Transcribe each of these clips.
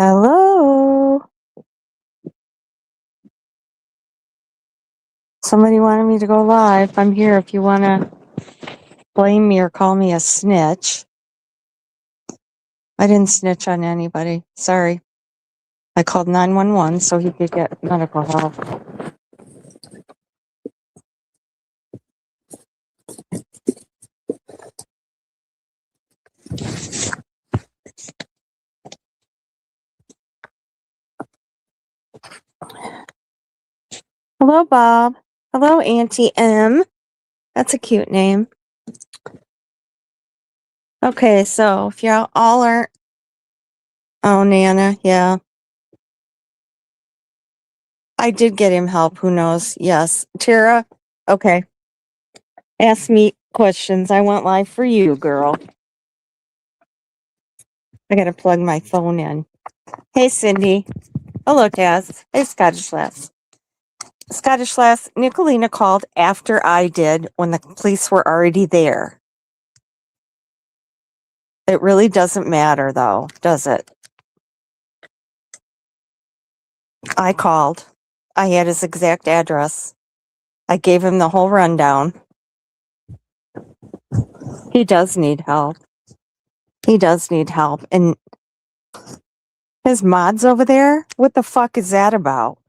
Hello. Somebody wanted me to go live. I'm here if you want to blame me or call me a snitch. I didn't snitch on anybody. Sorry. I called 911 so he could get medical help. Hello, Bob. Hello, Auntie M. That's a cute name. Okay, so if y'all all aren't... Oh, Nana, yeah. I did get him help. Who knows? Yes. Tara, okay. Ask me questions. I went live for you, girl. I got to plug my phone in. Hey, Cindy. Hello, Taz. Hey, Scottish Lass. Scottish Lass, Nicolina called after I did when the police were already there. It really doesn't matter, though, does it? I called. I had his exact address. I gave him the whole rundown. He does need help. He does need help. And his mods over there, what the fuck is that about?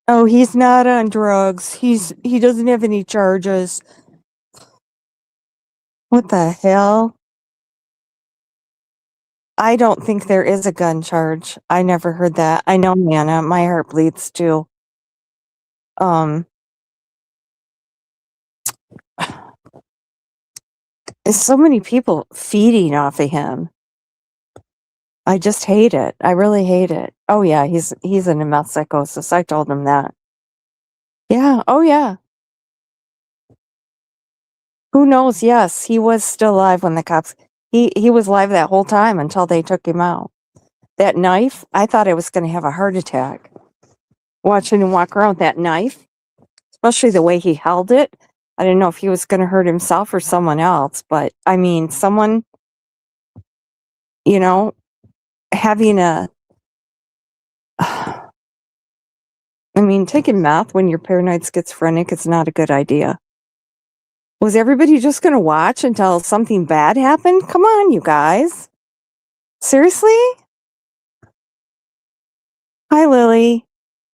Oh, he's not on drugs. He doesn't have any charges. What the hell? I don't think there is a gun charge. I never heard that. I know, Nana. My heart bleeds too. There's so many people feeding off of him. I just hate it. I really hate it. Oh yeah, he's in a meth psychosis. I told him that. Yeah. Oh yeah. Who knows? Yes, he was still alive when the cops. He was alive that whole time until they took him out. That knife, I thought I was going to have a heart attack watching him walk around with that knife, especially the way he held it. I didn't know if he was going to hurt himself or someone else, but I mean, someone, having a, I mean, taking meth when you're paranoid schizophrenic is not a good idea. Was everybody just going to watch until something bad happened? Come on, you guys. Seriously? Hi, Lily.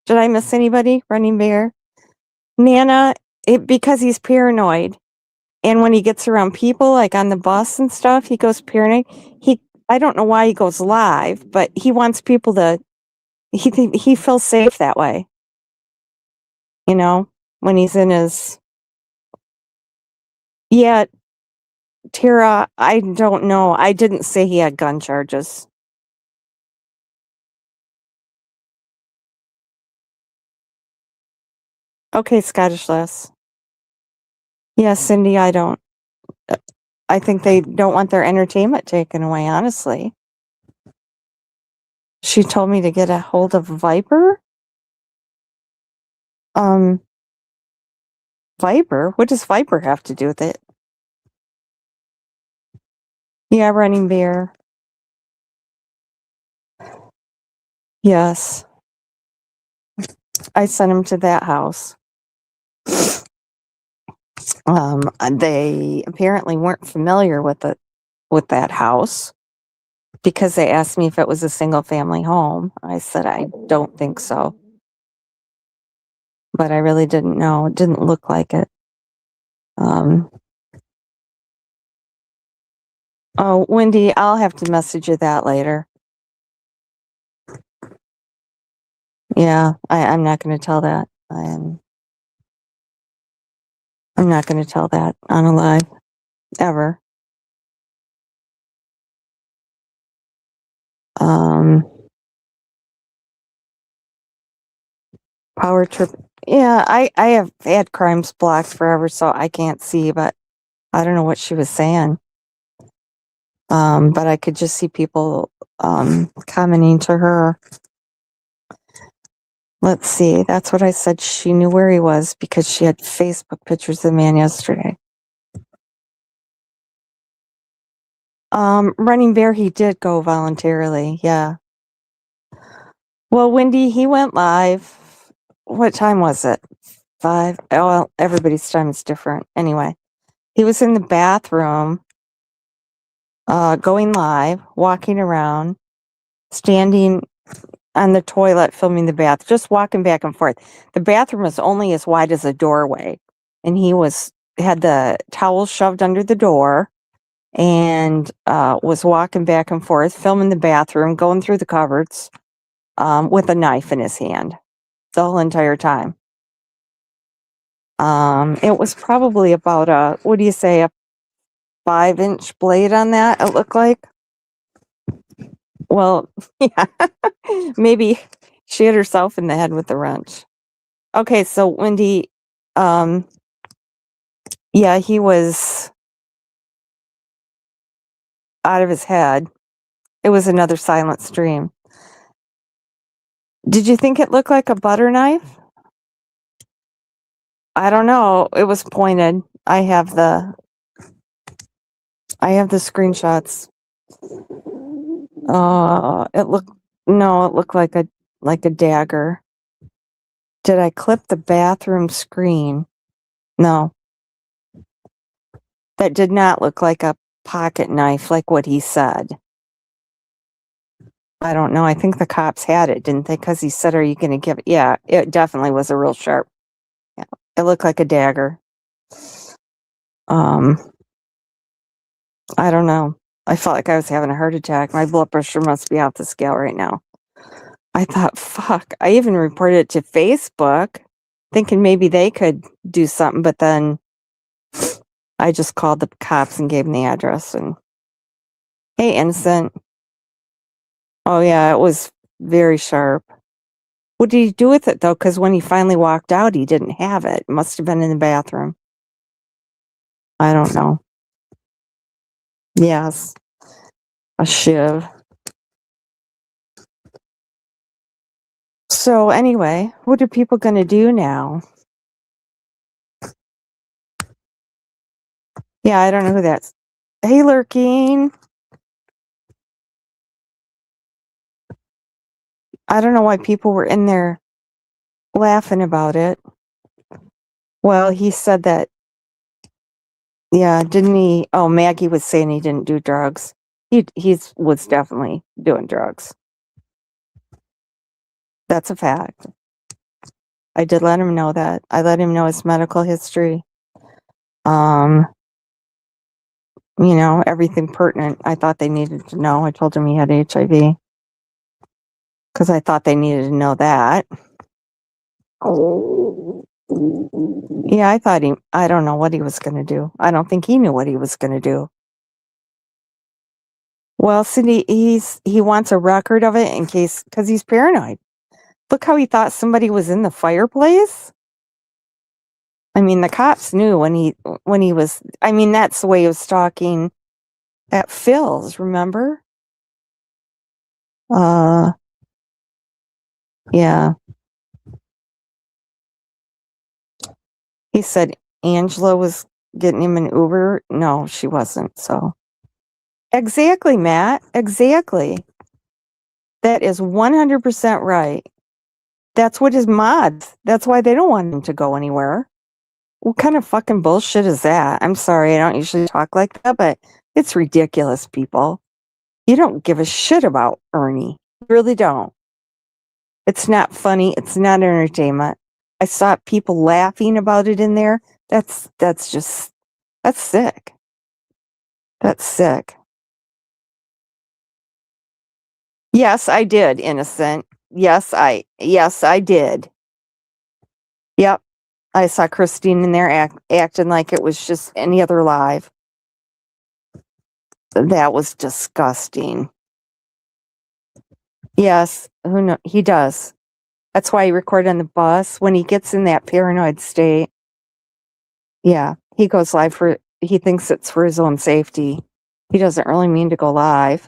Did I miss anybody? Running Bear? Nana, because he's paranoid. And when he gets around people, like on the bus and stuff, he goes paranoid. I don't know why he goes live, but he wants people to, he feels safe that way. When he's in his, yeah, Tara, I don't know. I didn't say he had gun charges. Okay, Scottish Lass. Yeah, Cindy, I don't. I think they don't want their entertainment taken away, honestly. She told me to get a hold of Viper. Viper? What does Viper have to do with it? Yeah, Running Bear. Yes. I sent him to that house. They apparently weren't familiar with that house because they asked me if it was a single family home. I said, I don't think so. But I really didn't know. It didn't look like it. Oh, Wendy, I'll have to message you that later. Yeah, I'm not going to tell that. I'm not going to tell that on a live, ever. Power trip. Yeah, I have had crimes blocked forever, so I can't see, but I don't know what she was saying. But I could just see people commenting to her. Let's see. That's what I said. She knew where he was because she had Facebook pictures of the man yesterday. Running Bear, he did go voluntarily. Yeah. Well, Wendy, he went live. What time was it? 5. Oh, well, everybody's time is different. Anyway, he was in the bathroom, going live, walking around, standing on the toilet, filming the bath, just walking back and forth. The bathroom was only as wide as a doorway, and he had the towel shoved under the door and was walking back and forth, filming the bathroom, going through the cupboards with a knife in his hand the whole entire time. It was probably about a 5-inch blade on that, it looked like. Well, yeah, maybe she hit herself in the head with the wrench. Okay, so Wendy, yeah, he was out of his head. It was another silent stream. Did you think it looked like a butter knife? I don't know. It was pointed. I have the screenshots. It looked like a dagger. Did I clip the bathroom screen? No. That did not look like a pocket knife like what he said. I don't know. I think the cops had it, didn't they? Because he said, "Are you going to give it?" Yeah, it definitely was a real sharp. Yeah, it looked like a dagger. I don't know. I felt like I was having a heart attack. My blood pressure must be off the scale right now. I thought, fuck. I even reported it to Facebook, thinking maybe they could do something, but then I just called the cops and gave them the address. And hey, innocent. Oh yeah, it was very sharp. What did he do with it though? Because when he finally walked out, he didn't have it. It must have been in the bathroom. I don't know. Yes, a shiv. So anyway, what are people going to do now? Yeah, I don't know who that's. Hey, Lurking. I don't know why people were in there laughing about it. Well, he said that. Yeah, didn't he? Oh, Maggie was saying he didn't do drugs. He was definitely doing drugs. That's a fact. I did let him know that. I let him know his medical history. Everything pertinent I thought they needed to know. I told him he had HIV because I thought they needed to know that. Yeah, I don't know what he was going to do. I don't think he knew what he was going to do. Well, Cindy, he wants a record of it in case, because he's paranoid. Look how he thought somebody was in the fireplace. I mean, the cops knew when he was. I mean, that's the way he was stalking at Phil's. Remember? Yeah. He said Angela was getting him an Uber. No, she wasn't. So exactly, Matt. Exactly. That is 100% right. That's what his mods. That's why they don't want him to go anywhere. What kind of fucking bullshit is that? I'm sorry, I don't usually talk like that, but it's ridiculous, people. You don't give a shit about Ernie. You really don't. It's not funny. It's not entertainment. I saw people laughing about it in there. That's sick. That's sick. Yes, I did, innocent. Yes, I did. Yep. I saw Christine in there acting like it was just any other live. That was disgusting. Yes, who know he does. That's why he recorded on the bus when he gets in that paranoid state. Yeah, he goes live he thinks it's for his own safety. He doesn't really mean to go live.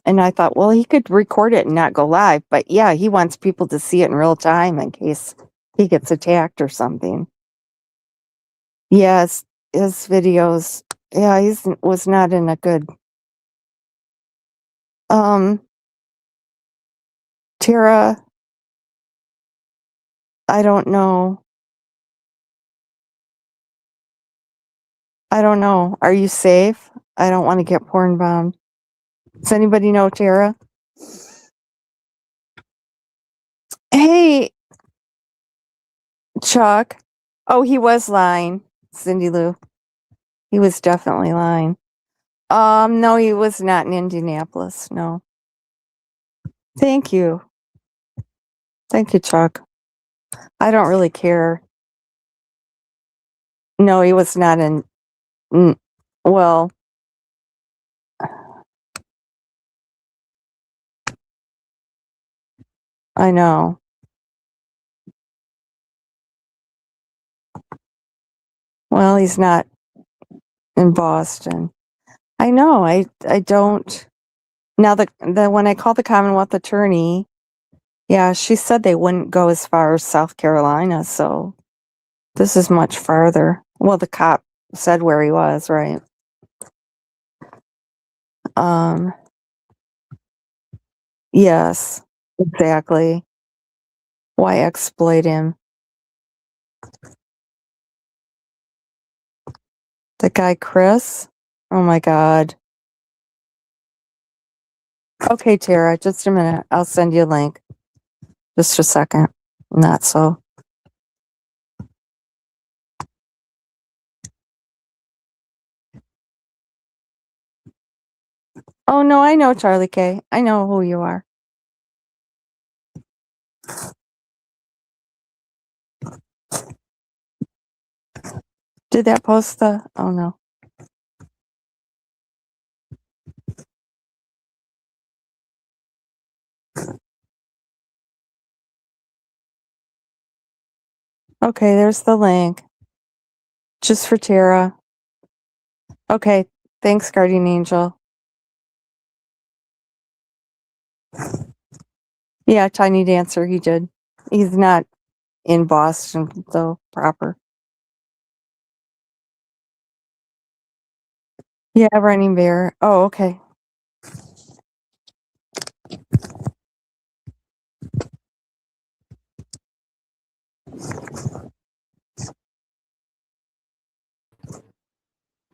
And I thought, well, he could record it and not go live, but yeah, he wants people to see it in real time in case he gets attacked or something. Yes, his videos. Yeah, he was not in a good. Tara, I don't know. I don't know. Are you safe? I don't want to get porn bombed. Does anybody know Tara? Hey, Chuck. Oh, he was lying. Cindy Lou. He was definitely lying. No, he was not in Indianapolis. No. Thank you. Thank you, Chuck. I don't really care. No, he was not in. Well, I know. Well, he's not in Boston. I know. I don't. Now the when I called the Commonwealth attorney, yeah, she said they wouldn't go as far as South Carolina, so this is much farther. Well, the cop said where he was, right? Um, yes, exactly. Why exploit him? The guy Chris? Oh my God. Okay, Tara, just a minute. I'll send you a link. Just a second. Not so. Oh no, I know Charlie K. I know who you are. Did that post the? Oh no. Okay, there's the link. Just for Tara. Okay, thanks, Guardian Angel. Yeah, Tiny Dancer, he did. He's not in Boston, though, proper. Yeah, Running Bear. Oh, okay.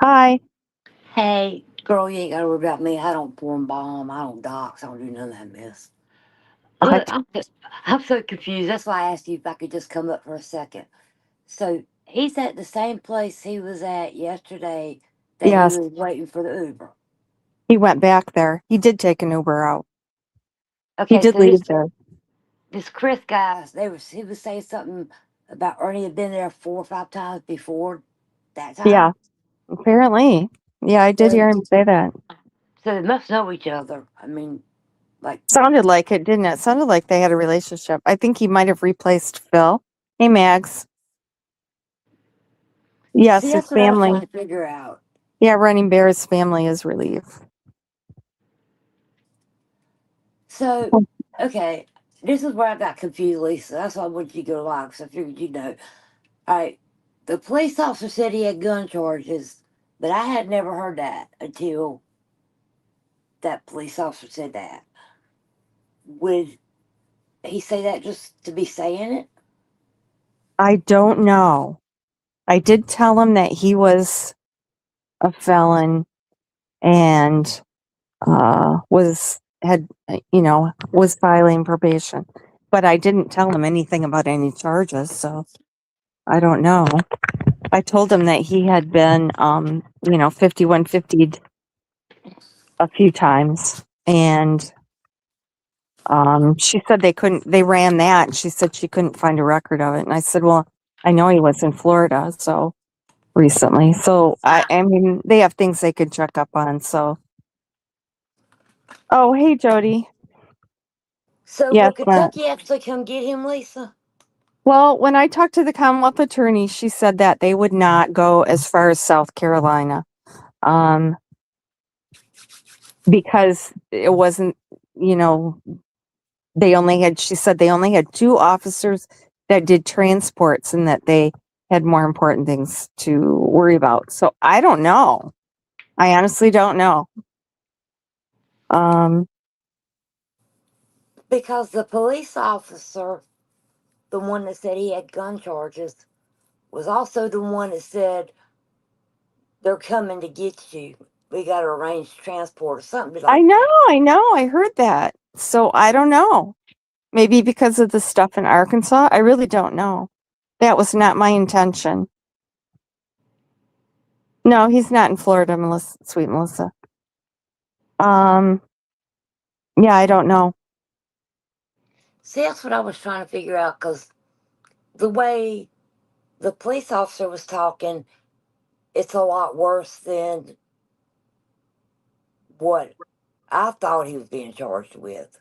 Hi. Hey, girl, you ain't gotta worry about me. I don't form bomb. I don't dox. I don't do none of that mess. Look, What? I'm so confused. That's why I asked you if I could just come up for a second. So he's at the same place he was at yesterday that he Yes, was waiting for the Uber. he went back there. He did take an Uber out. He Okay, did so leave there. this Chris guy, he was saying something about Ernie had been there 4 or 5 times before that Yeah, time. apparently. Yeah, I did So, hear him say that. so they must know each other. I mean, like, Sounded like it, didn't it? Sounded like they had a relationship. I think he might have replaced Phil. Hey, Mags. see, Yes, his that's what I was trying family. to figure out. Yeah, Running Bear's family is relieved. So, okay, this is where I got confused, Lisa. That's why I wanted you to go live because I figured you'd know. All right, the police officer said he had gun charges, but I had never heard that until that police officer said that. Would he say that just to be saying it? I don't know. I did tell him that he was a felon and was filing probation, but I didn't tell him anything about any charges, so I don't know. I told him that he had been 5150'd a few times, and she said they ran that, and she said she couldn't find a record of it, and I said, well, I know he was in Florida so recently, so I mean they have things they could check up on. So oh, hey, Jody. So, will Yes, Matt. Kentucky actually come get him, Lisa? Well, when I talked to the Commonwealth attorney, she said that they would not go as far as South Carolina, um, because it wasn't, you know, she said they only had two officers that did transports and that they had more important things to worry about. So I don't know. I honestly don't know. Because the police officer, the one that said he had gun charges, was also the one that said they're coming to get you. We got to arrange transport or something I like know, that. I heard that. So I don't know. Maybe because of the stuff in Arkansas. I really don't know. That was not my intention. No, he's not in Florida, Melissa, sweet Melissa. Um, yeah, I don't know. See, that's what I was trying to figure out because the way the police officer was talking, it's a lot worse than what I thought he was being charged with.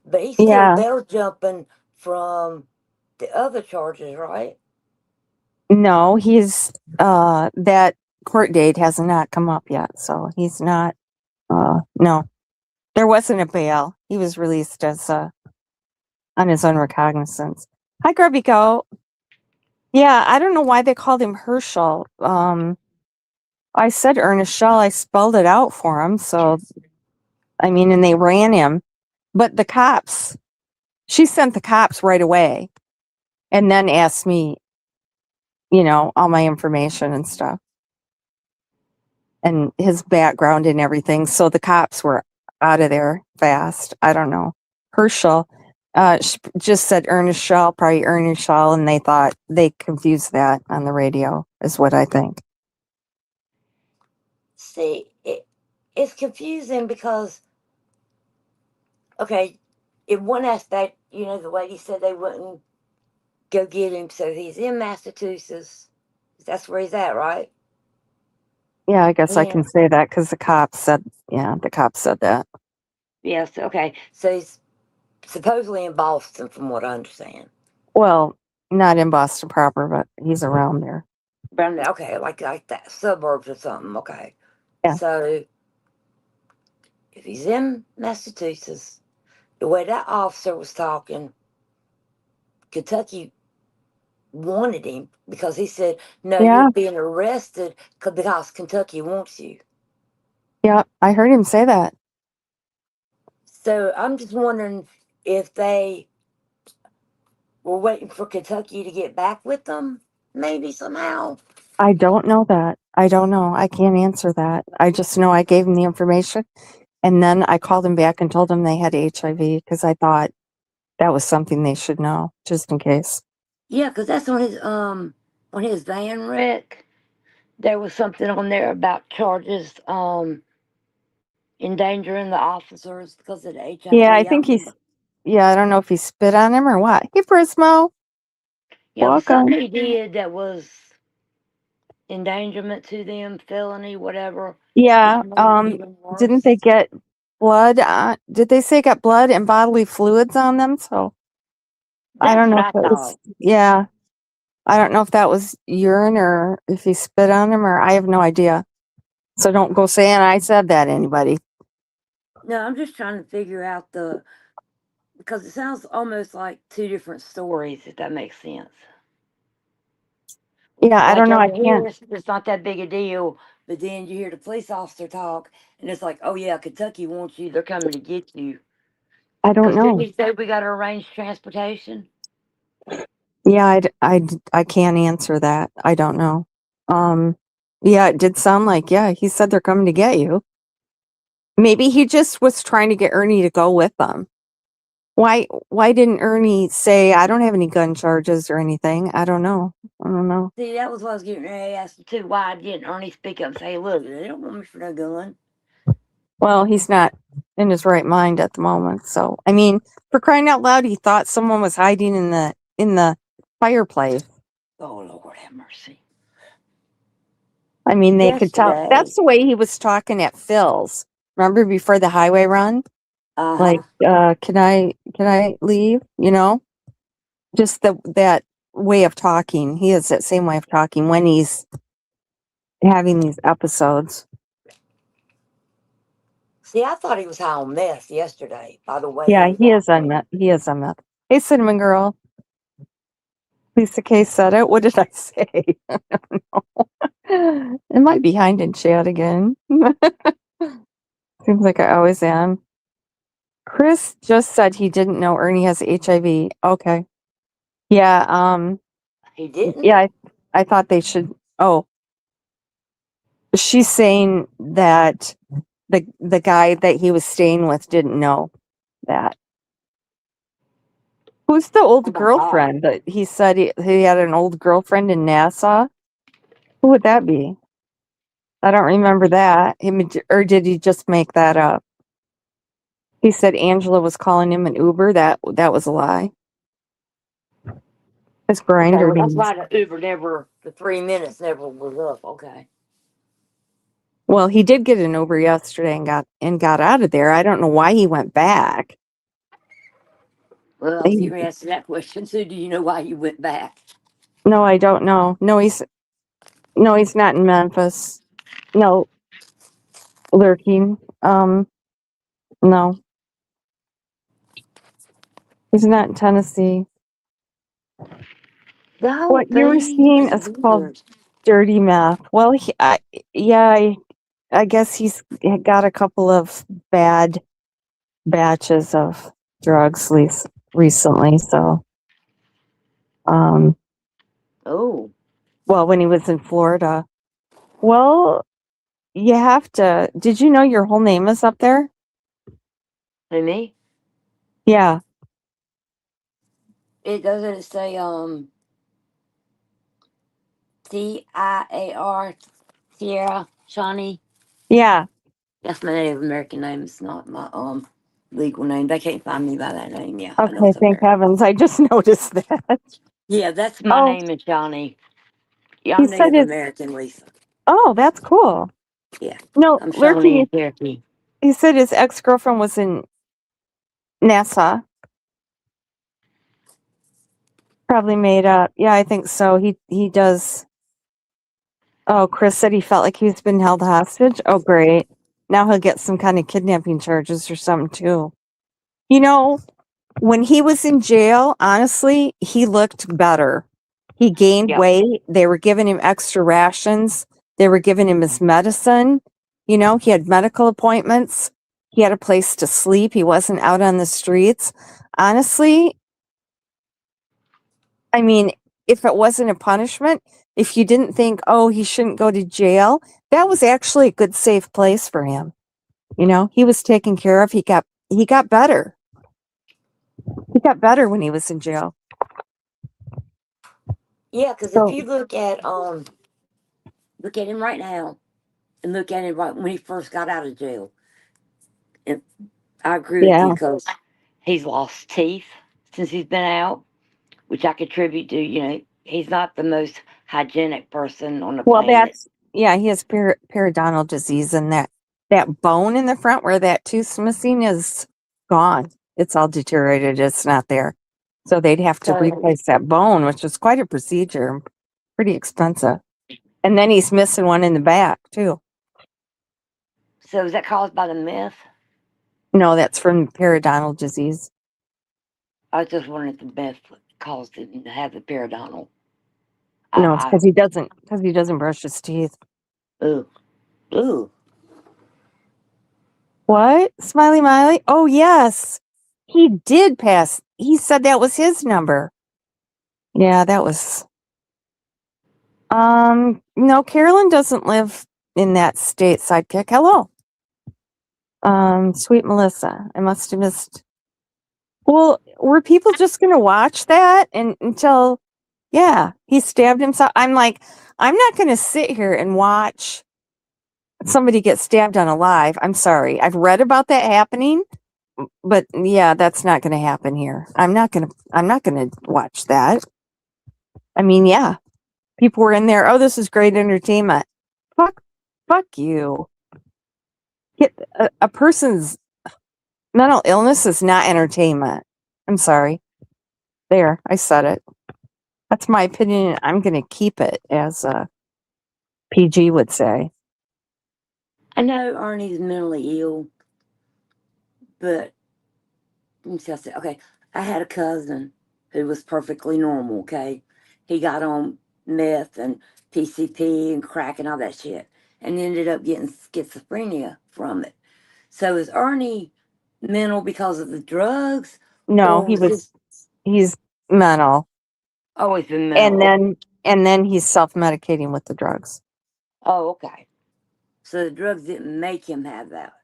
But he's still Yeah, bail jumping from the other charges, right? no, he's that court date has not come up yet, so he's not. No, there wasn't a bail. He was released as on his own recognizance. Hi, Grubby Goat. Yeah, I don't know why they called him Herschel. I said Ernest Shaw. I spelled it out for him. So, I mean, and they ran him. But the cops, she sent the cops right away and then asked me, all my information and stuff and his background and everything. So the cops were out of there fast. I don't know. Herschel just said Ernest Shaw, probably Ernest Shaw, and they thought they confused that on the radio, is what I think. See, it's confusing because, okay, in one aspect, the lady said they wouldn't go get him, so he's in Massachusetts. That's where he's at, right? Yeah, I guess I Yeah. can say that because the cops said that. Yes, okay. So he's supposedly in Boston, from what I understand. Well, not in Boston proper, but he's around there. Okay, like that suburbs or something. Okay. Yeah. So if he's in Massachusetts, the way that officer was talking, Kentucky wanted him because he said, "No, you're Yeah. being arrested because Kentucky wants you." Yeah. I heard him say that. So I'm just wondering if they were waiting for Kentucky to get back with them, maybe somehow. I don't know that. I don't know. I can't answer that. I just know I gave him the information and then I called him back and told him they had HIV because I thought that was something they should know just in case. Yeah, because that's on his van wreck. There was something on there about charges endangering the officers because of the Yeah, I HIV. think yeah, I don't know if he spit on him or what. Hey, Prismo. Yeah, it was Welcome. something he did that was endangerment to them, felony, whatever, which Yeah. made it even Didn't they worse. get blood did they say got blood and bodily fluids on them? So I That's don't what know if I it was thought. yeah. I don't know if that was urine or if he spit on him or I have no idea. So don't go saying I said that anybody. No, I'm just trying to figure out because it sounds almost like two different stories, if that makes sense. Yeah, I Like don't know. I over can't here, it's not that big a deal, but then you hear the police officer talk, and it's like, oh yeah, Kentucky wants you. They're coming to get you. I don't Because didn't know. he say we got to arrange transportation? Yeah, I can't answer that. I don't know. Um yeah, it did sound like yeah, he said they're coming to get you. Maybe he just was trying to get Ernie to go with them. Why didn't Ernie say I don't have any gun charges or anything? I don't know. I don't know. See, that was what I was getting ready to ask you too. Why didn't Ernie speak up and say, look, they don't want me for no gun? Well, he's not in his right mind at the moment. So, I mean, for crying out loud, he thought someone was hiding in the fireplace. Oh, Lord have mercy. I mean, they could tell. Yesterday, That's the way he was talking at Phil's. Remember before the highway run? uh Like, huh. can I leave? Just that way of talking. He has that same way of talking when he's having these episodes. See, I thought he was high on meth yesterday by the way he Yeah, was he is on acting. meth. He is on meth. Hey, Cinnamon Girl. Lisa K said it. What did I say? Am I behind in chat again? Seems like I always am. Chris just said he didn't know Ernie has HIV. Okay. Yeah, He didn't? yeah, I thought they should. Oh, she's saying that the guy that he was staying with didn't know that. Who's the Oh old my God. girlfriend that he said he had an old girlfriend in Nassau? Who would that be? I don't remember that. Or did he just make that up? He said Angela was calling him an Uber. That was a lie. His Okay, grinder well, that's names. why the Uber never, the 3 minutes never was up. Okay. Well, he did get an Uber yesterday and got out of there. I don't know why he went back. Well, if He- you're asking that question, so do you know why you went back? no, I don't know. No, he's not in Memphis. No, lurking. No, he's not in Tennessee. The whole What you were thing seeing is is called weird. dirty math. Well, yeah, I guess he's got a couple of bad batches of drugs recently. So, um, Oh, well, when he was in Florida. Well, you have to. Did you know your whole name is up there? who, me? Yeah, It doesn't say TIAR, Sierra Shawnee. yeah. That's my Native American name. It's not my legal name. They can't find me by that name. Yeah, I know Okay, it's up thank there. heavens. I just noticed that. Yeah, that's my Oh, name is Shawnee. Yeah, he I'm said Native his. American, Lisa. Oh, that's cool. Yeah, No, I'm Shawnee lurking. and Cherokee. He said his ex girlfriend was in Nassau. Probably made up. Yeah, I think so. He does. Oh, Chris said he felt like he's been held hostage. Oh, great. Now he'll get some kind of kidnapping charges or something too. You know, when he was in jail, honestly, he looked better. He gained Yep. weight. They were giving him extra rations. They were giving him his medicine. You know, he had medical appointments. He had a place to sleep. He wasn't out on the streets. Honestly, I mean, if it wasn't a punishment, if you didn't think, oh, he shouldn't go to jail, that was actually a good, safe place for him. You know, he was taken care of. He got better. He got better when he was in jail. Yeah, because if So you look at him right now and look at him right when he first got out of jail, and I agree with you yeah. because he's lost teeth since he's been out, which I contribute to. He's not the most hygienic person on the Well, planet. yeah, he has periodontal disease, and that bone in the front where that tooth's missing is gone. It's all deteriorated. It's not there. So they'd have to So, replace that bone, which is quite a procedure, pretty expensive. And then he's missing one in the back too. so is that caused by the meth? No, that's from periodontal disease. I was just wondering if the meth caused him to have the periodontal. No, it's I, because he doesn't brush his teeth. ooh, ooh. What? Smiley Miley? Oh yes. He did pass. He said that was his number. Yeah, that was no, Carolyn doesn't live in that state, sidekick. Hello. Sweet Melissa. I must have missed. Well, were people just gonna watch that and until yeah, he stabbed himself? I'm like, I'm not gonna sit here and watch somebody get stabbed on a live. I'm sorry. I've read about that happening, but yeah, that's not gonna happen here. I'm not gonna watch that. I mean, yeah. People were in there, oh, this is great entertainment. Fuck fuck you. A person's mental illness is not entertainment. I'm sorry. There, I said it. That's my opinion. I'm going to keep it, as PG would say. I know Ernie's mentally ill, but let me see, okay, I had a cousin who was perfectly normal, okay? He got on meth and PCP and crack and all that shit and ended up getting schizophrenia from it. So is Ernie mental because of the drugs, No, or was this he's mental. always been And mental? then he's self-medicating with the drugs. Oh, okay. So the drugs didn't make him have that.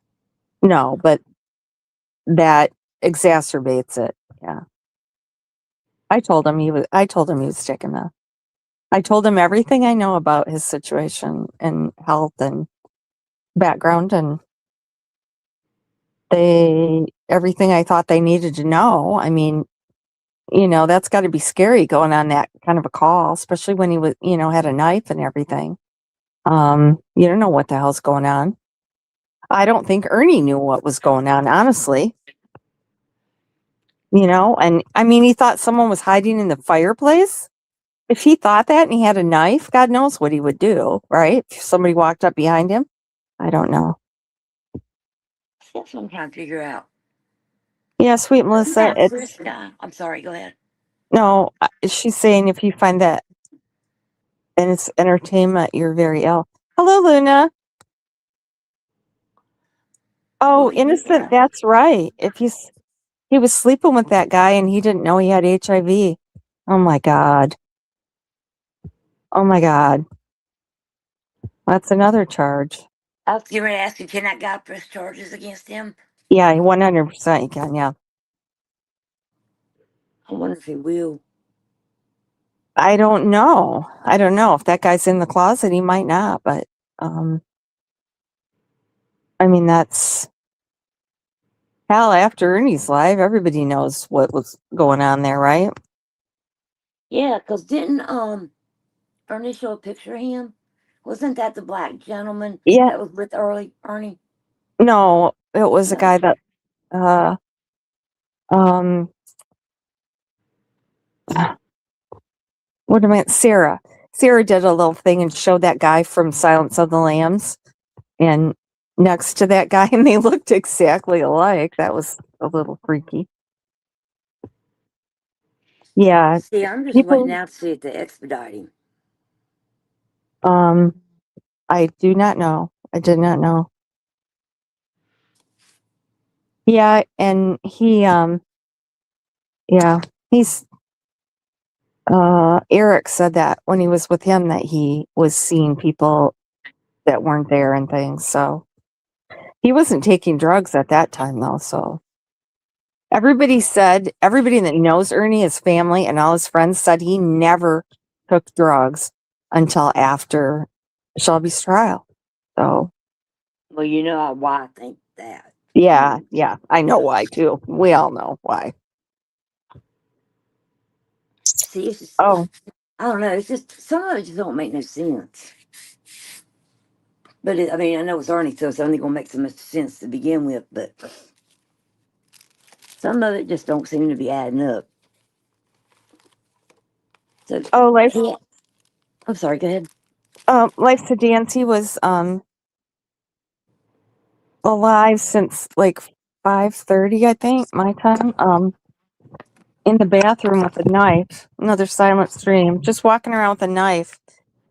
No, but that exacerbates it. Yeah. I told him he was taking meth. I told him everything I know about his situation and health and background, and everything I thought they needed to know. I mean, that's got to be scary going on that kind of a call, especially when he was, had a knife and everything. You don't know what the hell's going on. I don't think Ernie knew what was going on, honestly. And I mean, he thought someone was hiding in the fireplace. If he thought that and he had a knife, God knows what he would do, right? If somebody walked up behind him, I don't know. That's what I'm trying to figure out. Yeah, sweet Melissa, That's this guy. I'm sorry. Go ahead. no, she's saying if you find that and it's entertainment, you're very ill. Hello, Luna. Oh, innocent, that's right. If he was sleeping with that guy and he didn't know he had HIV. Oh my God. Oh my God. That's another charge. I was getting ready to ask you, can that guy press charges against him? Yeah, 100% you can, yeah. I wonder if he will. I don't know. I don't know. If that guy's in the closet, he might not, but um I mean that's hell after Ernie's live, everybody knows what was going on there, right? Yeah, because didn't Ernie show a picture of him? Wasn't that the black gentleman Yeah. that was with Ernie? No, it was a No. guy that uh um what am I Sarah. Sarah did a little thing and showed that guy from Silence of the Lambs and next to that guy and they looked exactly alike. That was a little freaky. Yeah. See, I'm just waiting People out to see if they expedite him. um I do not know. I did not know. Yeah, and yeah, he's Eric said that when he was with him that he was seeing people that weren't there and things. So he wasn't taking drugs at that time though. So everybody that knows Ernie, his family and all his friends said he never took drugs until after Shelby's trial. So Well, you know why I think that. yeah, I know why too. We all know why. See, it's just, Oh, I don't know. It's just, some of it just don't make no sense. But I mean, I know it's Ernie, so it's only going to make so much sense to begin with, but some of it just don't seem to be adding up. So, life. yeah. I'm sorry, go ahead. Life to Dance. He was alive since like 5:30, I think, my time. In the bathroom with a knife. Another silent stream. Just walking around with a knife,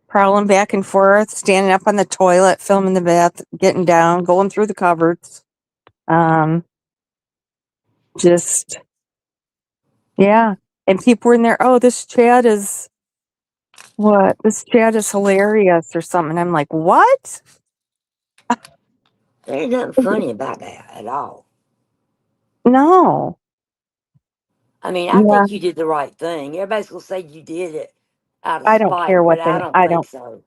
prowling back and forth, standing up on the toilet, filming the bath, getting down, going through the cupboards. Um, just yeah. And people were in there. Oh, this chat is what? This chat is hilarious or something. I'm like, what? There ain't nothing funny about that at all. No. I mean, I Yeah, think you did the right thing. Everybody's going to say you did it out of I don't care spite, but what I don't I think don't. so.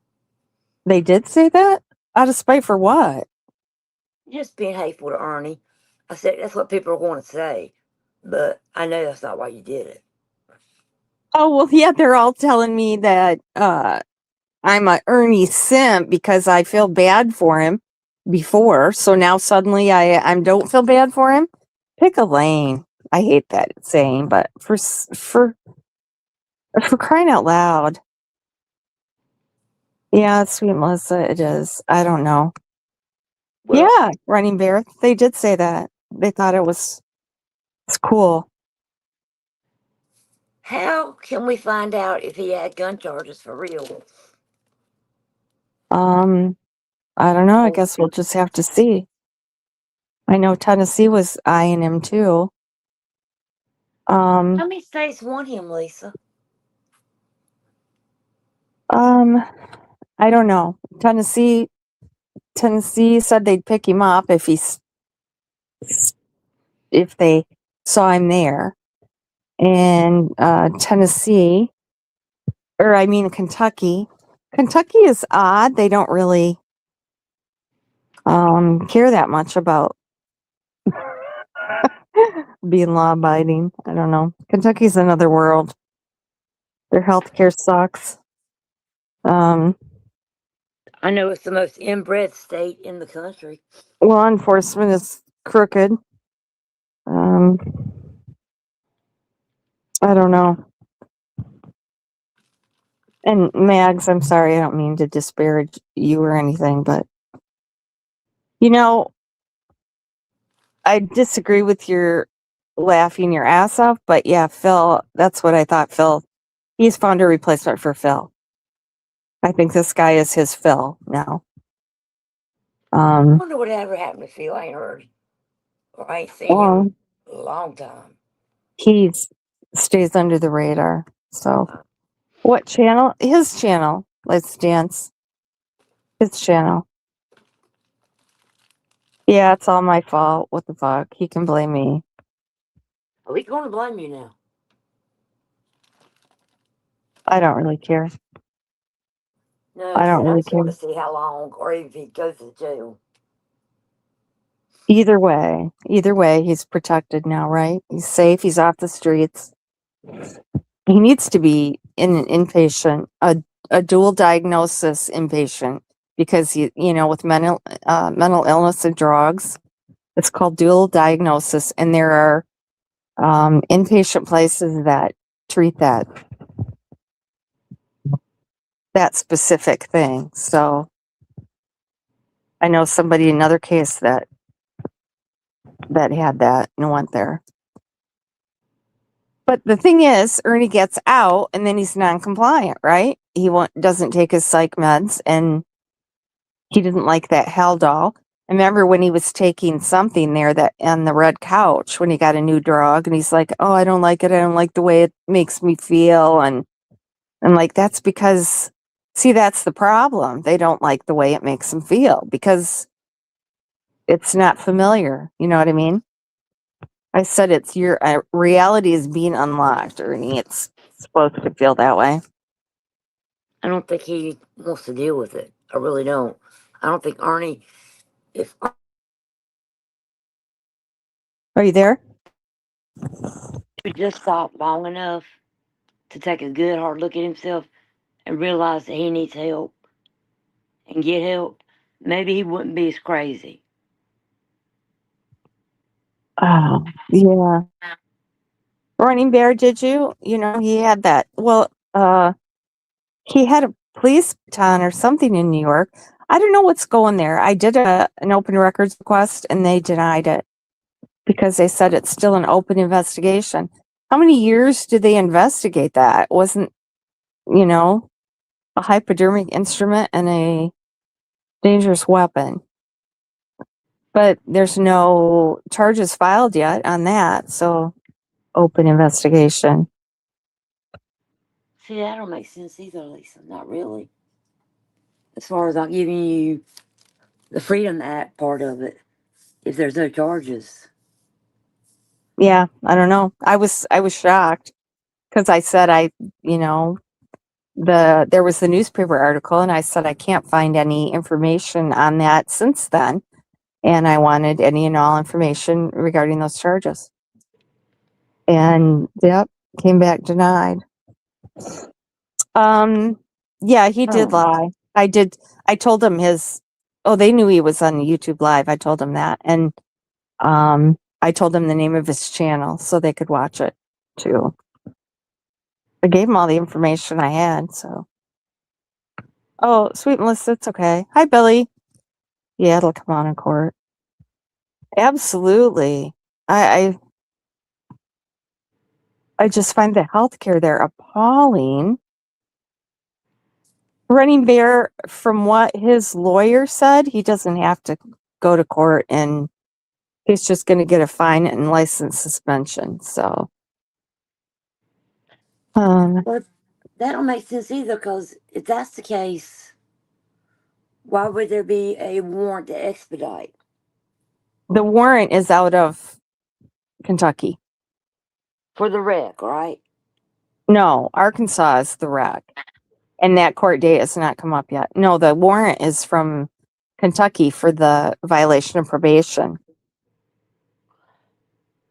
They did say that out of spite for what? Just being hateful to Ernie. I said that's what people are going to say, but I know that's not why you did it. Oh well, yeah, they're all telling me that I'm a Ernie simp because I feel bad for him before. So now suddenly I don't feel bad for him. Pick a lane. I hate that saying, but for crying out loud. Yeah, sweet Melissa, it is. I don't know. Well, Yeah, running bear. They did say that. They thought it's cool. how can we find out if he had gun charges for real? Um, I don't know. I Oh, guess we'll just have to see. I know Tennessee was eyeing him too. How many states want him, Lisa? I don't know. Tennessee said they'd pick him up if they saw him there. And Tennessee, or I mean Kentucky. Kentucky is odd. They don't really care that much about being law abiding. I don't know. Kentucky's another world. Their healthcare sucks. Um, I know it's the most inbred state in the country. law enforcement is crooked. Um, I don't know. And Mags, I'm sorry, I don't mean to disparage you or anything, but you know, I disagree with your laughing your ass off, but yeah, Phil, that's what I thought. Phil, he's found a replacement for Phil. I think this guy is his Phil now. I wonder what ever happened to Phil. I ain't heard or I ain't seen him Well, in a long time. he stays under the radar. So, what channel? His channel. Let's Dance. His channel. Yeah, it's all my fault. What the fuck? He can blame me. Are we going to blame you now? I don't really care. No, I don't see, I really just care. want to see how long or if he goes to jail. Either way, he's protected now, right? He's safe. He's off the streets. He needs to be in an inpatient, a dual diagnosis inpatient, because with mental illness and drugs, it's called dual diagnosis, and there are inpatient places that treat that specific thing. So I know somebody, another case that had that and went there. But the thing is, Ernie gets out and then he's non-compliant, right? He doesn't take his psych meds, and he didn't like that Haldol. I remember when he was taking something there that on the red couch when he got a new drug, and he's like, "Oh, I don't like it. I don't like the way it makes me feel." And I'm like, "That's because, see, that's the problem. They don't like the way it makes them feel because it's not familiar. You know what I mean?" I said, "It's your reality is being unlocked, Ernie. It's supposed to feel that way." I don't think he wants to deal with it. I really don't. I don't think Ernie, if Are you there? Ernie just stopped long enough to take a good hard look at himself and realize that he needs help and get help, maybe he wouldn't be as crazy. Oh, yeah. Running Bear, did you? He had that. Well, he had a police baton or something in New York. I don't know what's going there. I did an open records request and they denied it because they said it's still an open investigation. How many years did they investigate that? It wasn't, a hypodermic instrument and a dangerous weapon. But there's no charges filed yet on that, so open investigation. See, that don't make sense either, Lisa. Not really. As far as not giving you the Freedom Act part of it, if there's no charges. Yeah, I don't know. I was shocked because I said there was the newspaper article and I said I can't find any information on that since then, and I wanted any and all information regarding those charges. And yep, came back denied. Yeah, he did lie. I told him they knew he was on YouTube Live. I told him that. And I told him the name of his channel so they could watch it too. I gave him all the information I had, so. Oh, sweet Melissa, it's okay. Hi, Billy. Yeah, it'll come on in court. Absolutely. I just find the healthcare there appalling. Running Bear, from what his lawyer said, he doesn't have to go to court and He's just going to get a fine and license suspension. So, But that don't make sense either, because if that's the case, why would there be a warrant to expedite? the warrant is out of Kentucky. For the wreck, right? No, Arkansas is the wreck. And that court date has not come up yet. No, the warrant is from Kentucky for the violation of probation.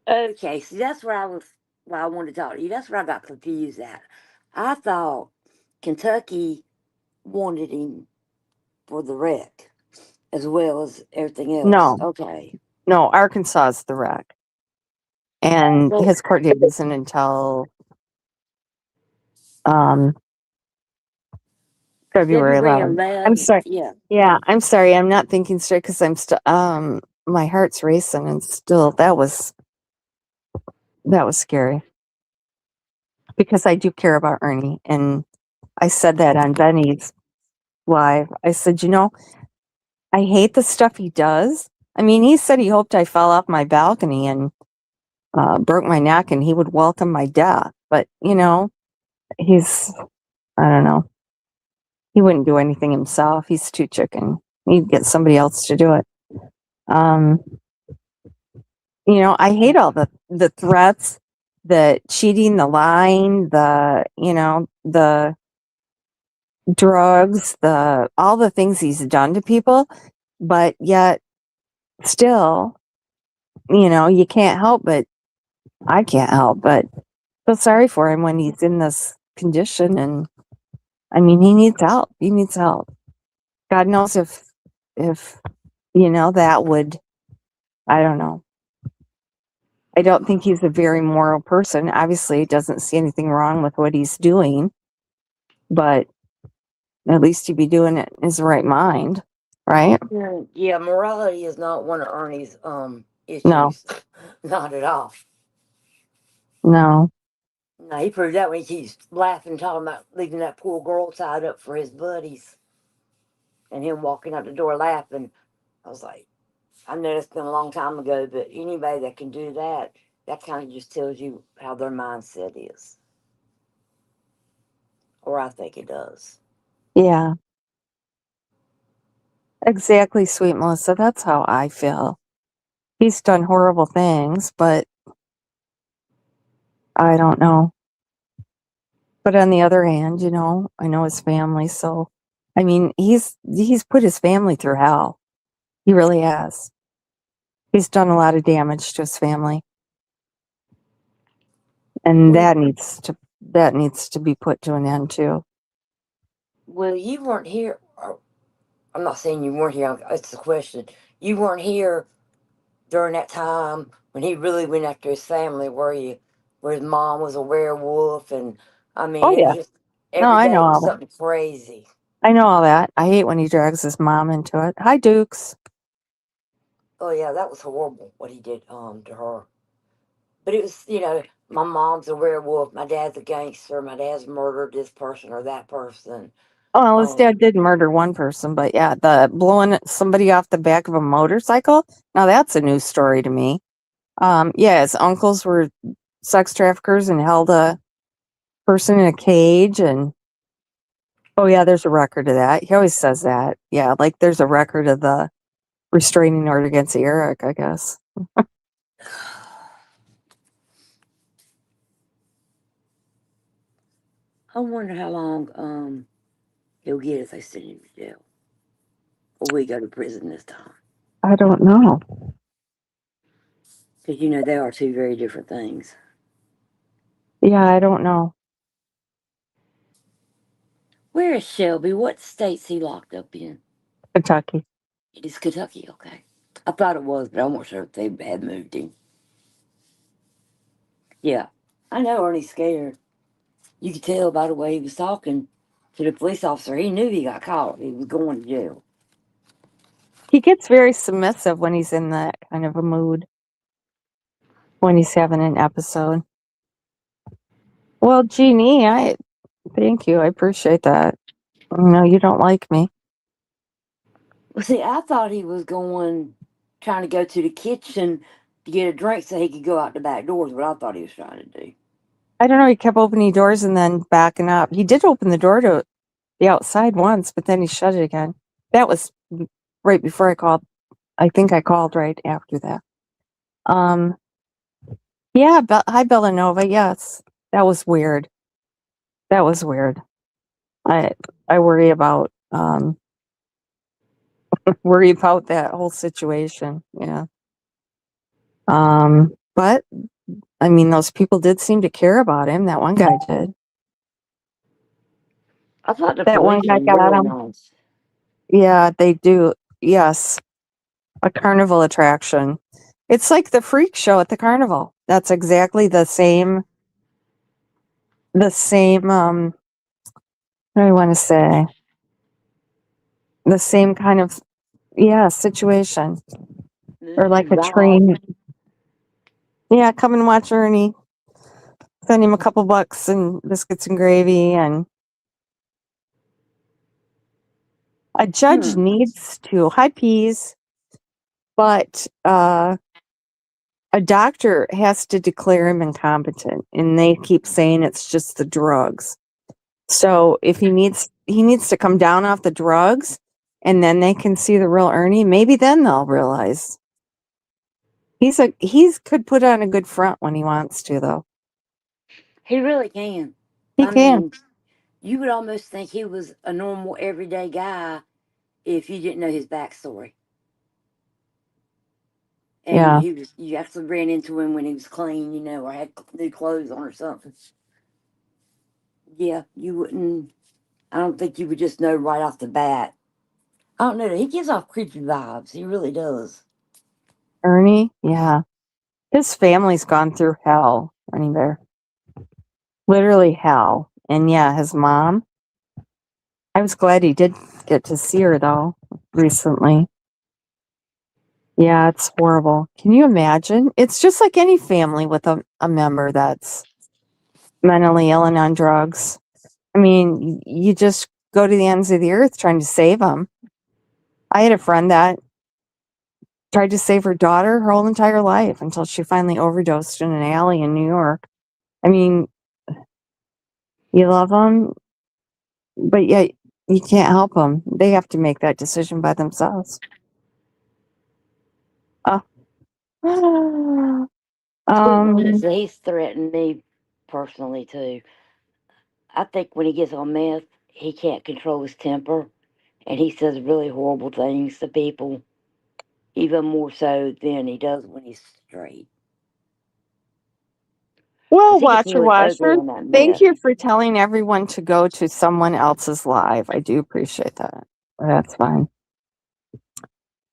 Okay, see, that's where I wanted to talk to you. That's where I got confused at. I thought Kentucky wanted him for the wreck as well as everything else. No, Okay. no, Arkansas is the wreck. And So his court date isn't until um, February February 11th. I'm 11th, sorry. yeah. Yeah, I'm sorry. I'm not thinking straight because I'm still, my heart's racing and still, that was scary because I do care about Ernie. And I said that on Benny's live. I said, I hate the stuff he does. I mean, he said he hoped I fell off my balcony and broke my neck and he would welcome my death. But, he's, I don't know. He wouldn't do anything himself. He's too chicken. He'd get somebody else to do it. Um, I hate all the threats, the cheating, the lying, the drugs, all the things he's done to people, but yet still, you can't help but I can't help but feel sorry for him when he's in this condition. And I mean, he needs help. He needs help. God knows if that would, I don't know. I don't think he's a very moral person. Obviously, he doesn't see anything wrong with what he's doing, but at least he'd be doing it in his right mind, right? Yeah, morality is not one of Ernie's No, issues. Not at all. no. No, he proved that when he keeps laughing, talking about leaving that poor girl tied up for his buddies and him walking out the door laughing. I was like, I know it's been a long time ago, but anybody that can do that, that kind of just tells you how their mindset is. Or I think it does. Yeah, exactly, sweet Melissa. That's how I feel. He's done horrible things, but I don't know. But on the other hand, I know his family, so I mean, he's put his family through hell. He really has. He's done a lot of damage to his family, and Well, that needs to be put to an end too. well, you weren't here. I'm not saying you weren't here. It's the question. You weren't here during that time when he really went after his family, were you? Where his mom was a werewolf, and I mean, Oh it was yeah, just no, every day was something crazy. I know all that. I hate when he drags his mom into it. Hi, Dukes. Oh yeah, that was horrible what he did to her. But it was, my mom's a werewolf, my dad's a gangster, my dad's murdered this person or that person. Oh, well, his Um, dad did murder one person, but yeah, the blowing somebody off the back of a motorcycle. Now that's a new story to me. Yeah, his uncles were sex traffickers and held a person in a cage, and oh yeah, there's a record of that. He always says that. Yeah, like there's a record of the restraining order against Eric, I guess. I wonder how long he'll get if they send him to jail, or we go to prison this time. I don't know. Because they are two very different things. Yeah, I don't know. Where is Shelby? What state's he locked up in? Kentucky. It is Kentucky, okay. I thought it was, but I wasn't sure if they had moved him. Yeah, I know Ernie's scared. You could tell by the way he was talking to the police officer. He knew he got caught. He was going to jail. He gets very submissive when he's in that kind of a mood, when he's having an episode. Well, Jeannie, I thank you. I appreciate that. You don't like me. Well, see, I thought he was going trying to go to the kitchen to get a drink so he could go out the back door is what I thought he was trying to do. I don't know. He kept opening doors and then backing up. He did open the door to the outside once, but then he shut it again. That was right before I called. I think I called right after that. Um, yeah, hi Bellanova. Yes, that was weird. That was weird. I I worry about worry about that whole situation. Yeah. But I mean, those people did seem to care about him. That one guy did. I thought the That one police guy were got really him. nice. Yeah, they do. Yes, a carnival attraction. It's like the freak show at the carnival. That's exactly the same. The same. What do I want to say? The same kind of situation, or like a Wow. train. Yeah, come and watch Ernie. Send him a couple bucks and biscuits and gravy, and a judge Hmm. needs to high peas, but a doctor has to declare him incompetent, and they keep saying it's just the drugs. So if he needs to come down off the drugs, and then they can see the real Ernie. Maybe then they'll realize he's could put on a good front when he wants to, though. He really can. He I can. mean, you would almost think he was a normal, everyday guy if you didn't know his backstory. And Yeah. you actually ran into him when he was clean, or had new clothes on or something. Yeah, you wouldn't. I don't think you would just know right off the bat. I don't know. He gives off creepy vibes. He really does. Ernie. Yeah. His family's gone through hell. Ernie Bear. Literally hell. And yeah, his mom. I was glad he did get to see her though recently. Yeah, it's horrible. Can you imagine? It's just like any family with a member that's mentally ill and on drugs. I mean, you just go to the ends of the earth trying to save them. I had a friend that tried to save her daughter her whole entire life until she finally overdosed in an alley in New York. I mean, you love them, but yet you can't help them. They have to make that decision by themselves. Uh, um, Honestly, he's threatened me personally too. I think when he gets on meth, he can't control his temper, and he says really horrible things to people, even more so than he does when he's straight. well, Because he gets watcher, really ugly watcher, on that thank meth. you for telling everyone to go to someone else's live. I do appreciate that. That's fine.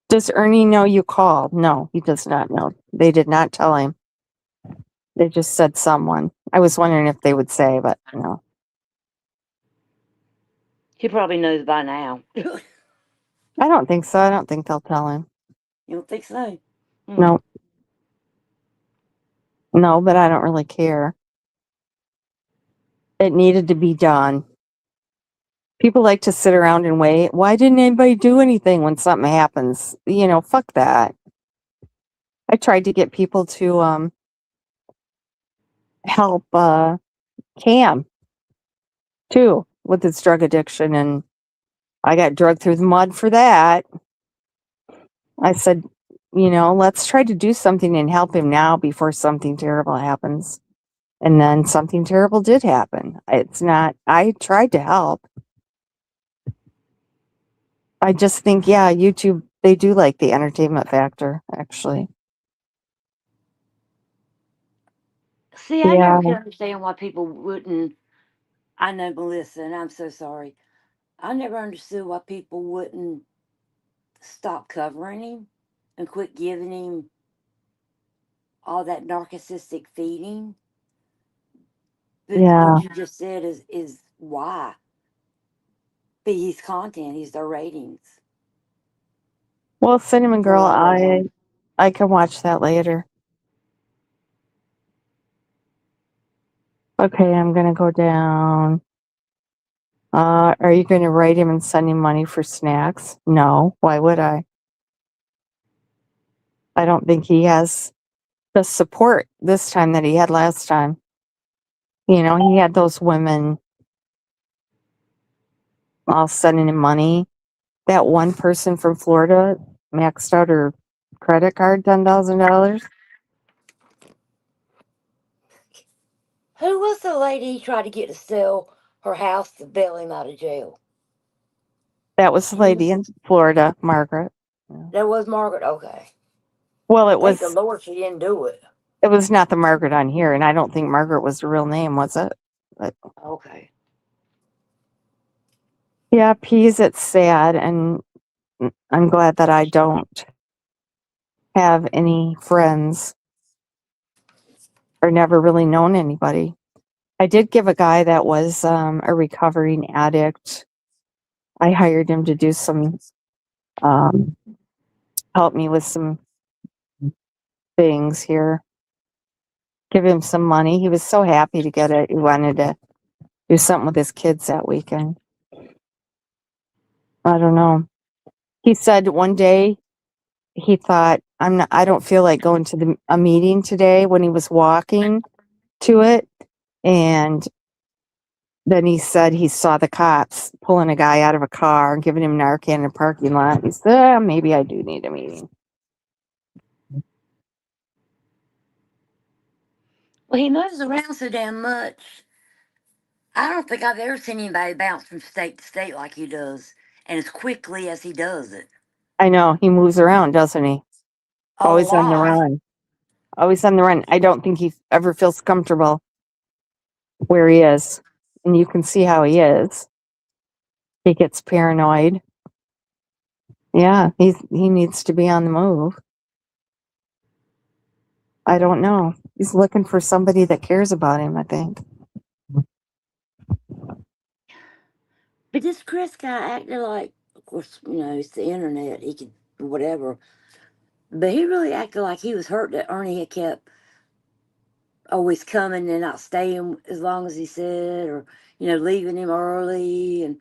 Does Ernie know you called? No, he does not know. They did not tell him. They just said someone. I was wondering if they would say, but no. He probably knows by now. You I don't think so. I don't think they'll tell him. don't think so? Hmm. No, no, but I don't really care. It needed to be done. People like to sit around and wait. Why didn't anybody do anything when something happens? Fuck that. I tried to get people to help Cam too with his drug addiction, and I got dragged through the mud for that. I said, let's try to do something and help him now before something terrible happens. And then something terrible did happen. It's not, I tried to help. I just think, yeah, YouTube, they do like the entertainment factor, actually. See, I Yeah. never could understand why people wouldn't. I know, Melissa, and I'm so sorry. I never understood why people wouldn't stop covering him and quit giving him all that narcissistic feeding. But Yeah. what you just said is why. But he's content, he's their ratings. Well, Cinnamon That's all Girl, I love him. I can watch that later. Okay, I'm gonna go down. Are you gonna write him and send him money for snacks? No. Why would I? I don't think he has the support this time that he had last time. You know, he had those women all sending him money. That one person from Florida maxed out her credit card $10,000. Who was the lady he tried to get to sell her house to bail him out of jail? That was the lady in Florida, Margaret. Yeah. That was Margaret. Okay. Well, it Thank the was Lord she didn't do it. not the Margaret on here, and I don't think Margaret was the real name, was it? But Okay. yeah, peas, it's sad, and I'm glad that I don't have any friends or never really known anybody. I did give a guy that was a recovering addict. I hired him to do some, help me with some things here. Give him some money. He was so happy to get it. He wanted to do something with his kids that weekend. I don't know. He said one day he thought, I don't feel like going to a meeting today when he was walking to it. And then he said he saw the cops pulling a guy out of a car and giving him Narcan in a parking lot. He said, maybe I do need a meeting. Well, he moves around so damn much. I don't think I've ever seen anybody bounce from state to state like he does, and as quickly as he does it. I know, he moves around, doesn't he? A Always on the lot. run. Always on the run. I don't think he ever feels comfortable where he is. And you can see how he is. He gets paranoid. Yeah, he needs to be on the move. I don't know. He's looking for somebody that cares about him, I think. But this Chris guy acted like, of course, it's the internet. He could whatever. But he really acted like he was hurt that Ernie had kept always coming and not staying as long as he said, or leaving him early, and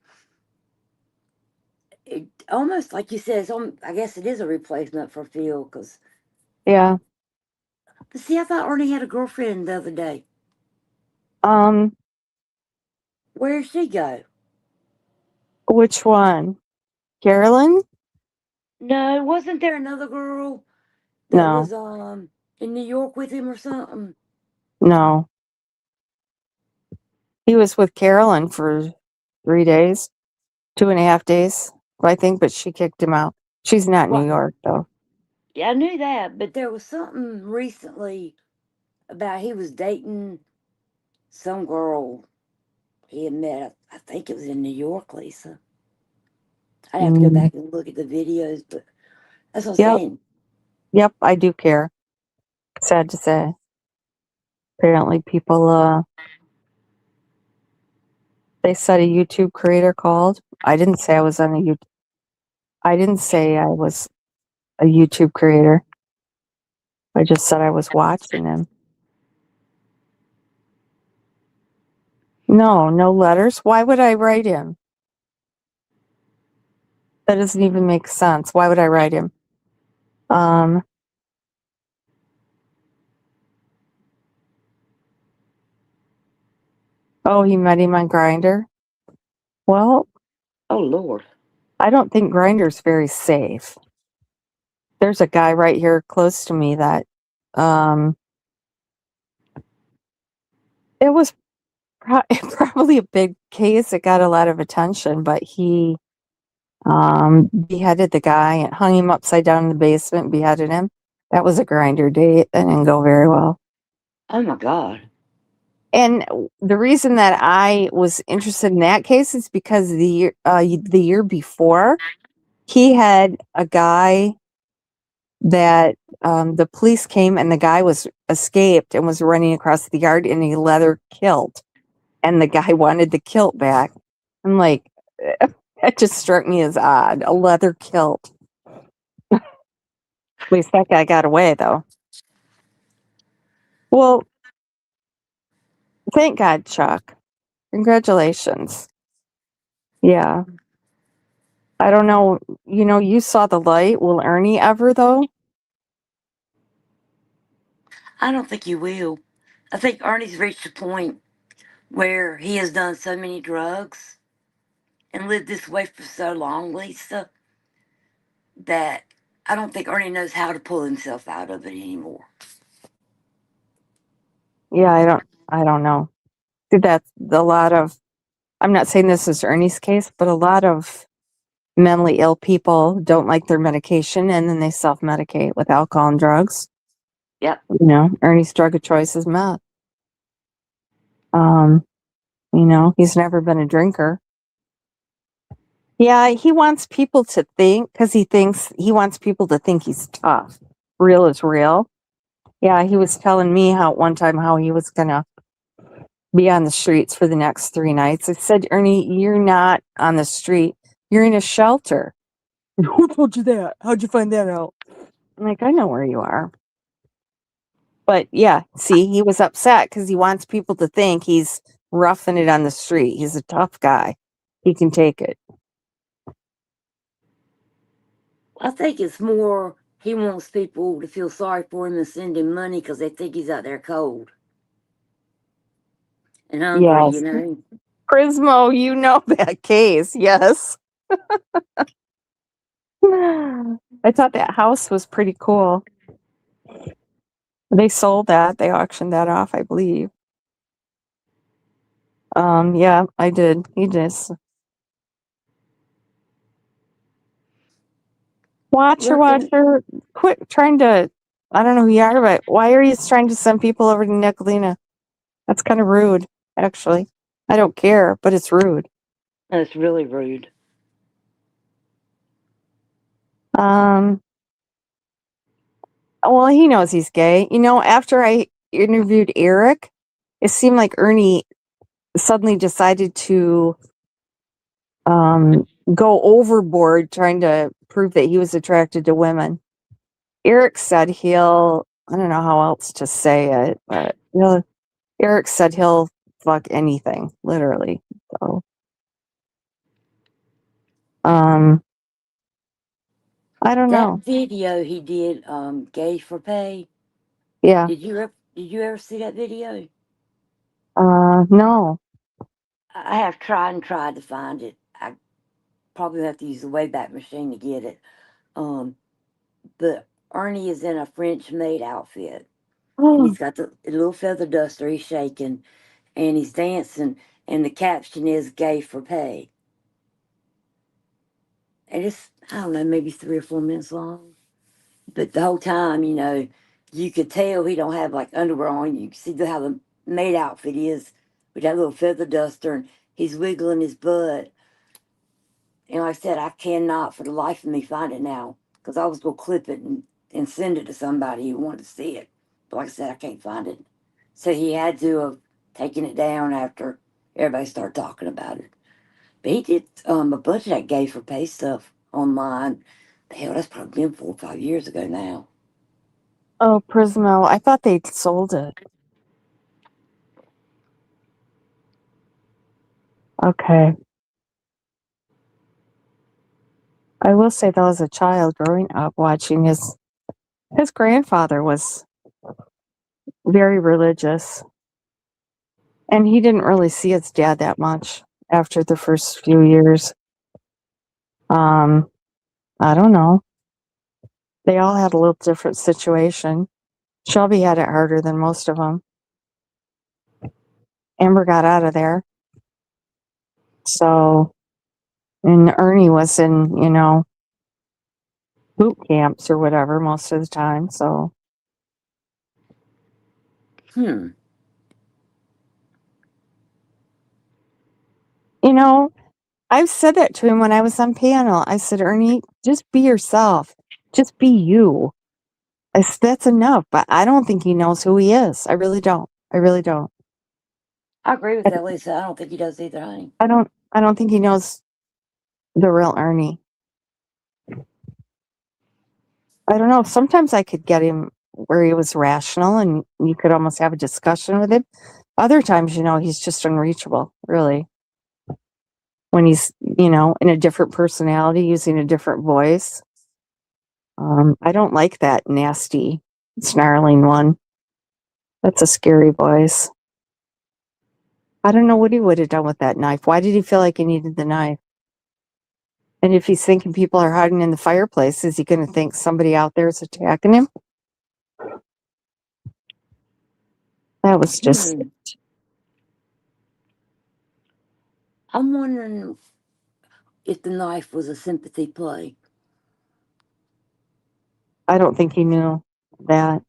it almost like you said. I guess it is a replacement for Phil. Cause, Yeah. but see, I thought Ernie had a girlfriend the other day. Um, Where did she go? which one? Carolyn? No, wasn't there another girl that No, was in New York with him or something? no. He was with Carolyn for 3 days, 2.5 days, I think, but she kicked him out. She's not in New What? York, though. Yeah, I knew that, but there was something recently about he was dating some girl he had met. I think it was in New York, Lisa. I'd have to go Mm, back and look at the videos, but that's what I'm yep, saying. yep, I do care. Sad to say. Apparently, people, they said a YouTube creator called. I didn't say I was on a YouTube. I didn't say I was a YouTube creator. I just said I was watching him. No, no letters. Why would I write him? That doesn't even make sense. Why would I write him? Um, oh, he met him on Grinder. Well, Oh, Lord. I don't think Grinder's very safe. There's a guy right here close to me that um it was probably a big case. It got a lot of attention, but he beheaded the guy and hung him upside down in the basement and beheaded him. That was a Grinder date. That didn't go very well. Oh, my God. And the reason that I was interested in that case is because the year before, he had a guy that the police came and the guy was escaped and was running across the yard in a leather kilt, and the guy wanted the kilt back. I'm like, that just struck me as odd. A leather kilt. At least that guy got away, though. Well, thank God, Chuck. Congratulations. Yeah. I don't know. You saw the light. Will Ernie ever, though? I don't think he will. I think Ernie's reached a point where he has done so many drugs and lived this way for so long, Lisa, that I don't think Ernie knows how to pull himself out of it anymore. Yeah, I don't know. That's a lot of, I'm not saying this is Ernie's case, but a lot of mentally ill people don't like their medication and then they self-medicate with alcohol and drugs. Yep. Ernie's drug of choice is meth. He's never been a drinker. Yeah, he wants people to think, because he wants people to think he's tough. Real is real. Yeah, he was telling me how one time how he was gonna be on the streets for the next 3 nights. I said, Ernie, you're not on the street. You're in a shelter. Who told you that? How'd you find that out? I'm like, I know where you are. But yeah, see, he was upset because he wants people to think he's roughing it on the street. He's a tough guy. He can take it. I think it's more he wants people to feel sorry for him and send him money because they think he's out there cold and hungry, Yes. you know? Prismo, you know that case. Yes. I thought that house was pretty cool. They sold that. They auctioned that off, I believe. Yeah, I did. He just Working. Watcher, quit trying to. I don't know who you are, but why are you trying to send people over to Nicolina? That's kind of rude, actually. I don't care, but it's rude. That's really rude. Um, well, he knows he's gay. After I interviewed Eric, it seemed like Ernie suddenly decided to go overboard trying to prove that he was attracted to women. Eric said I don't know how else to say it, but Eric said he'll fuck anything, literally. So, I don't That know. video he did, Gay for Pay. Yeah. Did you ever see that video? No. I have tried and tried to find it. I probably have to use the Wayback Machine to get it. Um, but Ernie is in a French maid outfit, and Oh, he's got the little feather duster. He's shaking, and he's dancing, and the caption is "Gay for Pay." And it's, I don't know, maybe 3 or 4 minutes long. But the whole time, you could tell he don't have like underwear on. You can see how the maid outfit is with that little feather duster, and he's wiggling his butt. And like I said, I cannot for the life of me find it now because I was going to clip it and send it to somebody who wanted to see it. But like I said, I can't find it. So he had to have taken it down after everybody started talking about it. But he did a bunch of that gay for pay stuff online. Hell, that's probably been 4 or 5 years ago now. oh, Prismo. I thought they'd sold it. Okay. I will say, though, as a child growing up watching his grandfather was very religious, and he didn't really see his dad that much after the first few years. Um, I don't know. They all had a little different situation. Shelby had it harder than most of them. Amber got out of there. So, and Ernie was in, boot camps or whatever most of the time. So, Hmm. you know, I've said that to him when I was on panel. I said, Ernie, just be yourself. Just be you. That's enough. But I don't think he knows who he is. I really don't. I really don't. I agree with I, that, Lisa. I don't think he does either, honey. I don't think he knows the real Ernie. I don't know. Sometimes I could get him where he was rational and you could almost have a discussion with him. Other times, he's just unreachable, really. When he's, in a different personality, using a different voice. I don't like that nasty, snarling one. That's a scary voice. I don't know what he would have done with that knife. Why did he feel like he needed the knife? And if he's thinking people are hiding in the fireplace, is he going to think somebody out there is attacking him? That was just, I'm wondering if the knife was a sympathy play. I don't think he knew that.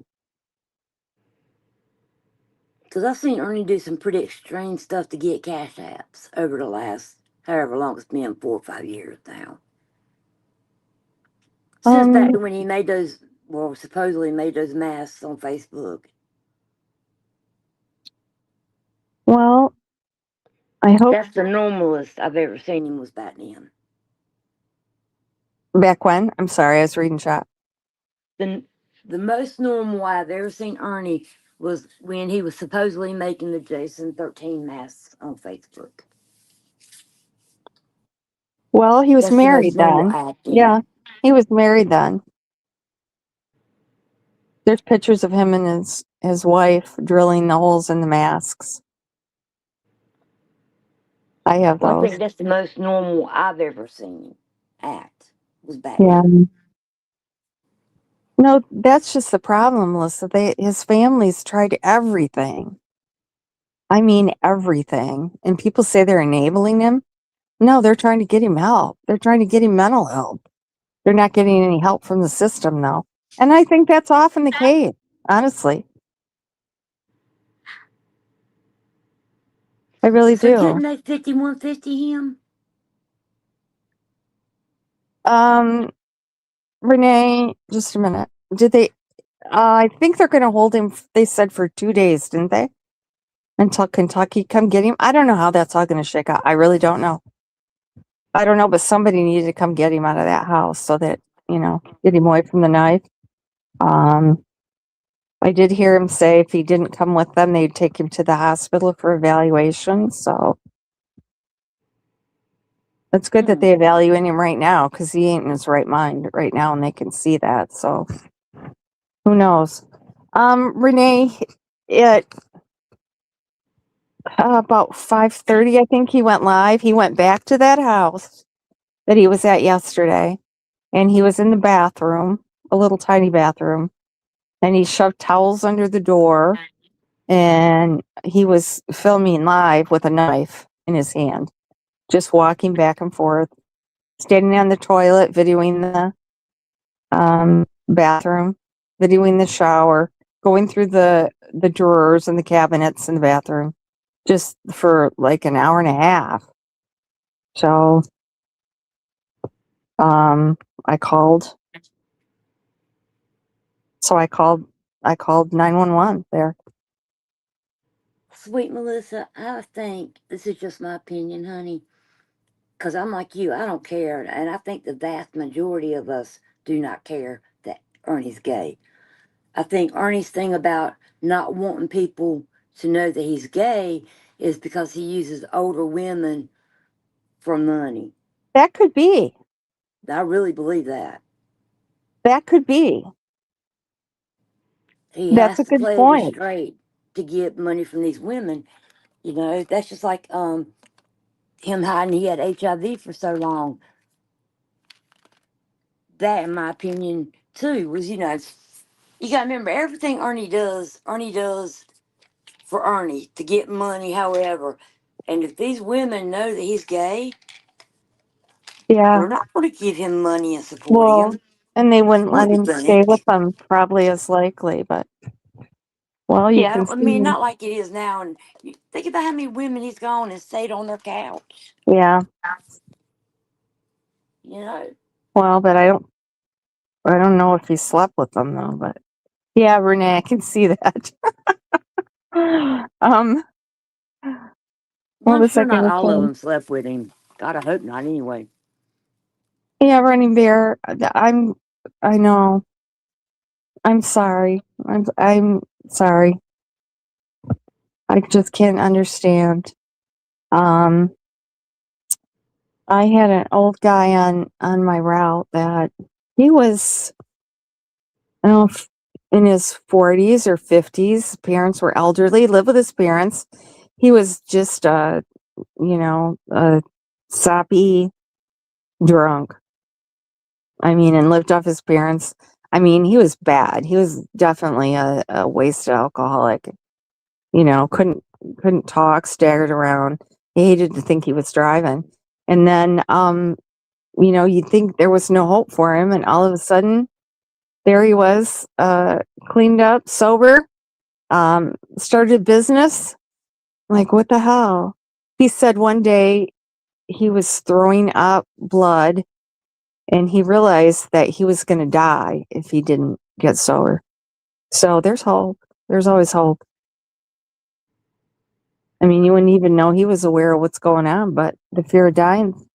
Because I've seen Ernie do some pretty extreme stuff to get cash apps over the last however long it's been, 4 or 5 years now. Since back to when he made those, well, supposedly made those masks on Facebook. Well, I hope That's the normalest I've ever seen him was back then. back when. I'm sorry, I was reading chat. The most normal I've ever seen Ernie was when he was supposedly making the Jason 13 masks on Facebook. Well, he was That's the most married normal then. acting. Yeah, he was married then. There's pictures of him and his wife drilling the holes in the masks. I have Well, I those. think that's the most normal I've ever seen him act. Was back Yeah. then. No, that's just the problem, Melissa. His family's tried everything. I mean everything. And people say they're enabling him. No, they're trying to get him help. They're trying to get him mental help. They're not getting any help from the system though. And I think that's often the case, honestly. I really So do. couldn't they 5150 him? Renee, just a minute. Did they I think they're going to hold him, they said, for 2 days, didn't they? Until Kentucky come get him. I don't know how that's all going to shake out. I really don't know. I don't know, but somebody needed to come get him out of that house so that, get him away from the knife. I did hear him say if he didn't come with them, they'd take him to the hospital for evaluation. So it's good that they evaluate him right now because he ain't in his right mind right now and they can see that. So who knows? Renee, it about 5:30, I think he went live. He went back to that house that he was at yesterday, and he was in the bathroom, a little tiny bathroom, and he shoved towels under the door, and he was filming live with a knife in his hand, just walking back and forth, standing on the toilet, videoing the bathroom, videoing the shower, going through the drawers and the cabinets in the bathroom, just for like an hour and a half. So, I called. So I called 911 there. Sweet Melissa, I think this is just my opinion, honey. Because I'm like you, I don't care. And I think the vast majority of us do not care that Ernie's gay. I think Ernie's thing about not wanting people to know that he's gay is because he uses older women for money. That could be. I really believe that. That could be. He That's has a to good play it point. straight to get money from these women. You know, that's just like him hiding he had HIV for so long. That, in my opinion, too, was, you got to remember everything Ernie does for Ernie to get money, however. And if these women know that he's gay, Yeah. they're not going to give him money and support Well, him. and they wouldn't let Wouldn't him stay with think. them probably as likely, but well, you Yeah, can I mean, see. not like it is now. And you think about how many women he's gone and stayed on their couch. Yeah. You know, Well, but I don't know if he slept with them though, but yeah, Renee, I can see that. um, well, what I'm was I sure not going to all of say? them slept with him. God, I hope not. Anyway, Yeah, Running Bear, I know. I'm sorry. I'm sorry. I just can't understand. Um, I had an old guy on my route that he was, I don't know if in his 40s or 50s. Parents were elderly, lived with his parents. He was just a soppy drunk. I mean, and lived off his parents. I mean, he was bad. He was definitely a wasted alcoholic. Couldn't talk, staggered around. He hated to think he was driving. And then you'd think there was no hope for him, and all of a sudden there he was, cleaned up, sober, started business. Like, what the hell? He said one day he was throwing up blood and he realized that he was going to die if he didn't get sober. So there's hope. There's always hope. I mean, you wouldn't even know he was aware of what's going on, but the fear of dying,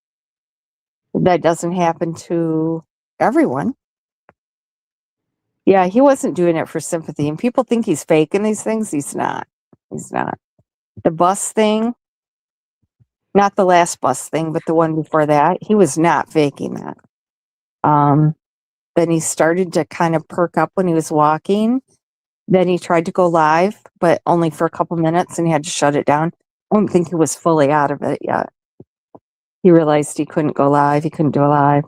that doesn't happen to everyone. Yeah, he wasn't doing it for sympathy. And people think he's faking these things. He's not. He's not. The bus thing, not the last bus thing, but the one before that, he was not faking that. Then he started to kind of perk up when he was walking. Then he tried to go live, but only for a couple minutes, and he had to shut it down. I don't think he was fully out of it yet. He realized he couldn't go live. He couldn't do a live.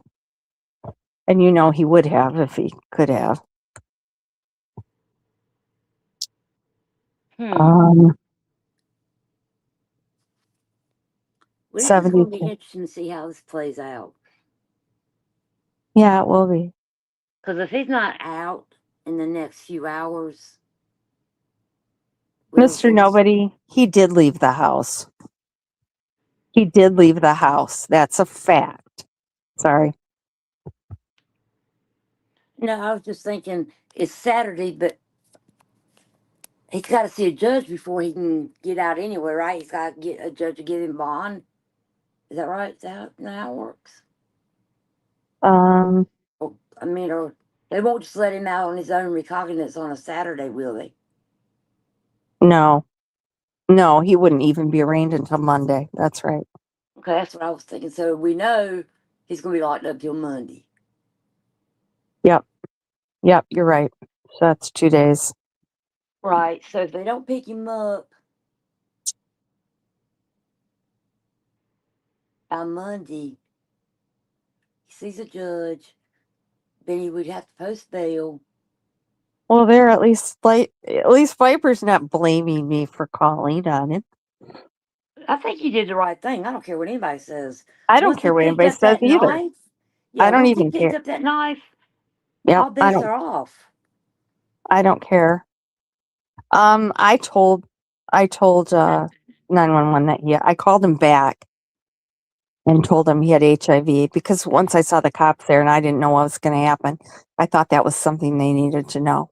And he would have if he could have. Well, this is 70. going to be interesting to see how this plays out. Yeah, it will be. Because if he's not out in the next few hours, Mr. Nobody, he did leave the house. He did leave the house. That's a fact. Sorry. No, I was just thinking it's Saturday, but he's got to see a judge before he can get out anyway, right? He's got to get a judge to give him bond. Is that right? Is that how it works? Or they won't just let him out on his own recognizance on a Saturday, will they? No, he wouldn't even be arraigned until Monday. That's right. Okay, that's what I was thinking. So we know he's going to be locked up till Monday. Yep, you're right. So that's 2 days. Right. So if they don't pick him up on Monday, he sees a judge, then he would have to post bail. Well, there at least Viper's not blaming me for calling on it. I think he did the right thing. I don't care what anybody says. I don't Once he care what picked anybody up says that either. knife, I don't once he even picked care. up that knife, Yep, all bets are off. I don't care. I told 911 that I called him back and told him he had HIV because once I saw the cops there and I didn't know what was going to happen, I thought that was something they needed to know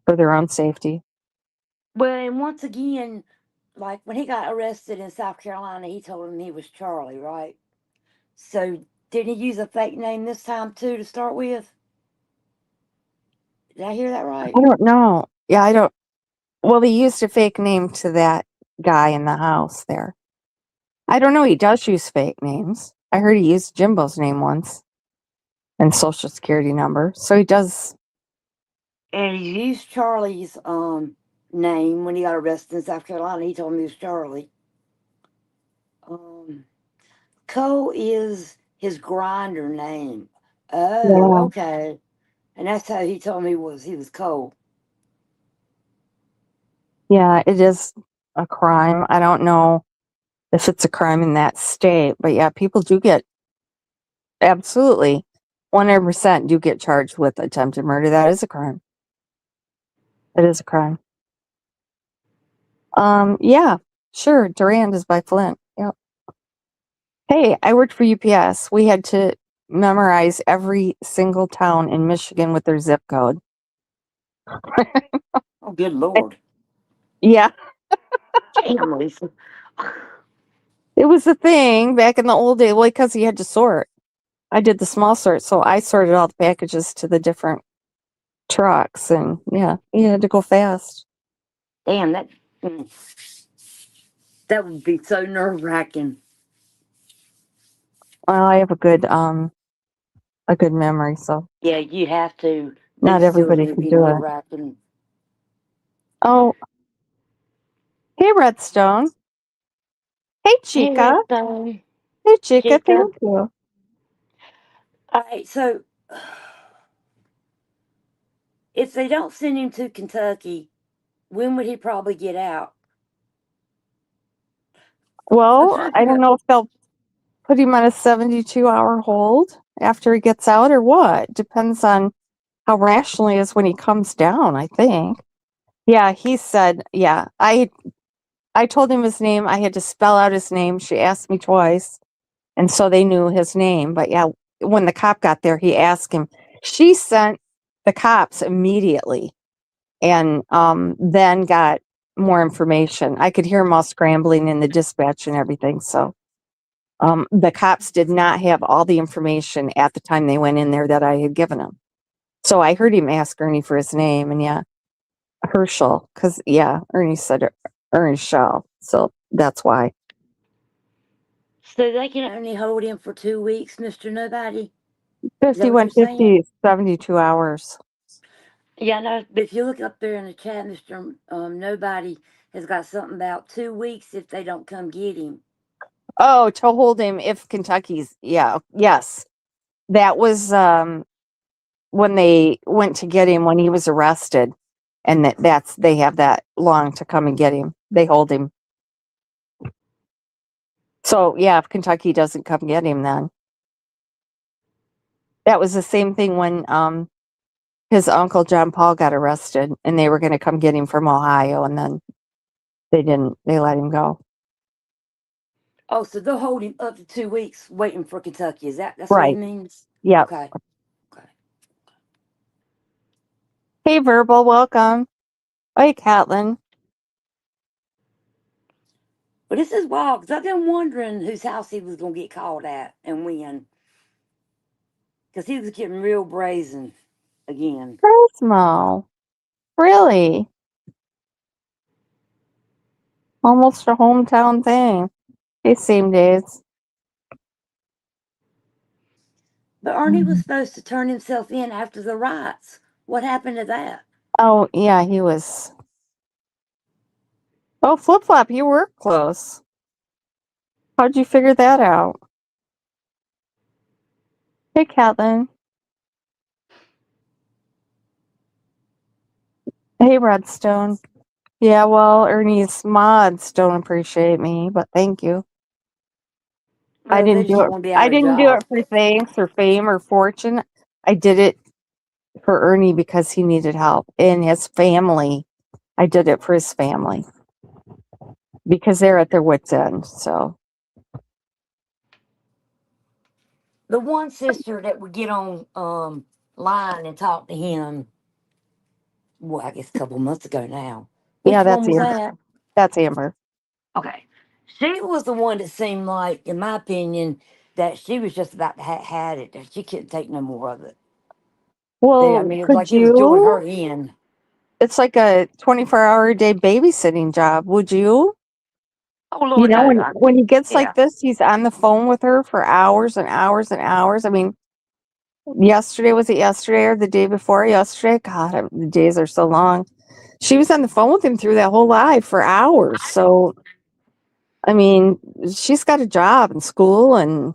for their own safety. Well, and once again, like when he got arrested in South Carolina, he told him he was Charlie, right? So did he use a fake name this time too to start with? Did I hear that right? I don't know. Yeah, I don't. Well, he used a fake name to that guy in the house there. I don't know. He does use fake names. I heard he used Jimbo's name once and social security number. So he does. And he used Charlie's name when he got arrested in South Carolina. He told me he was Charlie. Cole is his grinder name. Oh, Yeah. okay. And that's how he told me he was Cole. Yeah, it is a crime. I don't know if it's a crime in that state, but yeah, people do get absolutely 100% do get charged with attempted murder. That is a crime. It is a crime. Yeah, sure. Durand is by Flint. Yep. Hey, I worked for UPS. We had to memorize every single town in Michigan with their zip code. Oh, good Lord. Yeah, Damn, Lisa. it was a thing back in the old days. Well, because you had to sort. I did the small sort, so I sorted all the packages to the different trucks, and yeah, you had to go fast. Damn, that would be so nerve wracking. Well, I have a good memory, so Yeah, you have to. Not It's still everybody can maybe do nerve it. wracking. Oh, hey, Redstone. Hey, Hey, Chica. Redstone. Hey, Chica. Jacob. Thank you. All right, so if they don't send him to Kentucky, when would he probably get out? I'm Well, trying to I figure don't out. know if they'll put him on a 72-hour hold after he gets out or what. Depends on how rational he is when he comes down, I think. Yeah, he said, yeah. I told him his name. I had to spell out his name. She asked me twice, and so they knew his name. But yeah, when the cop got there, he asked him. She sent the cops immediately and then got more information. I could hear them all scrambling in the dispatch and everything. So the cops did not have all the information at the time they went in there that I had given them. So I heard him ask Ernie for his name, and yeah, Herschel, because yeah, Ernie said Ernie Shell, so that's why. So they can only hold him for 2 weeks, Mr. Nobody? Is that what you're 51, saying? 50, 72 hours. Yeah, no, but if you look up there in the chat, Mr. Nobody has got something about 2 weeks if they don't come get him. Oh, to hold him if Kentucky's, yeah, yes. That was when they went to get him when he was arrested, and that's they have that long to come and get him. They hold him. So yeah, if Kentucky doesn't come get him, then that was the same thing when his uncle John Paul got arrested, and they were going to come get him from Ohio, and then they didn't. They let him go. Oh, so they'll hold him up to 2 weeks waiting for Kentucky. That's what he Right. means? Yep. Okay. Okay. Hey, Verbal, welcome. Hey, Catlin. But this is wild because I've been wondering whose house he was going to get called at and when. Because he was getting real brazen again. Cosmo. Really? Almost a hometown thing. Hey, same days. But Ernie was supposed to turn himself in after the riots. What happened to that? Oh, yeah, he was. Oh, Flip Flop, you were close. How'd you figure that out? Hey, Catlin. Hey, Redstone. Yeah, well, Ernie's mods don't appreciate me, but thank you. I Oh, they didn't just do don't it. want to be I out of didn't do job. it for thanks or fame or fortune. I did it for Ernie because he needed help and his family. I did it for his family because they're at their wits' end. So The one sister that would get on line and talk to him, well, I guess a couple months ago now. yeah, Which one was that? That's Amber. Okay. She was the one that seemed like, in my opinion, that she was just about to had it, that she couldn't take no more of it. I Well, mean, it was could like it was doing her you? in. It's like a 24-hour a day babysitting job. Would you? Oh, You Lord, know, no. when he gets Yeah. like this, he's on the phone with her for hours and hours and hours. I mean, yesterday, was it yesterday or the day before yesterday? God, the days are so long. She was on the phone with him through that whole live for hours. So, I mean, she's got a job and school, and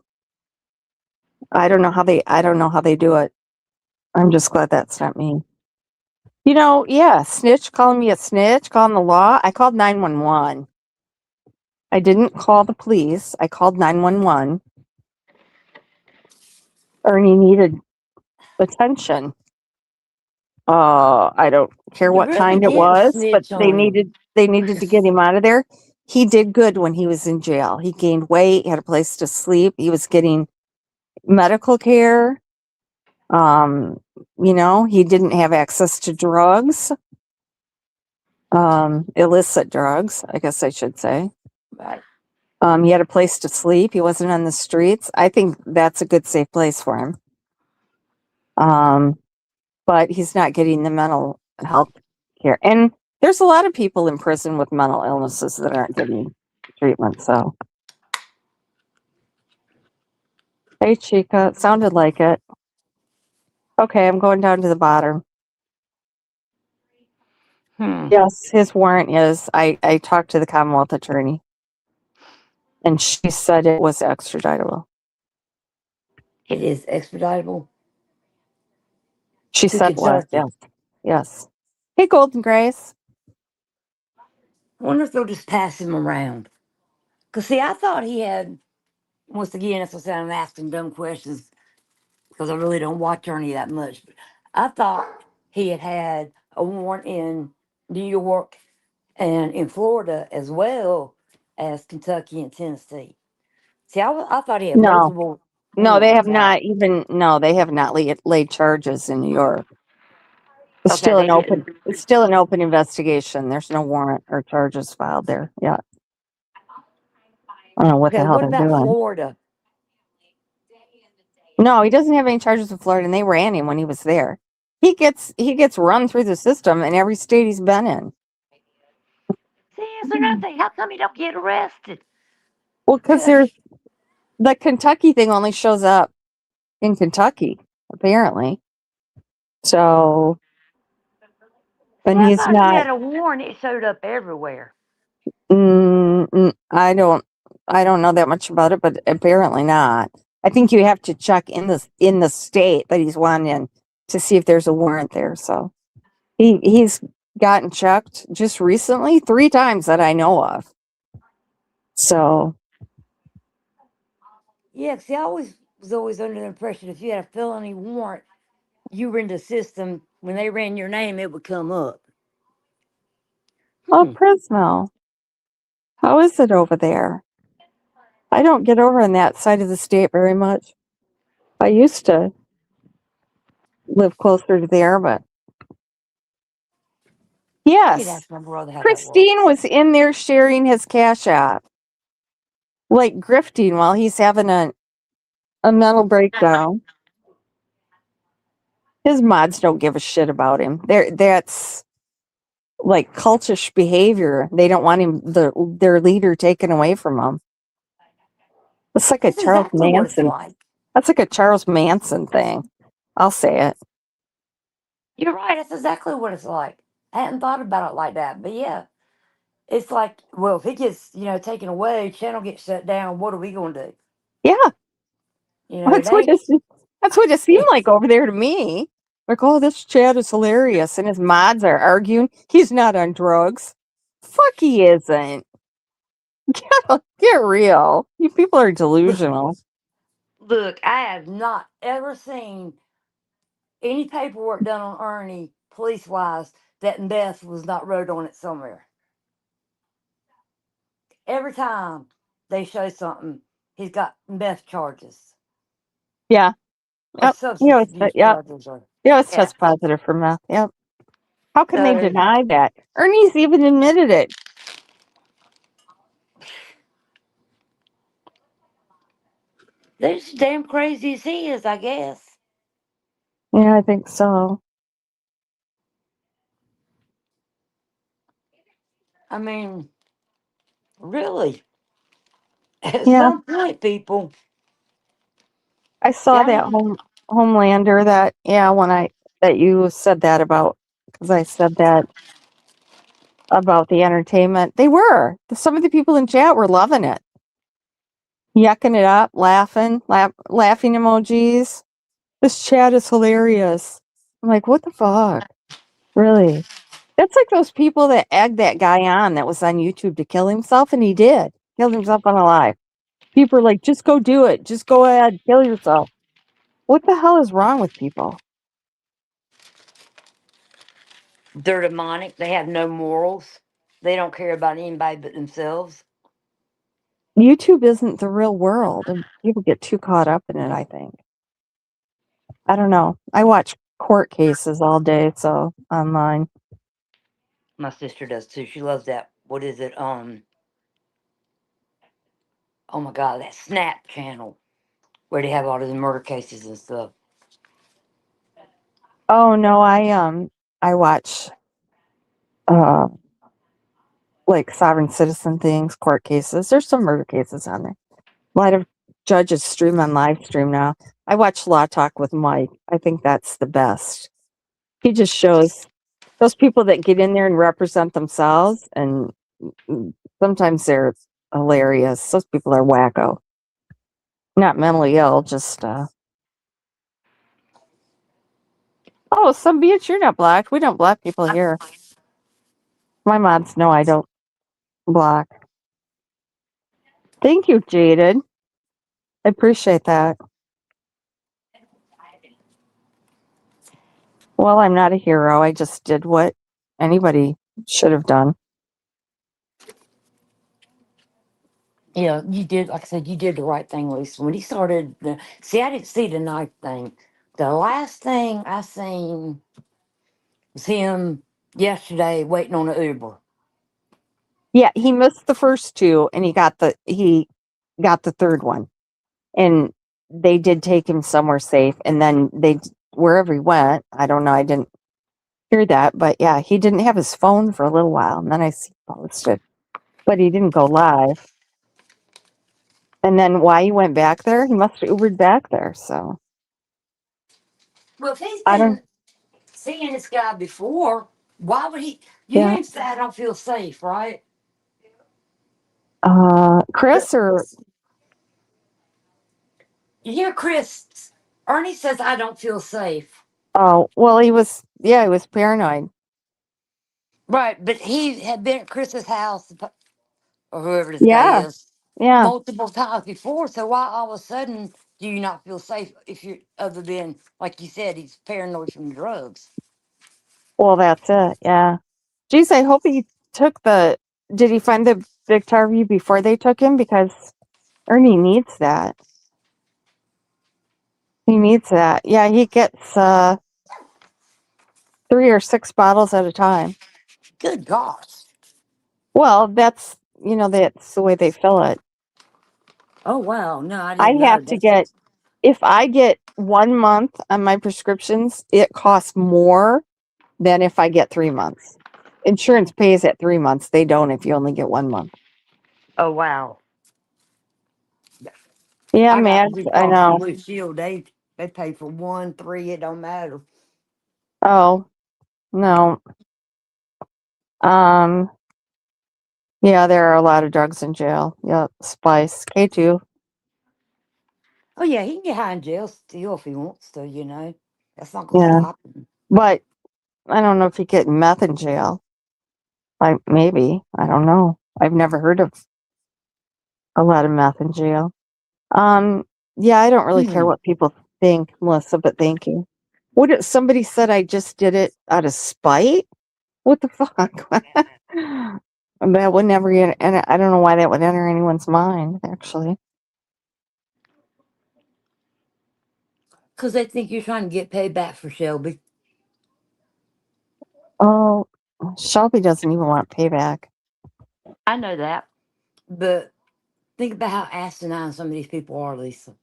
I don't know how they do it. I'm just glad that's not me. You know, yeah, snitch, calling me a snitch, calling the law. I called 911. I didn't call the police. I called 911. Ernie needed attention. I don't care You what really kind it didn't was, but snitch on him. they needed to get him out of there. He did good when he was in jail. He gained weight, had a place to sleep. He was getting medical care. You know, he didn't have access to drugs, illicit drugs, I guess I should say. Right. He had a place to sleep. He wasn't on the streets. I think that's a good, safe place for him. But he's not getting the mental health care. And there's a lot of people in prison with mental illnesses that aren't getting treatment. So, hey, Chica, it sounded like it. Okay, I'm going down to the bottom. Yes, his warrant is. I talked to the Commonwealth attorney, and she said it was extraditable. It is expeditable She to said was, Kentucky. yes. Yes. Hey, Golden Grace. I wonder if they'll just pass him around. Because, see, I thought he had, once again, that's what I'm asking dumb questions because I really don't watch Ernie that much. But I thought he had a warrant in New York and in Florida as well as Kentucky and Tennessee. See, I thought he had No, multiple no, they have warrants out. not even, no, they have not laid charges in New York. Okay, they didn't. It's still an open investigation. There's no warrant or charges filed there yet. I don't know what the Okay, hell what they're about doing. Florida? No, he doesn't have any charges with Florida, and they ran him when he was there. He gets run through the system in every state he's been in. See, is there nothing? How come he don't get arrested? Well, because there's the Kentucky thing only shows up in Kentucky, apparently. So, See, and I he's thought he not. had a warrant. It showed up everywhere. I don't know that much about it, but apparently not. I think you have to check in the state that he's won in to see if there's a warrant there. So he's gotten checked just recently 3 times that I know of. So Yeah, see, I was always under the impression if you had a felony warrant, you were in the system. When they ran your name, it would come up. oh, Hmm. Prismo, how is it over there? I don't get over on that side of the state very much. I used to live closer to there, but I need to yes, ask my brother how that Christine works. was in there sharing his Cash App, like grifting while he's having a mental breakdown. His mods don't give a shit about him. That's like cultish behavior. They don't want their leader taken away from them. It's like a That's Charles exactly what it's Manson. like. That's like a Charles Manson thing. I'll say it. You're right. That's exactly what it's like. I hadn't thought about it like that, but yeah, it's like, well, if he gets taken away, channel gets shut down. What are we going to do? Yeah, It that's what ain't. it seemed like over there to me. Like, oh, this Chad is hilarious, and his mods are arguing he's not on drugs. Fuck, he isn't. Get real. You people are Look, delusional. look, I have not ever seen any paperwork done on Ernie, police wise, that meth was not wrote on it somewhere. Every time they show something, he's got meth charges Yeah. or Yep. substance abuse Yep. charges, or He always yeah. tests positive for meth. Yep. How can they So deny that? Ernie's even admitted it. they're just damn crazy as he is, I guess. Yeah, I think so. I mean, really, at Yeah. some point, people. I See, saw I that need. Homelander when that you said that about, because I said that about the entertainment. They were. Some of the people in chat were loving it. Yucking it up, laughing emojis. This chat is hilarious. I'm like, what the fuck? Really? That's like those people that egged that guy on that was on YouTube to kill himself, and he did. Killed himself unalive. People are like, just go do it. Just go ahead, kill yourself. What the hell is wrong with people? They're demonic. They have no morals. They don't care about anybody but themselves. YouTube isn't the real world, and people get too caught up in it, I think. I don't know. I watch court cases all day, so online. My sister does too. She loves that. What is it? Oh my God, that Snap channel where they have all these murder cases and stuff. Oh no, I watch uh like sovereign citizen things, court cases. There's some murder cases on there. A lot of judges stream on live stream now. I watch Law Talk with Mike. I think that's the best. He just shows those people that get in there and represent themselves, and sometimes they're hilarious. Those people are wacko. Not mentally ill, just oh, some bitch, you're not blocked. We don't block people here. My mods know I don't block. Thank you, Jaded. I appreciate that. Well, I'm not a hero. I just did what anybody should have done. Yeah, you did. Like I said, you did the right thing, Lisa. When he started the see, I didn't see the knife thing. The last thing I seen was him yesterday waiting on an Uber. Yeah, he missed the first two, and he got the third one, and they did take him somewhere safe. And then wherever he went, I don't know. I didn't hear that, but yeah, he didn't have his phone for a little while, and then I see posted, but he didn't go live. And then why he went back there? He must have Ubered back there. So Well, if he's I don't. been seeing this guy before, why would he? You Yeah, hear him say, "I don't feel safe," right? Chris or You hear Chris? Ernie says, "I don't feel safe." oh well, he was paranoid. Right, but he had been at Chris's house or whoever this guy Yeah, is yeah. multiple times before. So why all of a sudden do you not feel safe if you're other than like you said he's paranoid from drugs? Well, that's it. Yeah. Geez, I hope he took the. Did he find the Biktarvy before they took him? Because Ernie needs that. He needs that. Yeah, he gets 3 or 6 bottles at a time. Good gosh! Well, that's the way they fill it. Oh wow, no, I I didn't know. have to get if I get 1 month on my prescriptions, it costs more than if I get 3 months. Insurance pays at 3 months. They don't if you only get 1 month. Oh wow, Yeah, I got Max, Blue I Cross and know. Blue Shield. They pay for 1, 3. It don't matter. Oh, no. Um, yeah, there are a lot of drugs in jail. Yep, Spice. K2. Oh yeah, he can get high in jail still if he wants to. You know, that's not gonna Yeah. stop him. But I don't know if you get meth in jail. Like maybe. I don't know. I've never heard of a lot of meth in jail. Yeah, I don't really care Hmm. what people think, Melissa, but thank you. Somebody said I just did it out of spite? What the fuck? That would never get, and I don't know why that would enter anyone's mind, actually. Because they think you're trying to get paid back for Shelby. Oh, Shelby doesn't even want payback. I know that, but think about how asinine some of these people are, Lisa.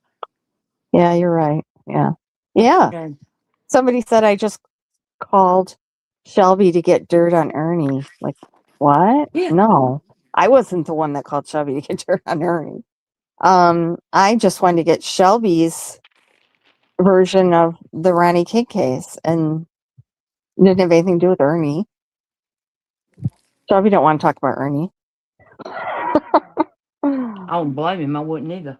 Yeah, you're right. Yeah. Yeah. Okay. Somebody said I just called Shelby to get dirt on Ernie. Like, what? Yeah. No. I wasn't the one that called Shelby to get dirt on Ernie. I just wanted to get Shelby's version of the Ronnie King case and didn't have anything to do with Ernie. Shelby don't want to talk about Ernie. I don't blame him. I wouldn't either.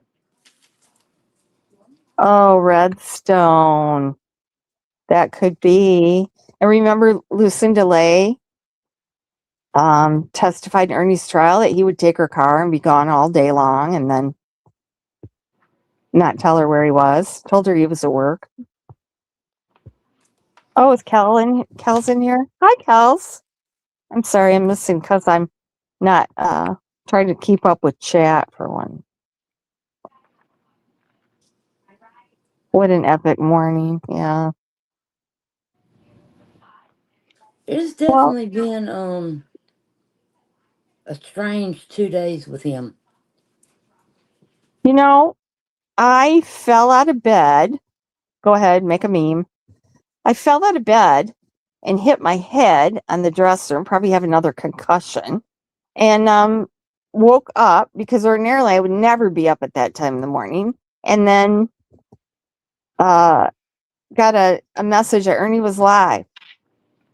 Oh, Redstone. That could be. And remember Lucinda Lay testified in Ernie's trial that he would take her car and be gone all day long and then not tell her where he was. Told her he was at work. Oh, is Kel's in here? Hi, Kels. I'm sorry I'm missing because I'm not trying to keep up with chat for one. What an epic morning. Yeah. It's Well, definitely been a strange 2 days with him. you know, I fell out of bed. Go ahead, make a meme. I fell out of bed and hit my head on the dresser and probably have another concussion. And woke up because ordinarily I would never be up at that time in the morning. And then got a message that Ernie was live.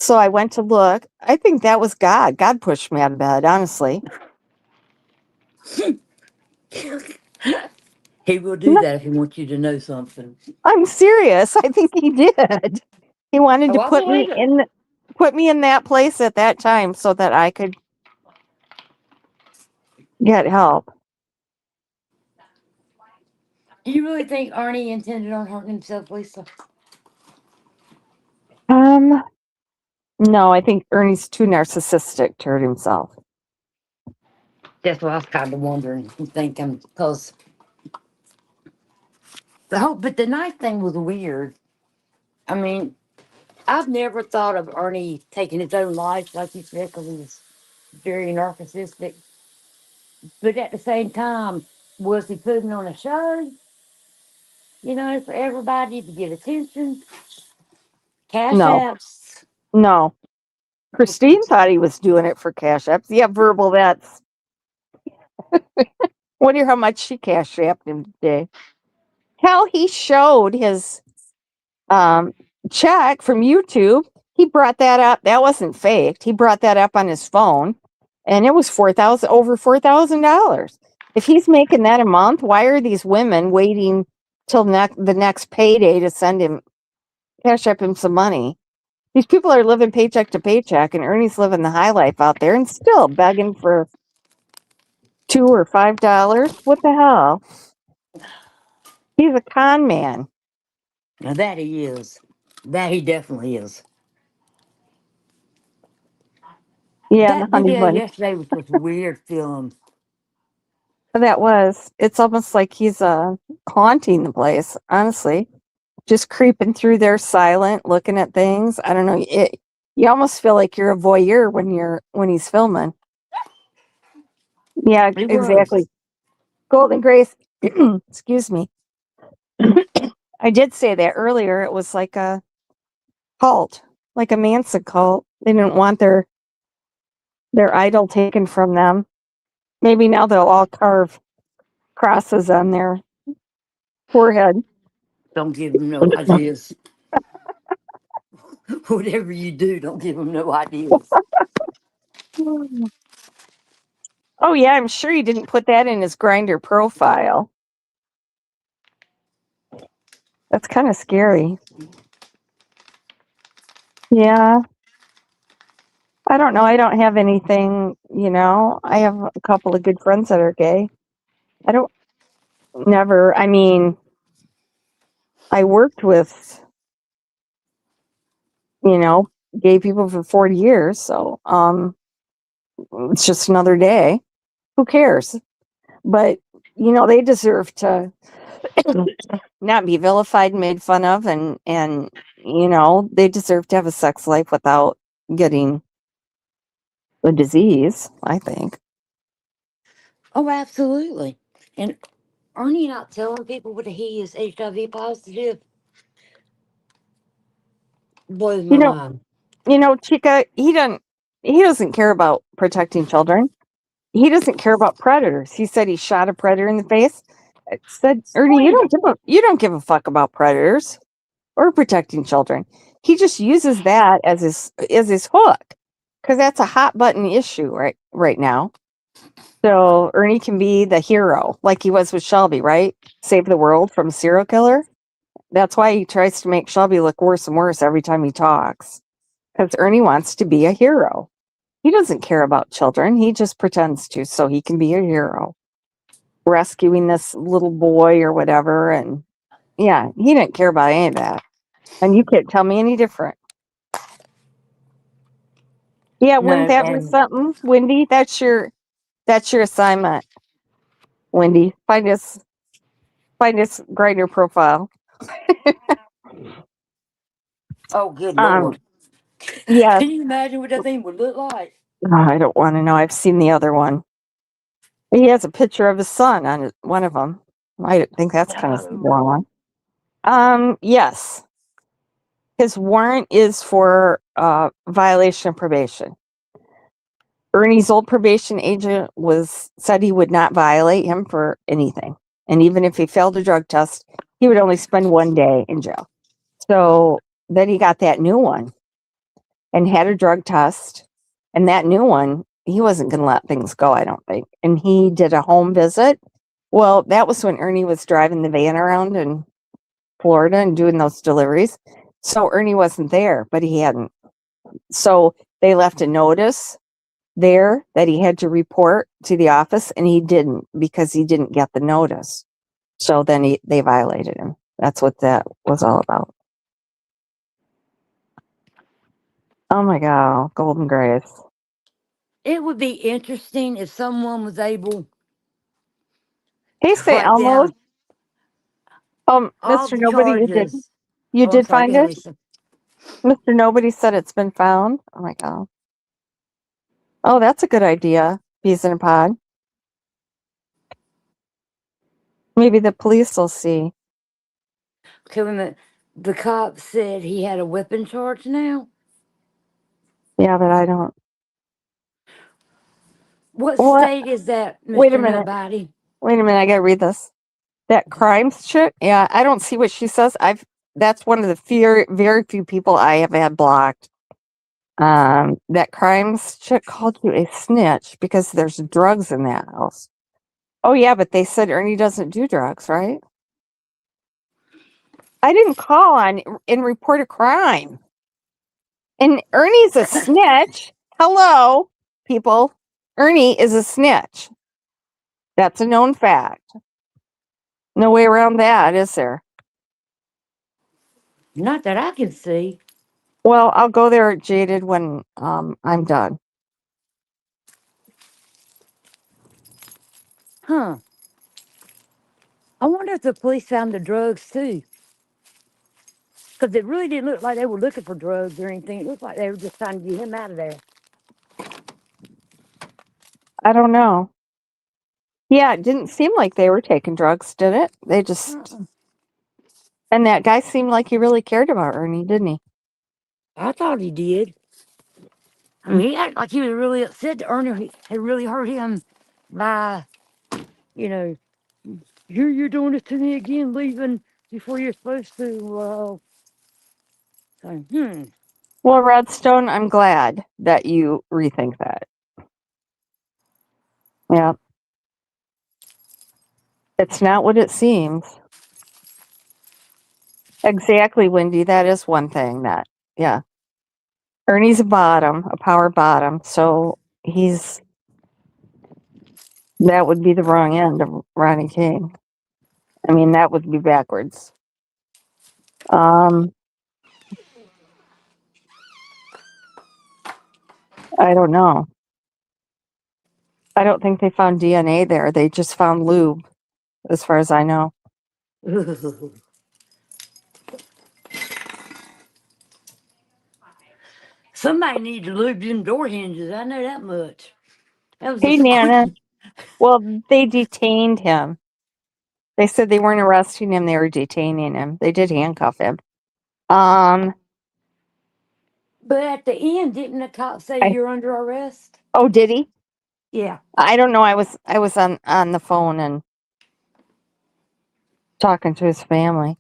So I went to look. I think that was God. God pushed me out of bed, honestly. He will do No, that if he wants you to know something. I'm serious. I think he did. He wanted to Oh, I believe it. put me in that place at that time so that I could get help. Do you really think Ernie intended on hurting himself, Lisa? Um, no, I think Ernie's too narcissistic to hurt himself. That's what I was kind of wondering and thinking, because but the night thing was weird. I mean, I've never thought of Ernie taking his own life, like you said, because he was very narcissistic. But at the same time, was he putting on a show, for everybody to get attention? Cash No, apps? no. Christine thought he was doing it for cash apps. Yeah, verbal. That's wonder how much she cash apped him today. Hell, he showed his um, check from YouTube. He brought that up. That wasn't faked. He brought that up on his phone, and it was over $4,000. If he's making that a month, why are these women waiting till the next payday to send him cash up him some money? These people are living paycheck to paycheck, and Ernie's living the high life out there and still begging for $2 or $5. What the hell? He's a con man. Now that he is. That he definitely is. Yeah, and the That video honeymoon. yesterday was just weird feeling. That was. It's almost like he's haunting the place, honestly. Just creeping through there silent, looking at things. I don't know. You almost feel like you're a voyeur when he's filming. Yeah, He was. exactly. Golden Grace, excuse me. I did say that earlier. It was like a cult, like a Manson cult. They didn't want their idol taken from them. Maybe now they'll all carve crosses on their forehead. Don't give him no ideas. Whatever you do, don't give him no ideas. Oh yeah, I'm sure he didn't put that in his grinder profile. That's kind of scary. Yeah. I don't know. I don't have anything. I have a couple of good friends that are gay. I don't never, I mean, I worked with, you know, gay people for 40 years, so it's just another day. Who cares? But they deserve to not be vilified and made fun of, and they deserve to have a sex life without getting a disease, I think. Oh, absolutely. And Ernie not telling people that he is HIV positive blows You my know, mind. Chica, he doesn't care about protecting children. He doesn't care about predators. He said he shot a predator in the face. I said, Ernie, you Wait. don't give a fuck about predators or protecting children. He just uses that as his hook, because that's a hot button issue right now. So Ernie can be the hero, like he was with Shelby, right? Save the world from a serial killer. That's why he tries to make Shelby look worse and worse every time he talks, because Ernie wants to be a hero. He doesn't care about children. He just pretends to so he can be a hero, rescuing this little boy or whatever. And yeah, he didn't care about any of that. And you can't tell me any different. Yeah, No, wouldn't that be and something, Wendy? That's your assignment, Wendy. Find his grinder profile. oh, good Um, Lord. yeah, Can you imagine what that thing would look like? I don't want to know. I've seen the other one. He has a picture of his son on one of them. I think that's kind of No. wrong. Yes. His warrant is for violation of probation. Ernie's old probation agent said he would not violate him for anything. And even if he failed a drug test, he would only spend one day in jail. So then he got that new one. and had a drug test. And that new one, he wasn't going to let things go, I don't think. And he did a home visit. Well, that was when Ernie was driving the van around in Florida and doing those deliveries. So Ernie wasn't there, but he hadn't. So they left a notice there that he had to report to the office, and he didn't because he didn't get the notice. So then they violated him. That's what that was all about. Oh my God, Golden Grace. It would be interesting if someone was able Hey, to say write almost. down all Mr. the Nobody, charges. you Oh, I'm did sorry. Go find ahead, it? Lisa. Mr. Nobody said it's been found. Oh my God. Oh, that's a good idea. Peas in a pod. Maybe the police will see. Okay, wait a minute. The cop said he had a weapon charge now. Yeah, but I don't. What What? state is that, Wait a Mr. minute. Nobody? Wait a minute. I gotta read this. That crimes chick. Yeah, I don't see what she says. That's one of the very few people I have had blocked. That crimes chick called you a snitch because there's drugs in that house. Oh yeah, but they said Ernie doesn't do drugs, right? I didn't call on and report a crime. And Ernie's a snitch. Hello, people. Ernie is a snitch. That's a known fact. No way around that, is there? Not that I can see. Well, I'll go there jaded when I'm done. Huh. I wonder if the police found the drugs too. Because it really didn't look like they were looking for drugs or anything. It looked like they were just trying to get him out of there. I don't know. Yeah, it didn't seem like they were taking drugs, did it? They just and that guy seemed like he really cared about Ernie, didn't he? I thought he did. I mean, he acted like he was really upset that Ernie had really hurt him by, you know, here you're doing this to me again, leaving before you're supposed to. So. Well, Redstone, I'm glad that you rethink that. Yeah. It's not what it seems. Exactly, Wendy. That is one thing yeah. Ernie's a power bottom. So that would be the wrong end of Ronnie King. I mean, that would be backwards. I don't know. I don't think they found DNA there. They just found lube, as far as I know. Somebody needs to lube them door hinges. I know that much. That was a Hey, Nana. squeak. Well, they detained him. They said they weren't arresting him; they were detaining him. They did handcuff him. Um, But at the end, didn't the cop say I, you're under arrest? oh, did he? Yeah. I don't know. I was on the phone and talking to his family.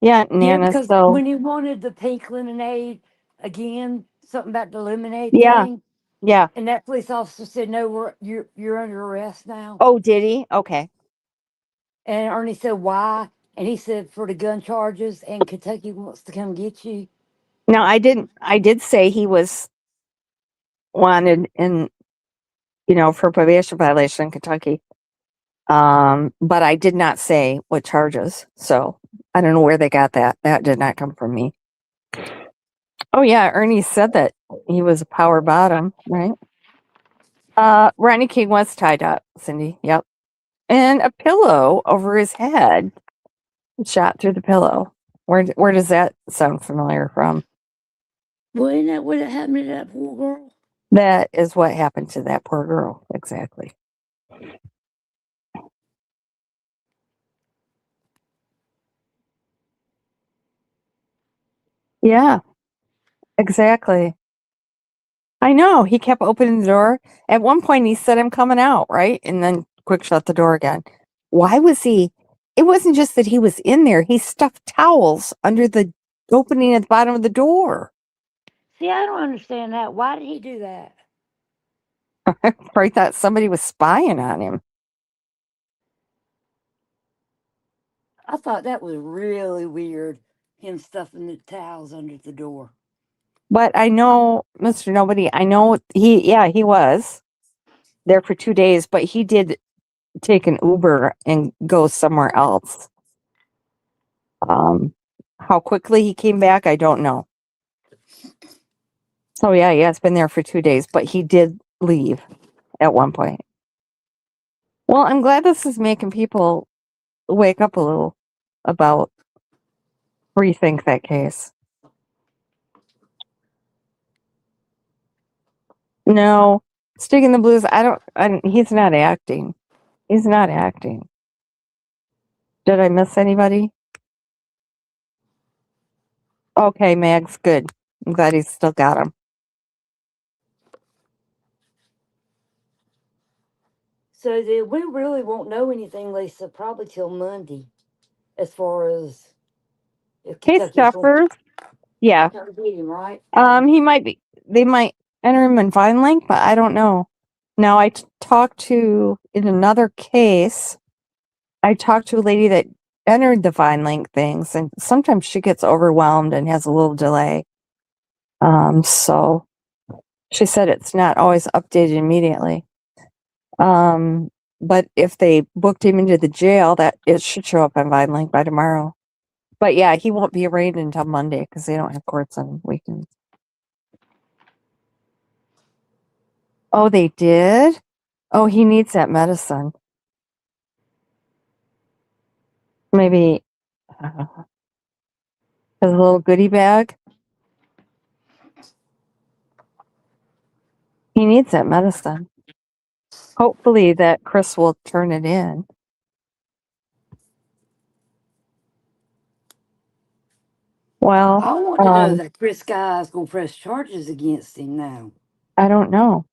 Yeah, Yeah, Nana. because So when he wanted the pink lemonade again, something about the lemonade yeah, thing, yeah. and that police officer said, "No, you're under arrest now." Oh, did he? Okay. And Ernie said, "Why?" And he said, "For the gun charges, and Kentucky wants to come get you." Now I didn't. I did say he was wanted in, for probation violation in Kentucky. But I did not say what charges. So I don't know where they got that. That did not come from me. Oh yeah, Ernie said that he was a power bottom, right? Ronnie King was tied up, Cindy. Yep. And a pillow over his head. Shot through the pillow. Where does that sound familiar from? Well, isn't that what happened to that poor girl? That is what happened to that poor girl. Exactly. Yeah, exactly. I know. He kept opening the door. At one point, he said, I'm coming out, right? And then quick shut the door again. Why was he? It wasn't just that he was in there, he stuffed towels under the opening at the bottom of the door. See, I don't understand that. Why did he do that? Probably thought somebody was spying on him. I thought that was really weird. Him stuffing the towels under the door. But I know, Mr. Nobody, I know he was there for 2 days, but he did take an Uber and go somewhere else. How quickly he came back, I don't know. So yeah, it's been there for 2 days, but he did leave at one point. Well, I'm glad this is making people wake up a little about rethink that case. No, Sticking the Blues, he's not acting. He's not acting. Did I miss anybody? Okay, Mags, good. I'm glad he's still got him. So we really won't know anything, Lisa, probably till Monday, as far as if Hey, Kentucky's going Stuffers. Yeah. to get him, right? He might be. They might enter him in Vine Link, but I don't know. Now, I talked to in another case. I talked to a lady that entered the Vine Link things, and sometimes she gets overwhelmed and has a little delay. So she said it's not always updated immediately. But if they booked him into the jail, that it should show up on Vine Link by tomorrow. But yeah, he won't be arraigned until Monday because they don't have courts on weekends. Oh, they did? Oh, he needs that medicine. Maybe his little goodie bag. He needs that medicine. Hopefully that Chris will turn it in. Well, I want to know that Chris Guy is going to press charges against him now. I don't know.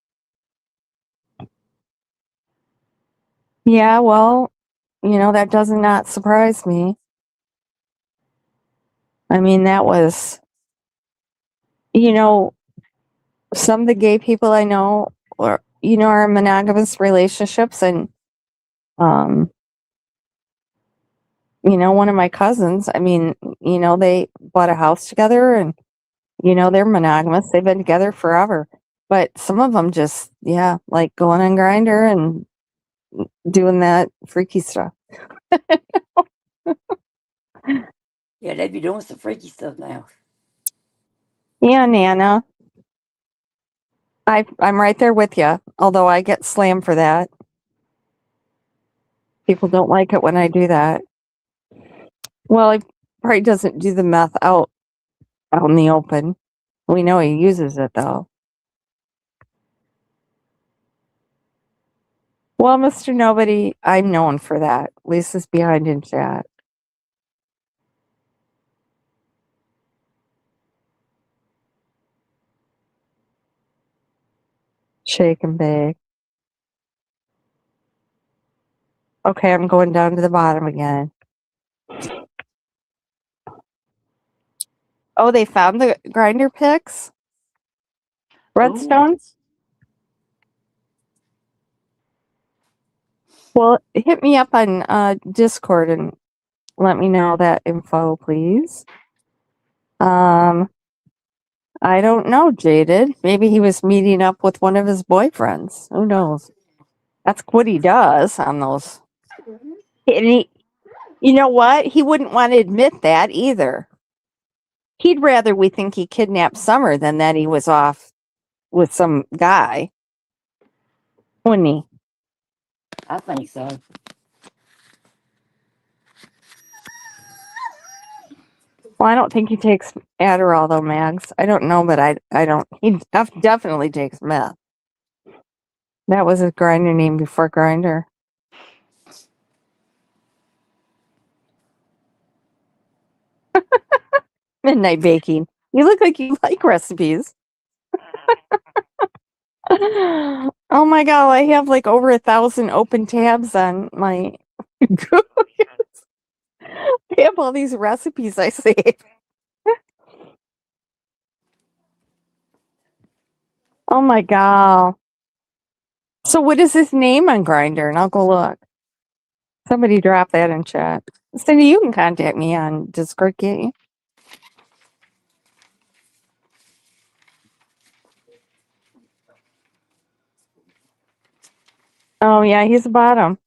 Yeah, well, that does not surprise me. I mean, that was, some of the gay people I know are in monogamous relationships, and one of my cousins, I mean, they bought a house together, and they're monogamous. They've been together forever. But some of them just, like going on Grinder and doing that freaky stuff. Yeah, they be doing some freaky stuff now. Yeah, Nana. I'm right there with you, although I get slammed for that. People don't like it when I do that. Well, he probably doesn't do the meth out in the open. We know he uses it, though. Well, Mr. Nobody, I'm known for that. Lisa's behind in chat. Shake and bake. Okay, I'm going down to the bottom again. Oh, they found the grinder picks? Redstone? Well, hit me up on Discord and let me know that info, please. I don't know, Jaded. Maybe he was meeting up with one of his boyfriends. Who knows? That's what he does on those. And you know what? He wouldn't want to admit that either. He'd rather we think he kidnapped Summer than that he was off with some guy. Wouldn't he? I think so. Well, I don't think he takes Adderall though, Mags. I don't know, but I don't. He definitely takes meth. That was his grinder name before Grinder. Midnight baking. You look like you like recipes. Oh my god, I have like over 1,000 open tabs on my Google. I have all these recipes I save. Oh my god. So what is his name on Grinder? And I'll go look. Somebody drop that in chat. Cindy, you can contact me on Discord, can't you? Oh yeah, he's a bottom.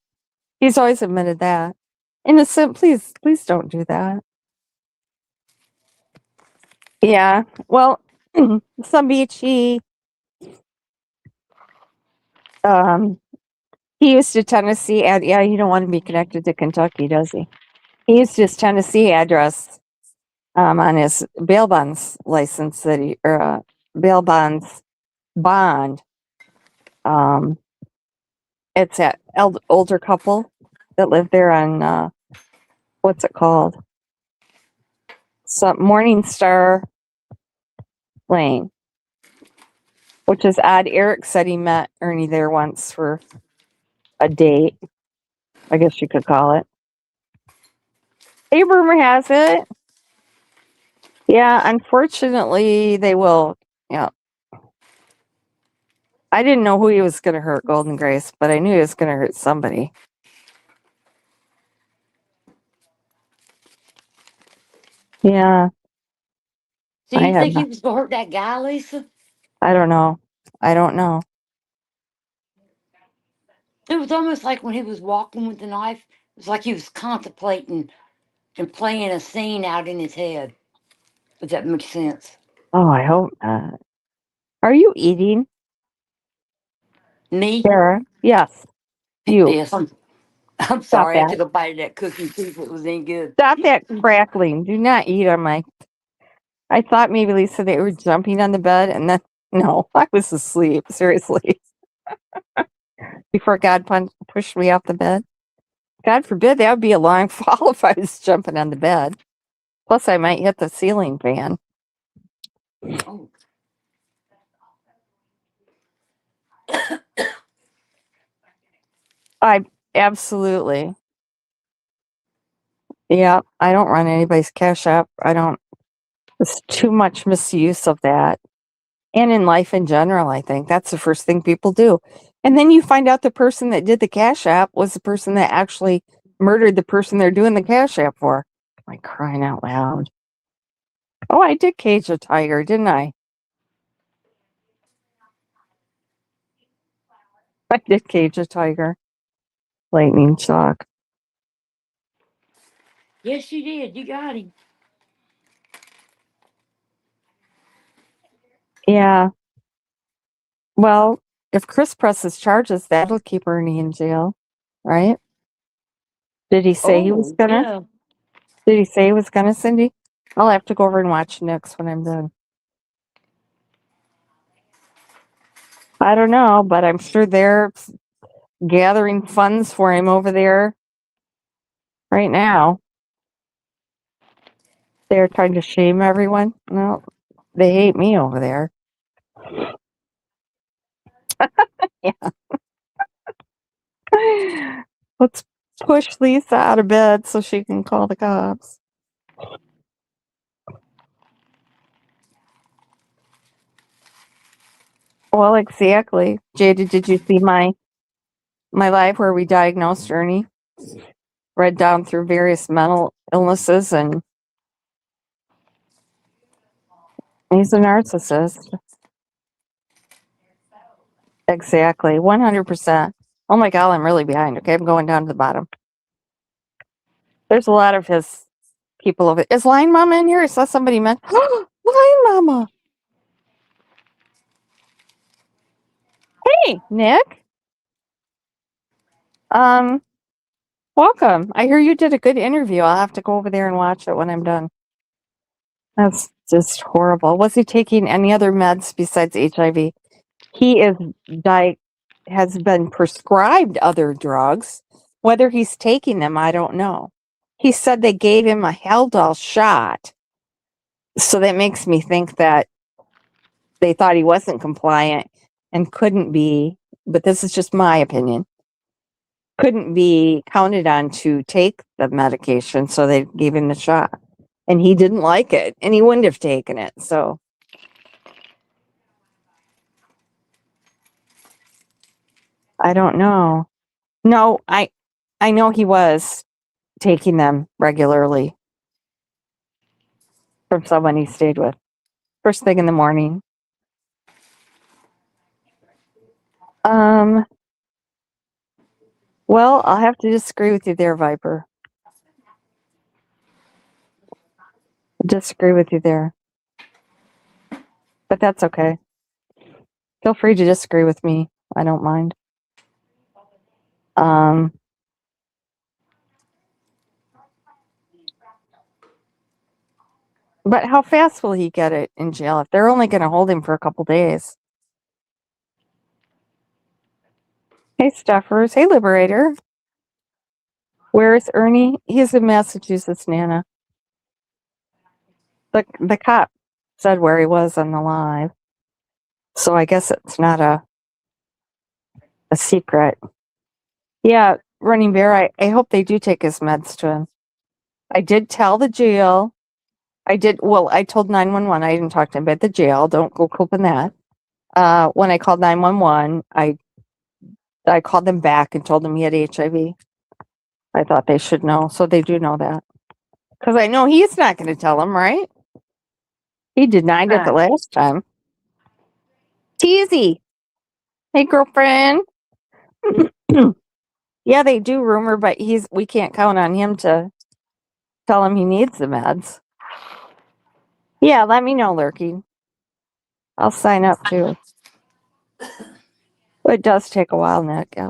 He's always admitted that. Innocent, please don't do that. Yeah. Well, some beach um he used to Tennessee yeah, he don't want to be connected to Kentucky, does he? He used his Tennessee address on his bail bonds license that he or bail bonds bond. Um it's that older couple that lived there on what's it called? Some Morning Star Lane, which is odd. Eric said he met Ernie there once for a date, I guess you could call it. Hey, rumor has it. Yeah, unfortunately, they will. Yeah. I didn't know who he was going to hurt, Golden Grace, but I knew he was going to hurt somebody. Yeah. Do you think he was going to hurt that guy, Lisa? I don't know. I don't know. It was almost like when he was walking with the knife, it was like he was contemplating and playing a scene out in his head. If that makes sense. Oh, I hope not. Are you eating, Me? Sarah? Yes. You. Yes, I'm Stop sorry. I that. took a bite of that cookie too if it was any good. Stop that crackling. Do not eat on my. I thought maybe Lisa they were jumping on the bed, and then no, I was asleep. Seriously, before God pushed me off the bed. God forbid that would be a long fall if I was jumping on the bed. Plus, I might hit the ceiling fan. Oh. I absolutely. Yeah, I don't run anybody's Cash App. I don't. There's too much misuse of that. And in life in general, I think that's the first thing people do. And then you find out the person that did the Cash App was the person that actually murdered the person they're doing the Cash App for. Like crying out loud. Oh, I did cage a tiger, didn't I? I did cage a tiger. Lightning shock. Yes, you did. You got him. Yeah. Well, if Chris presses charges, that'll keep Ernie in jail, right? Did he say he was gonna? Yeah. Did he say he was gonna, Cindy? I'll have to go over and watch Nick's when I'm done. I don't know, but I'm sure they're gathering funds for him over there right now. They're trying to shame everyone. No, they hate me over there. Yeah. Let's push Lisa out of bed so she can call the cops. Well, exactly. Jada, did you see my live where we diagnosed Ernie? Read down through various mental illnesses, and he's a narcissist. Exactly. 100%. Oh my God, I'm really behind. Okay, I'm going down to the bottom. There's a lot of his people over. Is Line Mama in here? I saw somebody meant Line Mama. Hey, Nick. Welcome. I hear you did a good interview. I'll have to go over there and watch it when I'm done. That's just horrible. Was he taking any other meds besides HIV? He is has been prescribed other drugs. Whether he's taking them, I don't know. He said they gave him a Haldol shot. So that makes me think that they thought he wasn't compliant and couldn't be, but this is just my opinion, couldn't be counted on to take the medication. So they gave him the shot. And he didn't like it and he wouldn't have taken it. So I don't know. No, I know he was taking them regularly from someone he stayed with. First thing in the morning. Um, well, I'll have to disagree with you there, Viper. Disagree with you there. But that's okay. Feel free to disagree with me. I don't mind. Um, but how fast will he get it in jail if they're only going to hold him for a couple days? Hey, Stuffers. Hey, Liberator. Where is Ernie? He's in Massachusetts, Nana. The cop said where he was on the live. So I guess it's not a secret. Yeah, Running Bear, I hope they do take his meds to him. I did tell the jail. I told 911. I didn't talk to him at the jail. Don't go coping that. When I called 911, I called them back and told them he had HIV. I thought they should know, so they do know that. Because I know he's not going to tell them, right? He denied it the last time. Teasy. Hey, girlfriend. Yeah, they do rumor, but we can't count on him to tell him he needs the meds. Yeah, let me know, Lurky. I'll sign up too. It does take a while, Nick. Yeah.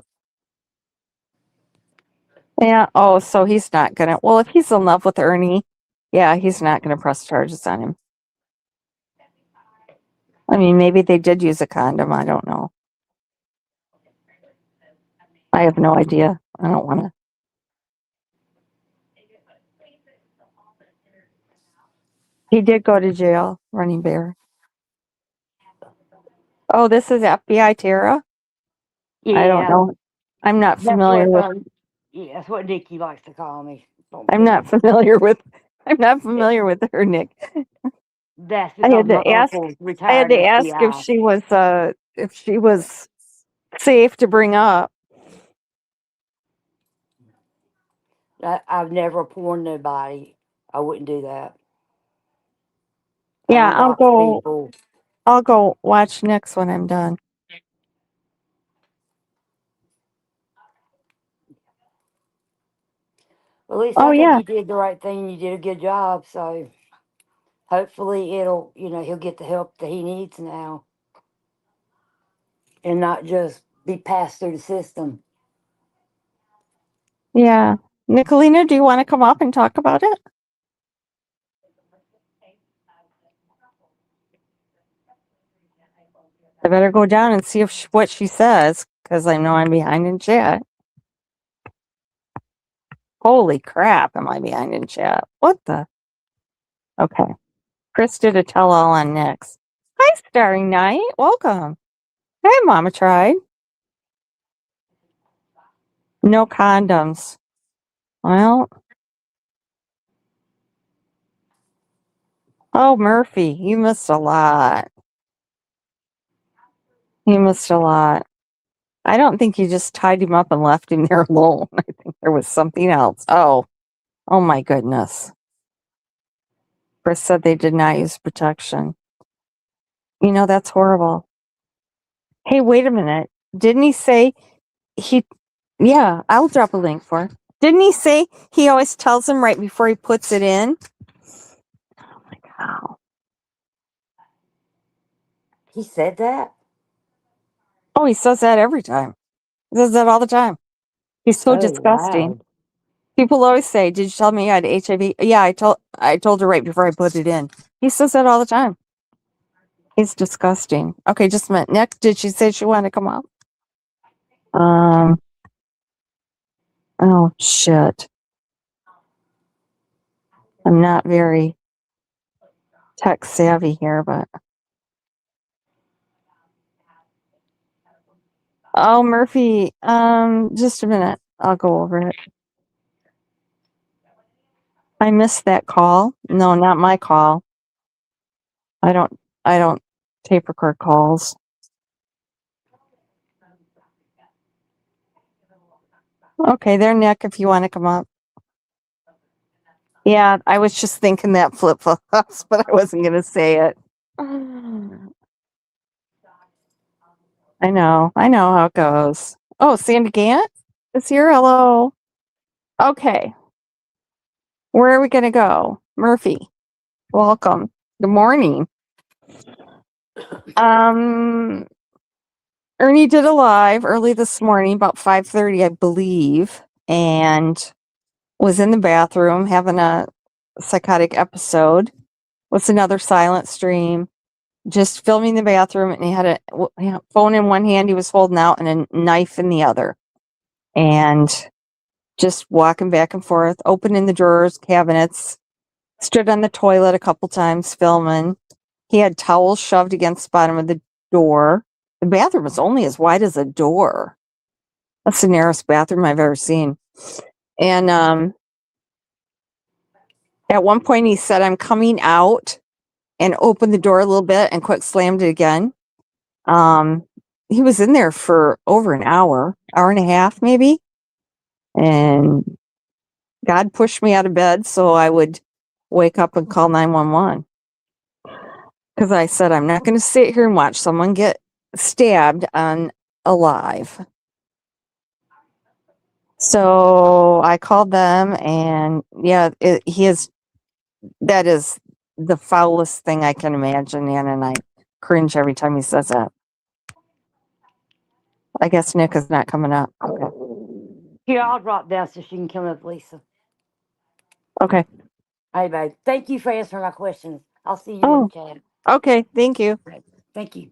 Yeah. Oh, so he's not gonna. Well, if he's in love with Ernie, yeah, he's not gonna press charges on him. I mean, maybe they did use a condom. I don't know. I have no idea. I don't want to. He did go to jail, Running Bear. Oh, this is FBI Tara? Yeah, I don't know. I'm not that's familiar what with. yeah, that's what Nikki likes to call me. I'm not familiar with. I'm not familiar with her, Nick. That's I because had my to ask. uncle's I had retired to ask if she was safe to bring up. I've never porned nobody. I wouldn't do that. I Yeah, don't watch people. I'll go watch Nick's when I'm done. At least Oh I think yeah, you did the right thing. You did a good job. So hopefully he'll get the help that he needs now, and not just be passed through the system. yeah. Nicolina, do you want to come up and talk about it? I better go down and see what she says because I know I'm behind in chat. Holy crap, am I behind in chat? What the? Okay. Chris did a tell all on Nick's. Hi, Starry Night. Welcome. Hey, Mama tried. No condoms. Well, oh, Murphy, you missed a lot. You missed a lot. I don't think you just tied him up and left him there alone. I think there was something else. Oh my goodness. Chris said they did not use protection. You know, that's horrible. Hey, wait a minute. Didn't he say he, yeah, I'll drop a link for it. Didn't he say he always tells him right before he puts it in? Oh my God. He said that. Oh, he says that every time. He says that all the time. He's so Oh disgusting. wow. People always say, "Did you tell me you had HIV?" Yeah, I told her right before I put it in. He says that all the time. He's disgusting. Okay, just a minute. Nick, did she say she wanted to come up? Um. Oh shit. I'm not very tech savvy here, but oh Murphy. Just a minute. I'll go over it. I missed that call. No, not my call. I don't. I don't tape record calls. Okay, there, Nick, if you want to come up. Yeah, I was just thinking that flip flops, but I wasn't going to say it. I know how it goes. Oh, Sandy Gant is here. Hello. Okay, where are we going to go? Murphy, welcome. Good morning. Um, Ernie did a live early this morning, about 5:30, I believe, and was in the bathroom having a psychotic episode. With another silent stream, just filming the bathroom, and he had a phone in one hand he was holding out and a knife in the other, and just walking back and forth, opening the drawers, cabinets, stood on the toilet a couple times filming. He had towels shoved against the bottom of the door. The bathroom was only as wide as a door. That's the narrowest bathroom I've ever seen. And at one point he said, "I'm coming out," and opened the door a little bit and quick slammed it again. He was in there for over an hour and a half maybe. And God pushed me out of bed so I would wake up and call 911. Because I said, I'm not going to sit here and watch someone get stabbed on alive. So I called them, and yeah, that is the foulest thing I can imagine, and I cringe every time he says that. I guess Nick is not coming up. Okay. Here, I'll drop down so she can come up, Lisa. Okay. Hey, babe. Thank you for answering my questions. I'll see you in the chat. Okay. Thank you. Right. Thank you.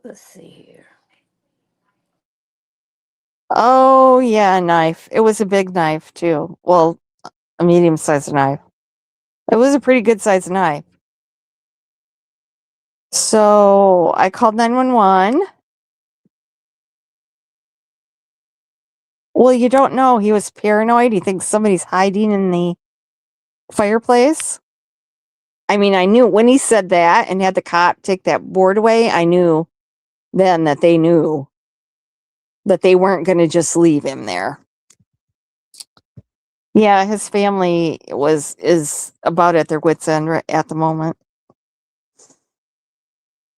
Let's see here. Oh, yeah, a knife. It was a big knife, too. Well, a medium-sized knife. It was a pretty good-sized knife. So I called 911. Well, you don't know. He was paranoid. He thinks somebody's hiding in the fireplace. I mean, I knew when he said that and had the cop take that board away, I knew then that they knew that they weren't going to just leave him there. Yeah, his family is about at their wits' end at the moment.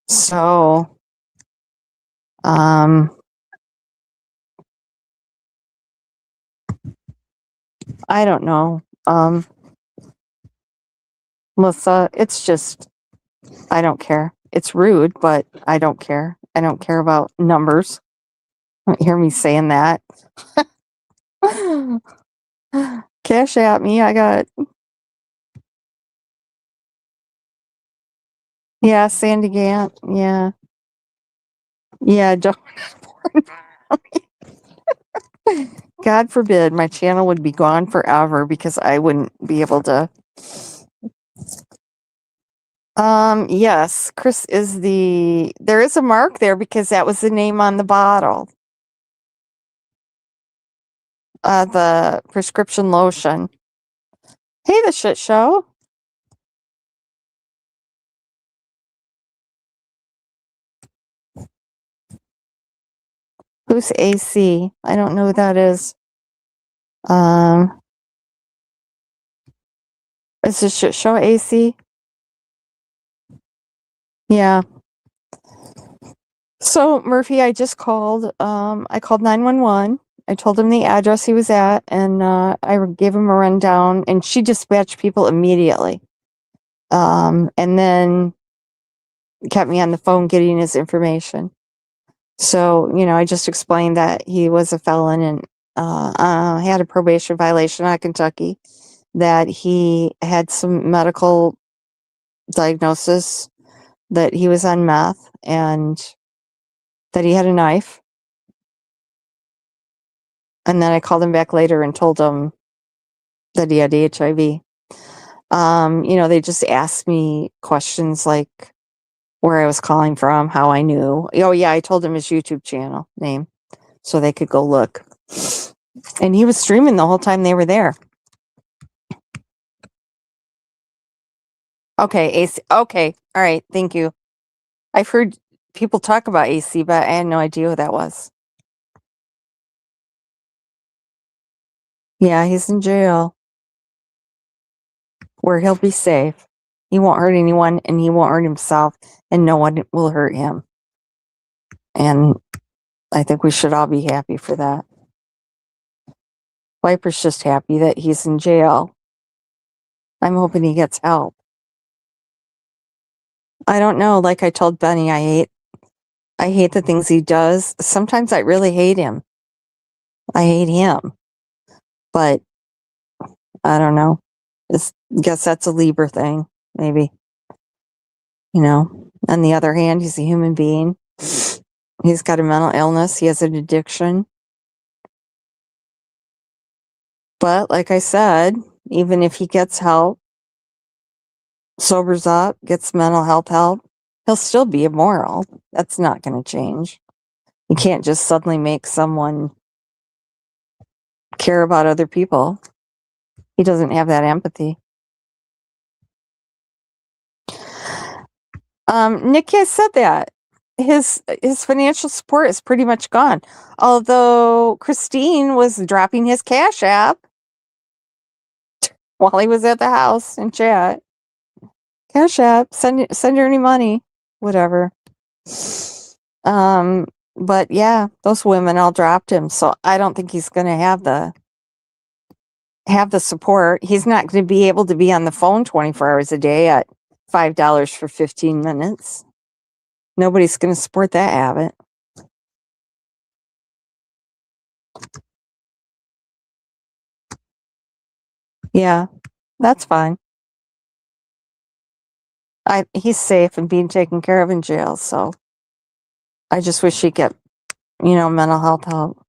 So, I don't know. Melissa, it's just, I don't care. It's rude, but I don't care. I don't care about numbers. Don't hear me saying that. Cash at me. I got, yeah, Sandy Gant. Yeah. Yeah. God forbid my channel would be gone forever because I wouldn't be able to. Yes, Chris is there is a mark there because that was the name on the bottle. The prescription lotion. Hey, the shit show. Who's AC? I don't know who that is. Is the shit show AC? Yeah. So Murphy, I just called. I called 911. I told him the address he was at, and I gave him a rundown. And she dispatched people immediately. And then kept me on the phone getting his information. So I just explained that he was a felon and had a probation violation out of Kentucky. That he had some medical diagnosis, that he was on meth, and that he had a knife. And then I called him back later and told him that he had HIV. They just asked me questions like where I was calling from, how I knew. Oh, yeah, I told him his YouTube channel name so they could go look. And he was streaming the whole time they were there. Okay, AC. Okay, all right, thank you. I've heard people talk about AC, but I had no idea who that was. Yeah, he's in jail where he'll be safe. He won't hurt anyone and he won't hurt himself and no one will hurt him. And I think we should all be happy for that. Viper's just happy that he's in jail. I'm hoping he gets help. I don't know. Like I told Benny, I hate the things he does. Sometimes I really hate him. I hate him. But I don't know. Guess that's a Libra thing, maybe. You know, on the other hand, he's a human being. He's got a mental illness. He has an addiction. But like I said, even if he gets help, sobers up, gets mental health help, he'll still be immoral. That's not going to change. You can't just suddenly make someone care about other people. He doesn't have that empathy. Nick has said that his financial support is pretty much gone. Although Christine was dropping his Cash App while he was at the house in chat. Cash App, send her any money, whatever. But yeah, those women all dropped him, so I don't think he's going to have the support. He's not going to be able to be on the phone 24 hours a day at $5 for 15 minutes. Nobody's going to support that habit. Yeah, that's fine. He's safe and being taken care of in jail, so I just wish he'd get, mental health help.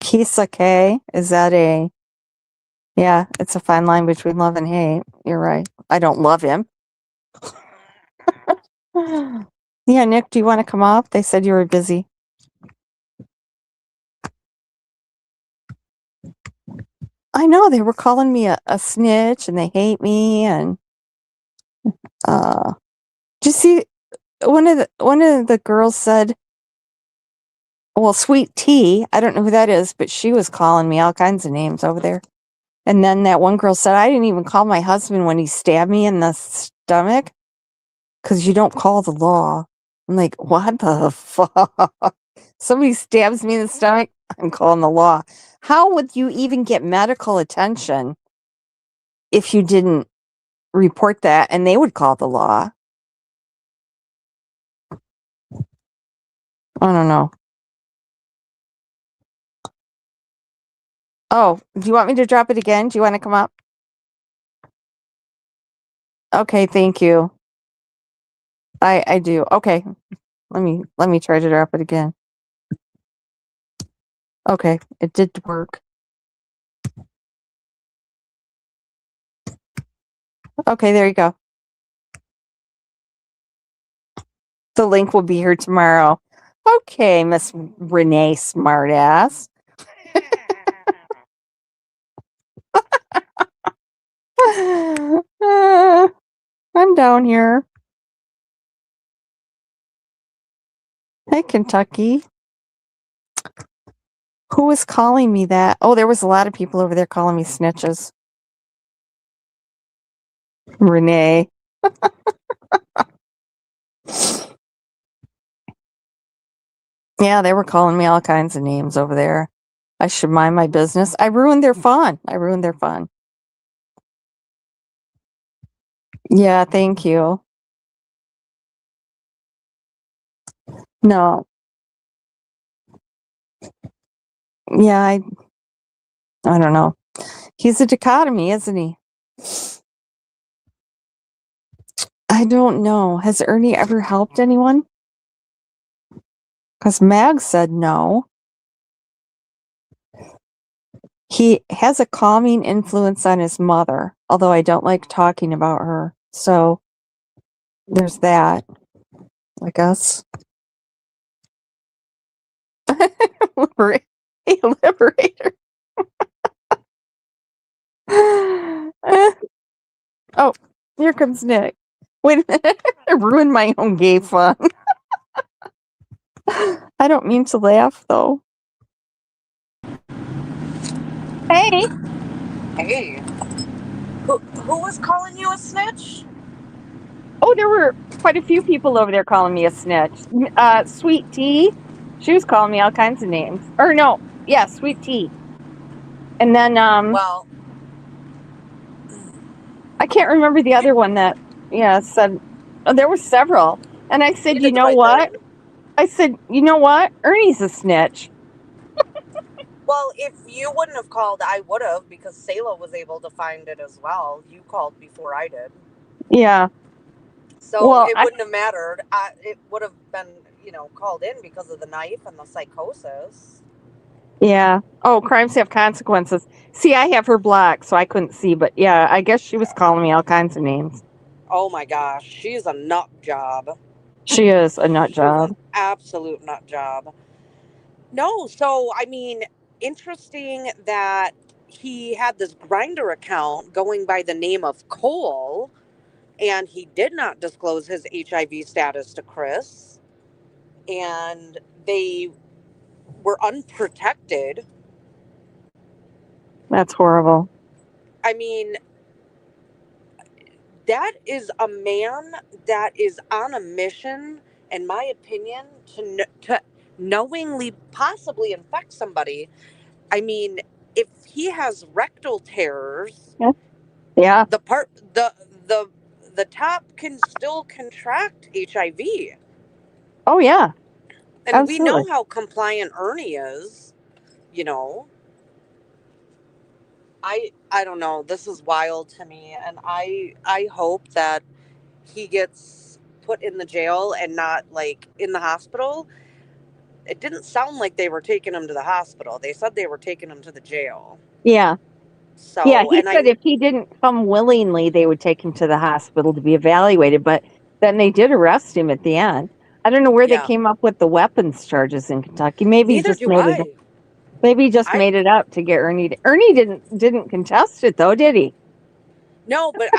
Kisake, is that yeah, it's a fine line between love and hate. You're right. I don't love him. Yeah, Nick, do you want to come up? They said you were busy. I know, they were calling me a snitch and they hate me and did you see one of the girls said, well, Sweet Tea, I don't know who that is, but she was calling me all kinds of names over there. And then that one girl said, I didn't even call my husband when he stabbed me in the stomach because you don't call the law. I'm like, what the fuck? Somebody stabs me in the stomach, I'm calling the law. How would you even get medical attention if you didn't report that and they would call the law? I don't know. Oh, do you want me to drop it again? Do you want to come up? Okay, thank you. I do. Okay. Let me try to drop it again. Okay, it did work. Okay, there you go. The link will be here tomorrow. Okay, Miss Renee Smartass. I'm down here. Hey, Kentucky. Who was calling me that? Oh, there was a lot of people over there calling me snitches. Renee. Yeah, they were calling me all kinds of names over there. I should mind my business. I ruined their fun. Yeah, thank you. No. Yeah, I don't know. He's a dichotomy, isn't he? I don't know. Has Ernie ever helped anyone? Because Mag said no. He has a calming influence on his mother, although I don't like talking about her. So there's that, I guess. Liberator. Oh, here comes Nick. Wait a minute. I ruined my own gay fun. I don't mean to laugh, though. Hey. Hey, who was calling you a snitch? Oh, there were quite a few people over there calling me a snitch. Sweet Tea. She was calling me all kinds of names. Or no, yeah, Sweet Tea. And then Well, I can't remember the you, other one that said there were several. And I said, you you did the know right what? thing. I said, you know what? Ernie's a snitch. Well, if you wouldn't have called, I would have because Selah was able to find it as well. You called before I did. Yeah. So Well, it wouldn't have mattered. It would have been, called in because of the knife and the psychosis. yeah. Oh, crimes have consequences. See, I have her blocked, so I couldn't see, but yeah, I guess she was calling me all kinds of names. Oh my gosh, she's a nut job. She is a nut She's job. an absolute nut job. No, so I mean, interesting that he had this grinder account going by the name of Cole, and he did not disclose his HIV status to Chris, and they were unprotected. That's horrible. I mean, that is a man that is on a mission, in my opinion, to knowingly possibly infect somebody. I mean, if he has rectal tears, Yeah. Yeah. the part the the top can still contract HIV. Oh, yeah. And we Absolutely. know how compliant Ernie is, you know. I don't know. This is wild to me, and I hope that he gets put in the jail and not like in the hospital. It didn't sound like they were taking him to the hospital. They said they were taking him to the jail. Yeah. Yeah. So, He and I said if he didn't come willingly, they would take him to the hospital to be evaluated. But then they did arrest him at the end. I don't know where they yeah, came up with the weapons charges in Kentucky. Maybe he neither just do made it. I. Maybe he just I made it up to get Ernie. Ernie didn't contest it though, did he? No, but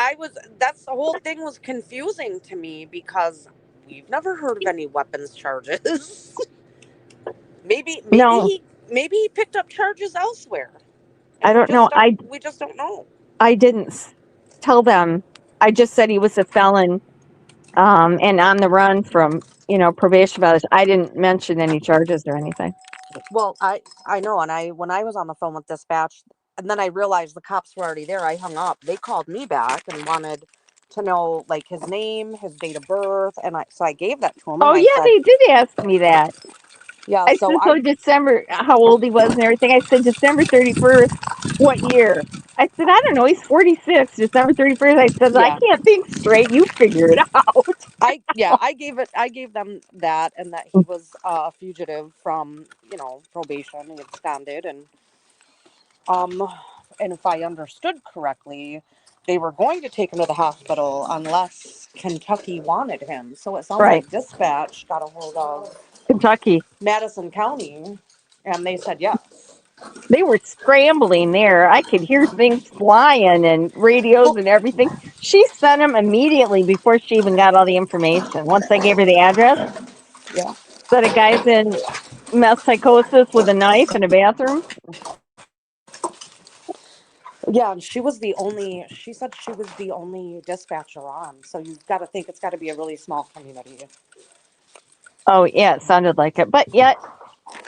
that's the whole thing was confusing to me because we've never heard of any weapons charges. maybe maybe No, he maybe he picked up charges elsewhere. And I don't know. we just don't know. I didn't tell them. I just said he was a felon, and on the run from probation violation. I didn't mention any charges or anything. Well, I know, and I when I was on the phone with dispatch and then I realized the cops were already there, I hung up. They called me back and wanted to know like his name, his date of birth, and I gave that to him Oh and I yeah, said, they did ask me that. yeah, I so said, so December, how old he was and everything. I said, December 31st, what year? I said, I don't know. He's 46, December 31st. I said, I yeah. can't think straight. You figure it out. I gave them that and that he was a fugitive from probation. He absconded um and if I understood correctly, they were going to take him to the hospital unless Kentucky wanted him. So it sounds Right. like dispatch got a hold of Kentucky. Madison County and they said yes. They were scrambling there. I could hear things flying and radios and everything. She sent him immediately before she even got all the information. Once I gave her the address, Yeah. said a guy's in meth psychosis with a knife in a bathroom. Yeah, and she said she was the only dispatcher on. So you've got to think it's got to be a really small community. Oh, yeah, it sounded like it. But yet,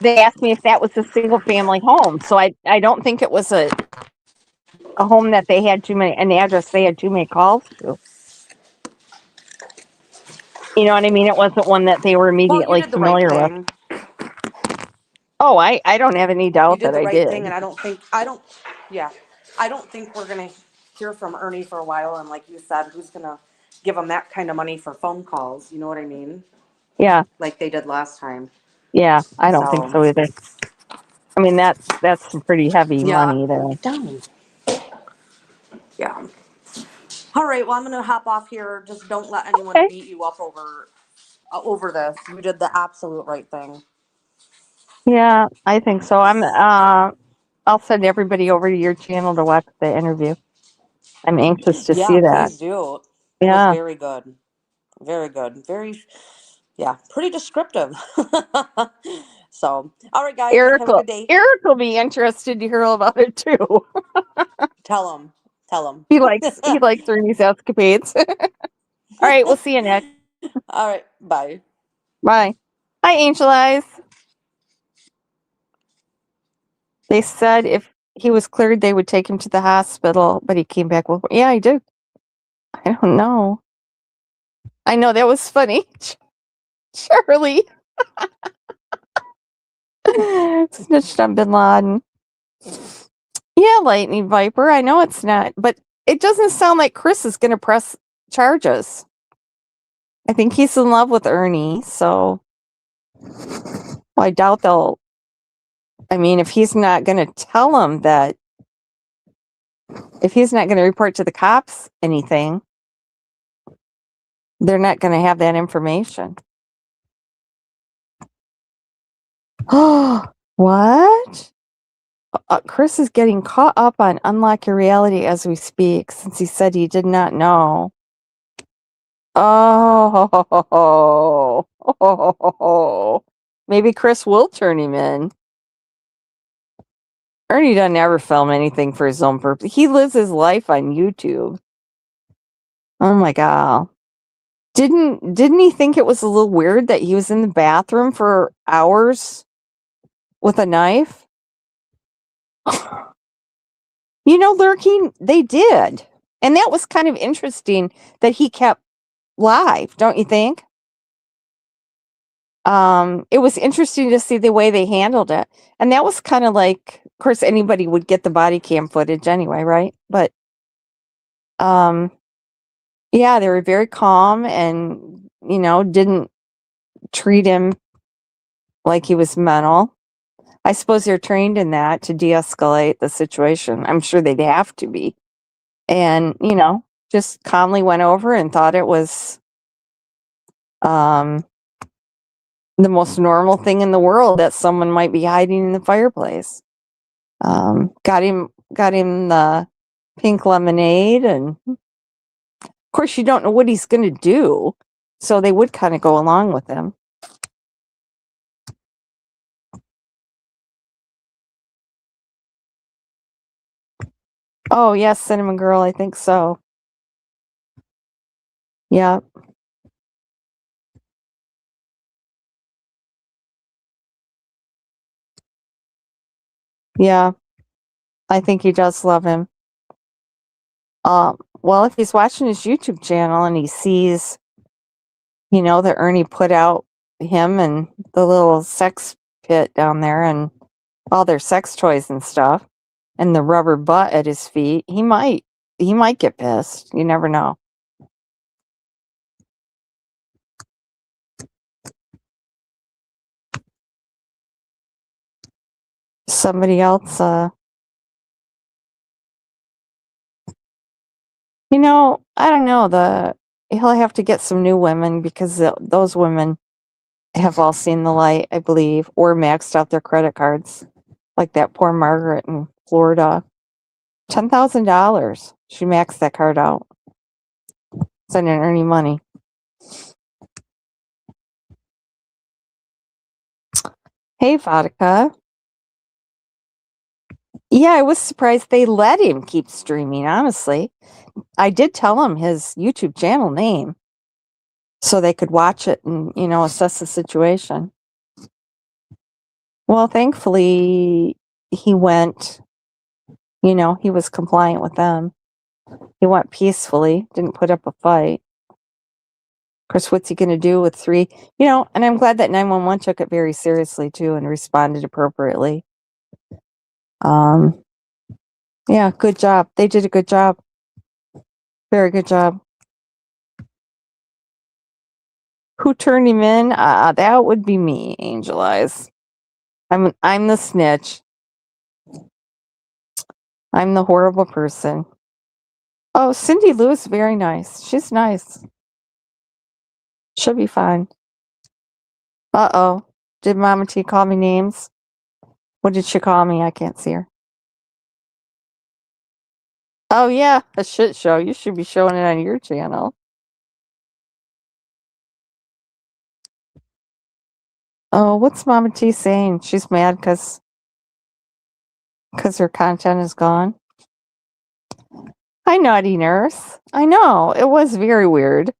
they asked me if that was a single family home. So I don't think it was a home that they had an address they had too many calls to. You know what I mean? It wasn't one that they were Well, you immediately did the right familiar with. thing. Oh, I don't have any You doubt did that the I right did. thing, and yeah, I don't think we're gonna hear from Ernie for a while. And like you said, who's gonna give him that kind of money for phone calls? You know what I mean? Yeah, Like they did last time. yeah, I don't think So so either. I mean, that's some pretty heavy yeah, money there. get down. Yeah. All right. Well, I'm gonna hop off here. Just don't let anyone Okay. beat you up over this. You did the absolute right thing. Yeah, I think so. I'll send everybody over to your channel to watch the interview. I'm anxious to Yeah, see that. please do. It was Yeah. very good. very good. Very, yeah, pretty descriptive. So, all right, guys, have a good day. Eric will be interested to hear all about it too. Tell him. Tell him. He likes Ernie's escapades. All right, we'll see you next. All right, bye. Bye. Hi, Angel Eyes. They said if he was cleared, they would take him to the hospital, but he came back with, yeah, he did. I don't know. I know that was funny. Charlie snitched on Bin Laden. Yeah, Lightning Viper. I know it's not, but it doesn't sound like Chris is going to press charges. I think he's in love with Ernie, so I doubt they'll. I mean, if he's not going to tell him that, if he's not going to report to the cops anything, they're not going to have that information. Oh, what? Chris is getting caught up on Unlock Your Reality as we speak, since he said he did not know. Oh, maybe Chris will turn him in. Ernie doesn't ever film anything for his own purpose. He lives his life on YouTube. Oh my God. Didn't he think it was a little weird that he was in the bathroom for hours with a knife? You know, lurking, they did. And that was kind of interesting that he kept live, don't you think? It was interesting to see the way they handled it. And that was kind of like, of course, anybody would get the body cam footage anyway, right? But yeah, they were very calm and, you know, didn't treat him like he was mental. I suppose they're trained in that to de-escalate the situation. I'm sure they'd have to be. And, you know, just calmly went over and thought it was the most normal thing in the world that someone might be hiding in the fireplace. Got him the pink lemonade, and of course you don't know what he's going to do, so they would kind of go along with him. Oh yes, Cinnamon Girl, I think so. Yeah. Yeah, I think he does love him. Well, if he's watching his YouTube channel and he sees, you know, that Ernie put out him and the little sex pit down there and all their sex toys and stuff and the rubber butt at his feet, he might get pissed. You never know. Somebody else, you know, I don't know, he'll have to get some new women because those women have all seen the light, I believe, or maxed out their credit cards. Like that poor Margaret in Florida. $10,000. She maxed that card out. Sending Ernie money. Hey, Vodka. Yeah, I was surprised they let him keep streaming, honestly. I did tell him his YouTube channel name so they could watch it and, you know, assess the situation. Well, thankfully, he went, you know, he was compliant with them. He went peacefully, didn't put up a fight. Of course, what's he going to do with three? You know, and I'm glad that 911 took it very seriously, too, and responded appropriately. Yeah, good job. They did a good job. Very good job. Who turned him in? That would be me, Angel Eyes. I'm the snitch. I'm the horrible person. Oh, Cindy Lou is very nice. She's nice. She'll be fine. Uh-oh. Did Mama T call me names? What did she call me? I can't see her. Oh, yeah. A shit show. You should be showing it on your channel. Oh, what's Mama T saying? She's mad because her content is gone. Hi, naughty nurse. I know, it was very weird.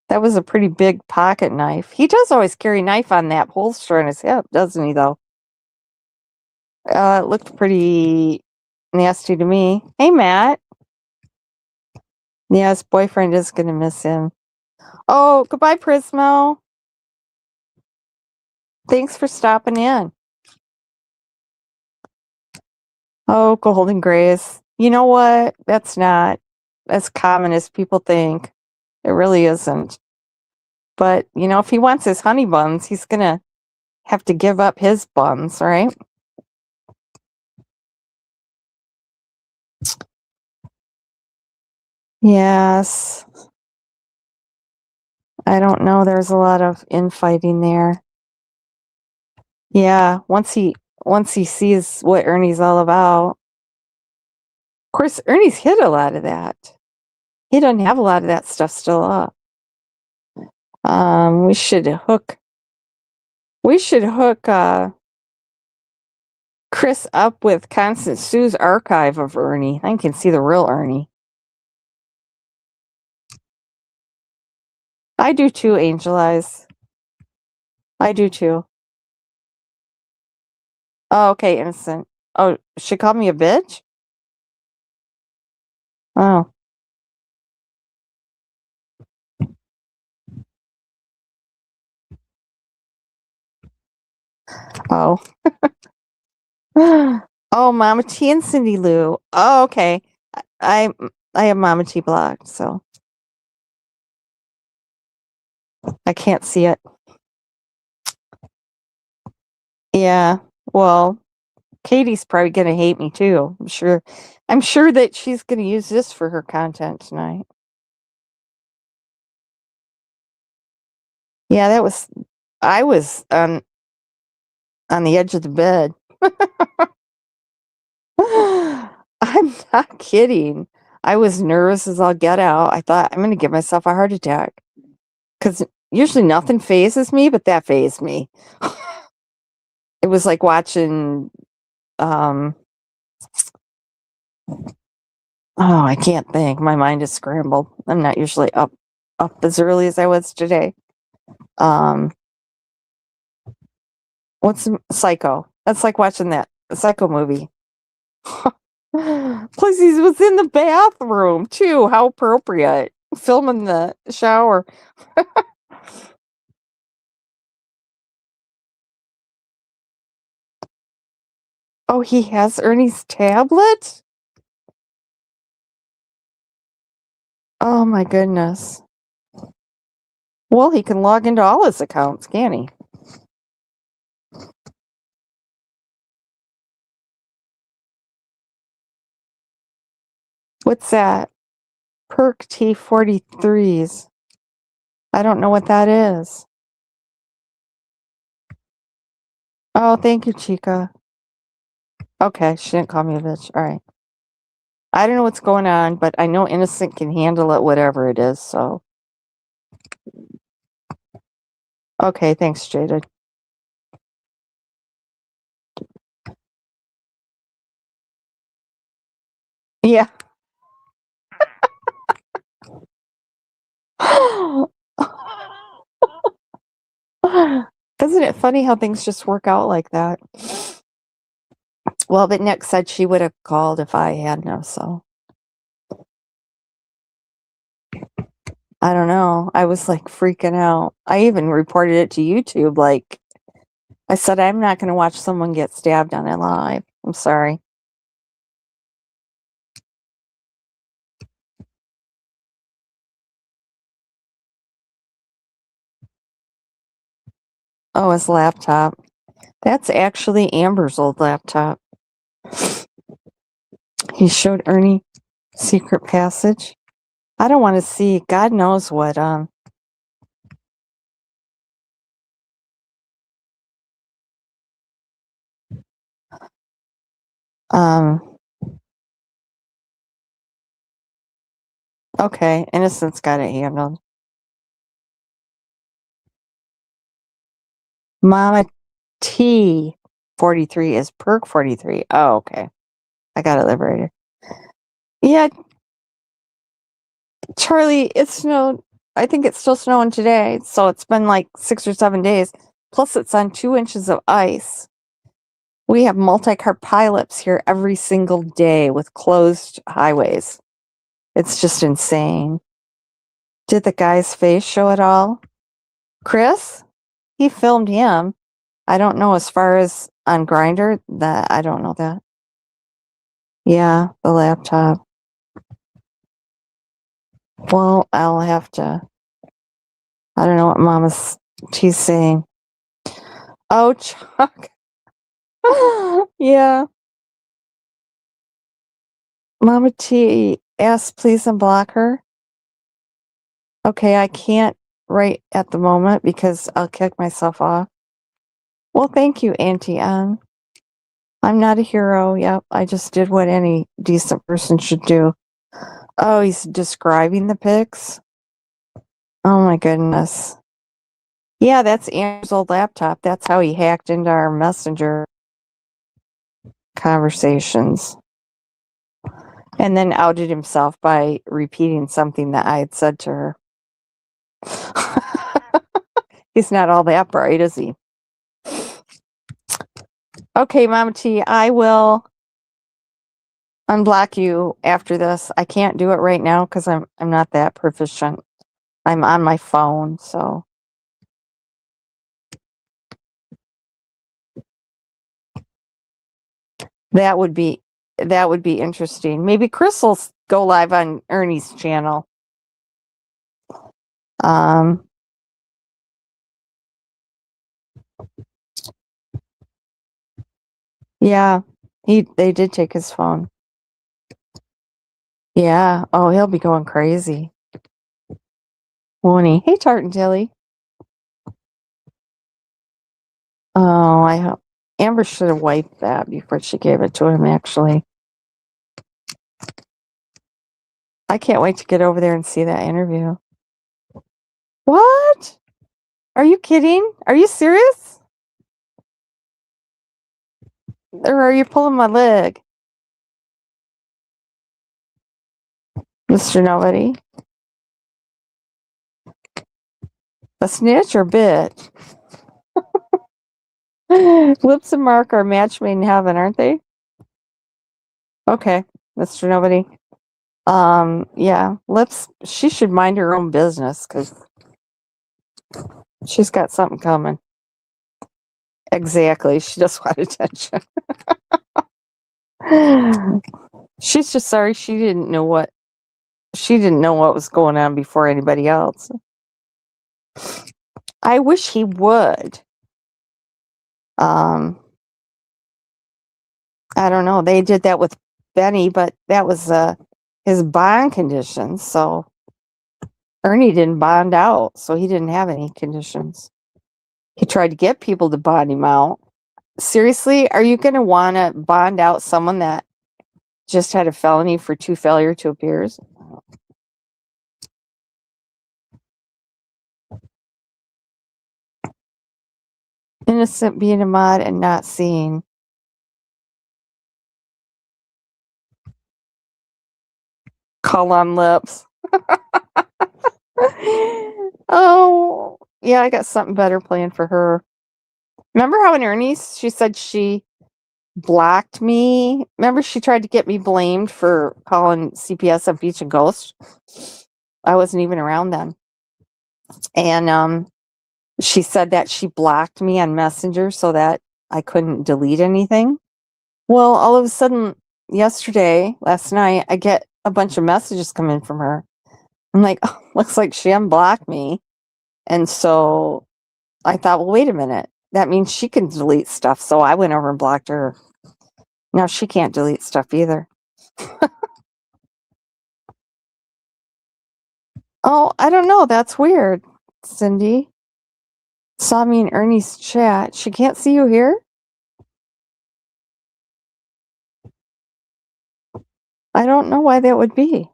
That was a pretty big pocket knife. He does always carry a knife on that holster on his hip, doesn't he, though? It looked pretty nasty to me. Hey, Matt. Yeah, his boyfriend is going to miss him. Oh, goodbye, Prismo. Thanks for stopping in. Oh, Golden Grace. You know what? That's not as common as people think. It really isn't. But, if he wants his honey buns, he's going to have to give up his buns, right? Yes. I don't know. There's a lot of infighting there. Yeah, once he sees what Ernie's all about. Of course, Ernie's hid a lot of that. He doesn't have a lot of that stuff still up. We should hook Chris up with Constant Sue's archive of Ernie. I can see the real Ernie. I do too, Angel Eyes. I do too. Oh, okay, innocent. Oh, she called me a bitch? Oh. Oh. Oh, Mama T and Cindy Lou. Oh, okay. I I have Mama T blocked, so I can't see it. Yeah. Well, Katie's probably gonna hate me too. I'm sure that she's gonna use this for her content tonight. Yeah, I was on the edge of the bed. I'm not kidding. I was nervous as all get out. I thought I'm gonna give myself a heart attack. Because usually nothing phases me, but that phased me. It was like watching oh, I can't think. My mind is scrambled. I'm not usually up as early as I was today. Um what's Psycho? That's like watching that Psycho movie. Plus he was in the bathroom too. How appropriate. Filming the shower. Oh, he has Ernie's tablet? Oh my goodness. Well, he can log into all his accounts, can he? What's that? Perk T43s. I don't know what that is. Oh, thank you, Chica. Okay, she didn't call me a bitch. All right. I don't know what's going on, but I know Innocent can handle it, whatever it is, so. Okay, thanks, Jada. Yeah. Isn't it funny how things just work out like that? Well, but Nick said she would have called if I hadn't have, so. I don't know. I was like freaking out. I even reported it to YouTube. Like, I said, I'm not going to watch someone get stabbed on it live. I'm sorry. Oh, his laptop. That's actually Amber's old laptop. He showed Ernie secret passage. I don't want to see. God knows what. Um. Okay, Innocent's got it handled. Mama T 43 is Perk 43. Oh, okay. I got it liberated. Yeah, Charlie, it snowed. I think it's still snowing today. So it's been like 6 or 7 days. Plus, it's on 2 inches of ice. We have multi-car pileups here every single day with closed highways. It's just insane. Did the guy's face show at all? Chris? He filmed him. I don't know as far as on Grinder. That I don't know that. Yeah, the laptop. Well, I'll have to. I don't know what Mama's T's saying. Oh, Chuck. Yeah. Mama T asked, please unblock her. Okay, I can't right at the moment because I'll kick myself off. Well, thank you, Auntie Ann. I'm not a hero. Yep, I just did what any decent person should do. Oh, he's describing the pics? Oh my goodness. Yeah, that's Andrew's old laptop. That's how he hacked into our messenger conversations. And then outed himself by repeating something that I had said to her. He's not all that bright, is he? Okay, Mama T, I will unblock you after this. I can't do it right now because I'm not that proficient. I'm on my phone, so that would be interesting. Maybe Chris will go live on Ernie's channel. Yeah, they did take his phone. Yeah. Oh, he'll be going crazy. Won't he? Hey, Tartantilly. Oh, I hope Amber should have wiped that before she gave it to him, actually. I can't wait to get over there and see that interview. What? Are you kidding? Are you serious? Or are you pulling my leg? Mr. Nobody? A snitch or bitch? Lips and Mark are match made in heaven, aren't they? Okay, Mr. Nobody. Yeah, Lips, she should mind her own business because she's got something coming. Exactly. She just want attention. She's just sorry she didn't know what was going on before anybody else. I wish he would. I don't know. They did that with Benny, but that was his bond conditions. So Ernie didn't bond out, so he didn't have any conditions. He tried to get people to bond him out. Seriously, are you going to want to bond out someone that just had a felony for 2 failure to appears? Innocent being a mod and not seen. Call on Lips. Oh, yeah, I got something better planned for her. Remember how in Ernie's she said she blocked me? Remember she tried to get me blamed for calling CPS a beach and ghost? I wasn't even around then. And she said that she blocked me on Messenger so that I couldn't delete anything. Well, all of a sudden, last night, I get a bunch of messages coming from her. I'm like, oh, looks like she unblocked me. And so I thought, well, wait a minute. That means she can delete stuff. So I went over and blocked her. Now she can't delete stuff either. Oh, I don't know. That's weird, Cindy. Saw me in Ernie's chat. She can't see you here? I don't know why that would be.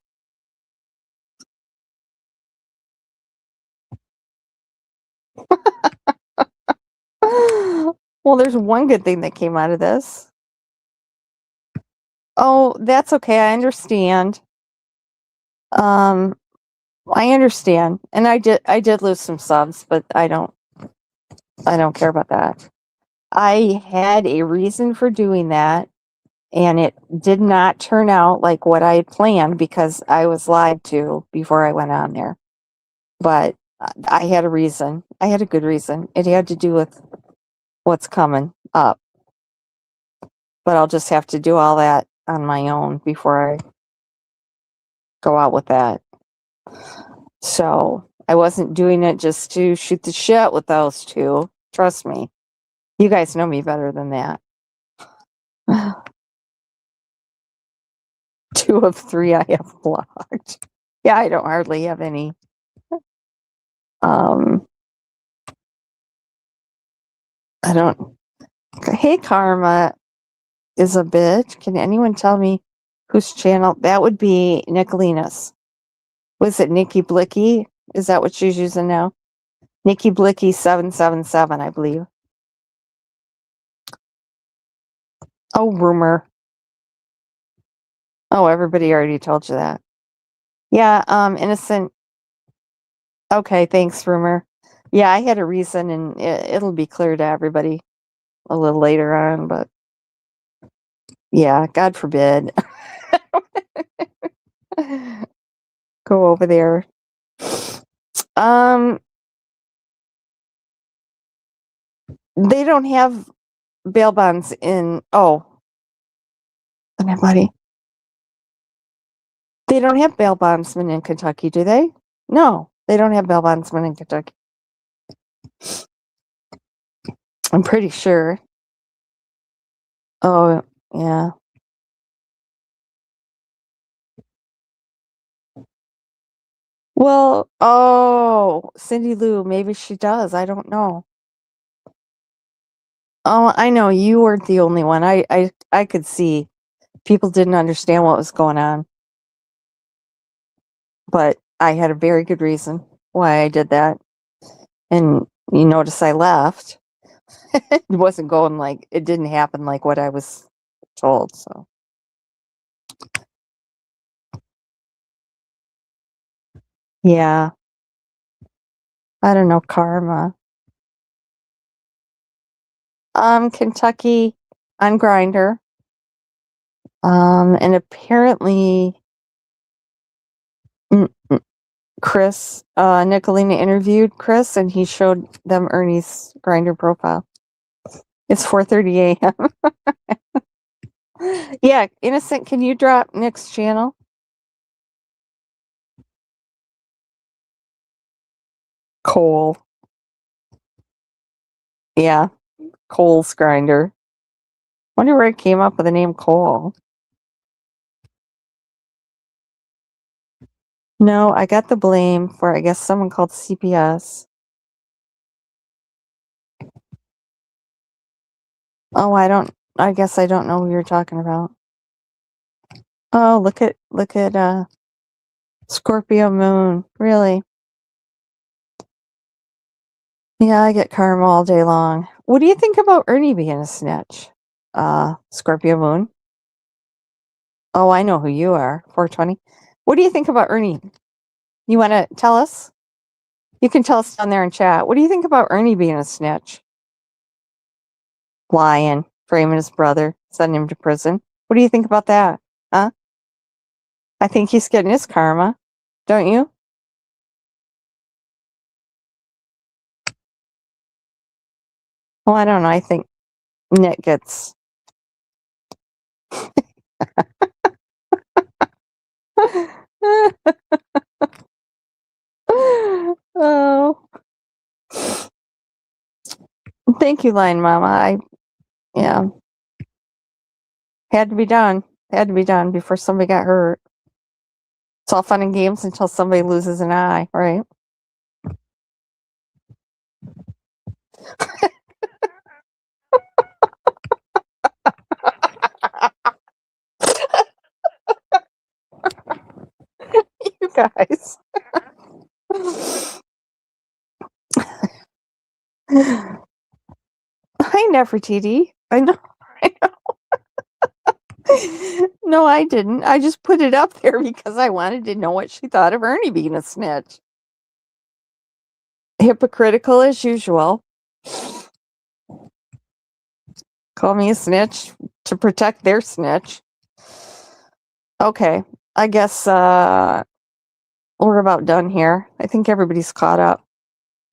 Well, there's one good thing that came out of this. Oh, that's okay. I understand. I understand. And I did lose some subs, but I don't care about that. I had a reason for doing that, and it did not turn out like what I had planned because I was lied to before I went on there. But I had a reason. I had a good reason. It had to do with what's coming up. But I'll just have to do all that on my own before I go out with that. So I wasn't doing it just to shoot the shit with those two. Trust me. You guys know me better than that. 2 of 3 I have blocked. Yeah, I don't hardly have any. I don't. Hey, Karma is a bitch. Can anyone tell me whose channel? That would be Nicolina's. Was it Nikki Blicky? Is that what she's using now? Nikki Blicky 777, I believe. Oh, rumor. Oh, everybody already told you that. Yeah, innocent. Okay, thanks, rumor. Yeah, I had a reason, and it'll be clear to everybody a little later on, but yeah, God forbid. Go over there. They don't have bail bonds in. Oh, my buddy. They don't have bail bondsmen in Kentucky, do they? No, they don't have bail bondsmen in Kentucky. I'm pretty sure. Oh, yeah. Well, oh, Cindy Lou, maybe she does. I don't know. Oh, I know you weren't the only one. I could see people didn't understand what was going on, but I had a very good reason why I did that. And you notice I left. It wasn't going like it didn't happen like what I was told. So yeah, I don't know, karma. Kentucky on Grinder. And apparently Chris, Nicolina interviewed Chris and he showed them Ernie's Grinder profile. It's 4:30 a.m. Yeah, Innocent, can you drop Nick's channel? Cole. Yeah, Cole's Grinder. Wonder where it came up with the name Cole. No, I got the blame for, I guess, someone called CPS. Oh, I guess I don't know who you're talking about. Oh, look at Scorpio Moon. Really? Yeah, I get karma all day long. What do you think about Ernie being a snitch? Scorpio Moon. Oh, I know who you are. 420. What do you think about Ernie? You want to tell us? You can tell us down there in chat. What do you think about Ernie being a snitch? Lying, framing his brother, sending him to prison. What do you think about that? Huh? I think he's getting his karma. Don't you? Well, I don't know. I think Nick gets. Oh. Thank you, Lion Mama. Yeah. Had to be done. Had to be done before somebody got hurt. It's all fun and games until somebody loses an eye, right? You guys. I Nefertiti. I know. No, I didn't. I just put it up there because I wanted to know what she thought of Ernie being a snitch. Hypocritical as usual. Call me a snitch to protect their snitch. Okay, I guess we're about done here. I think everybody's caught up.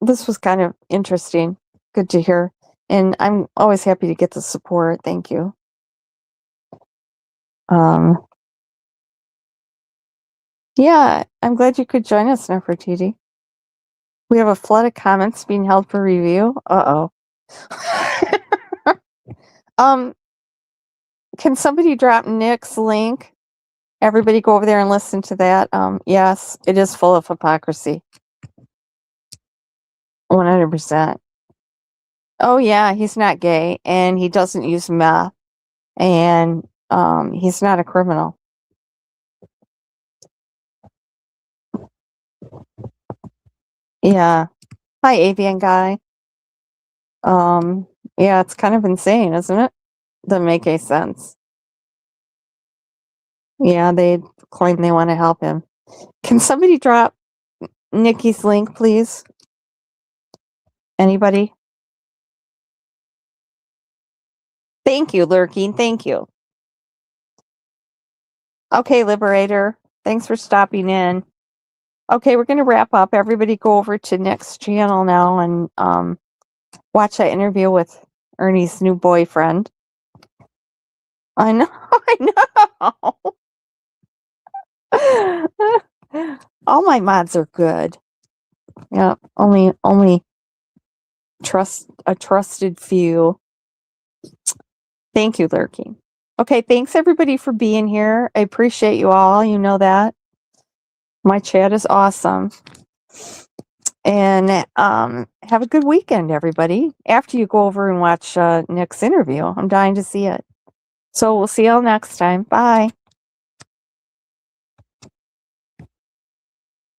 This was kind of interesting. Good to hear. And I'm always happy to get the support. Thank you. Yeah, I'm glad you could join us, Nefertiti. We have a flood of comments being held for review. Uh-oh. Can somebody drop Nick's link? Everybody go over there and listen to that. Yes, it is full of hypocrisy. 100%. Oh yeah, he's not gay and he doesn't use meth and he's not a criminal. Yeah. Hi, avian guy. Yeah, it's kind of insane, isn't it? Doesn't make any sense. Yeah, they claim they want to help him. Can somebody drop Nikki's link, please? Anybody? Thank you, Lurking. Thank you. Okay, Liberator. Thanks for stopping in. Okay, we're going to wrap up. Everybody go over to Nick's channel now and watch that interview with Ernie's new boyfriend. I know. I know. All my mods are good. Yeah, only a trusted few. Thank you, Lurking. Okay, thanks everybody for being here. I appreciate you all. You know that. My chat is awesome. And have a good weekend, everybody. After you go over and watch Nick's interview, I'm dying to see it. So we'll see y'all next time. Bye.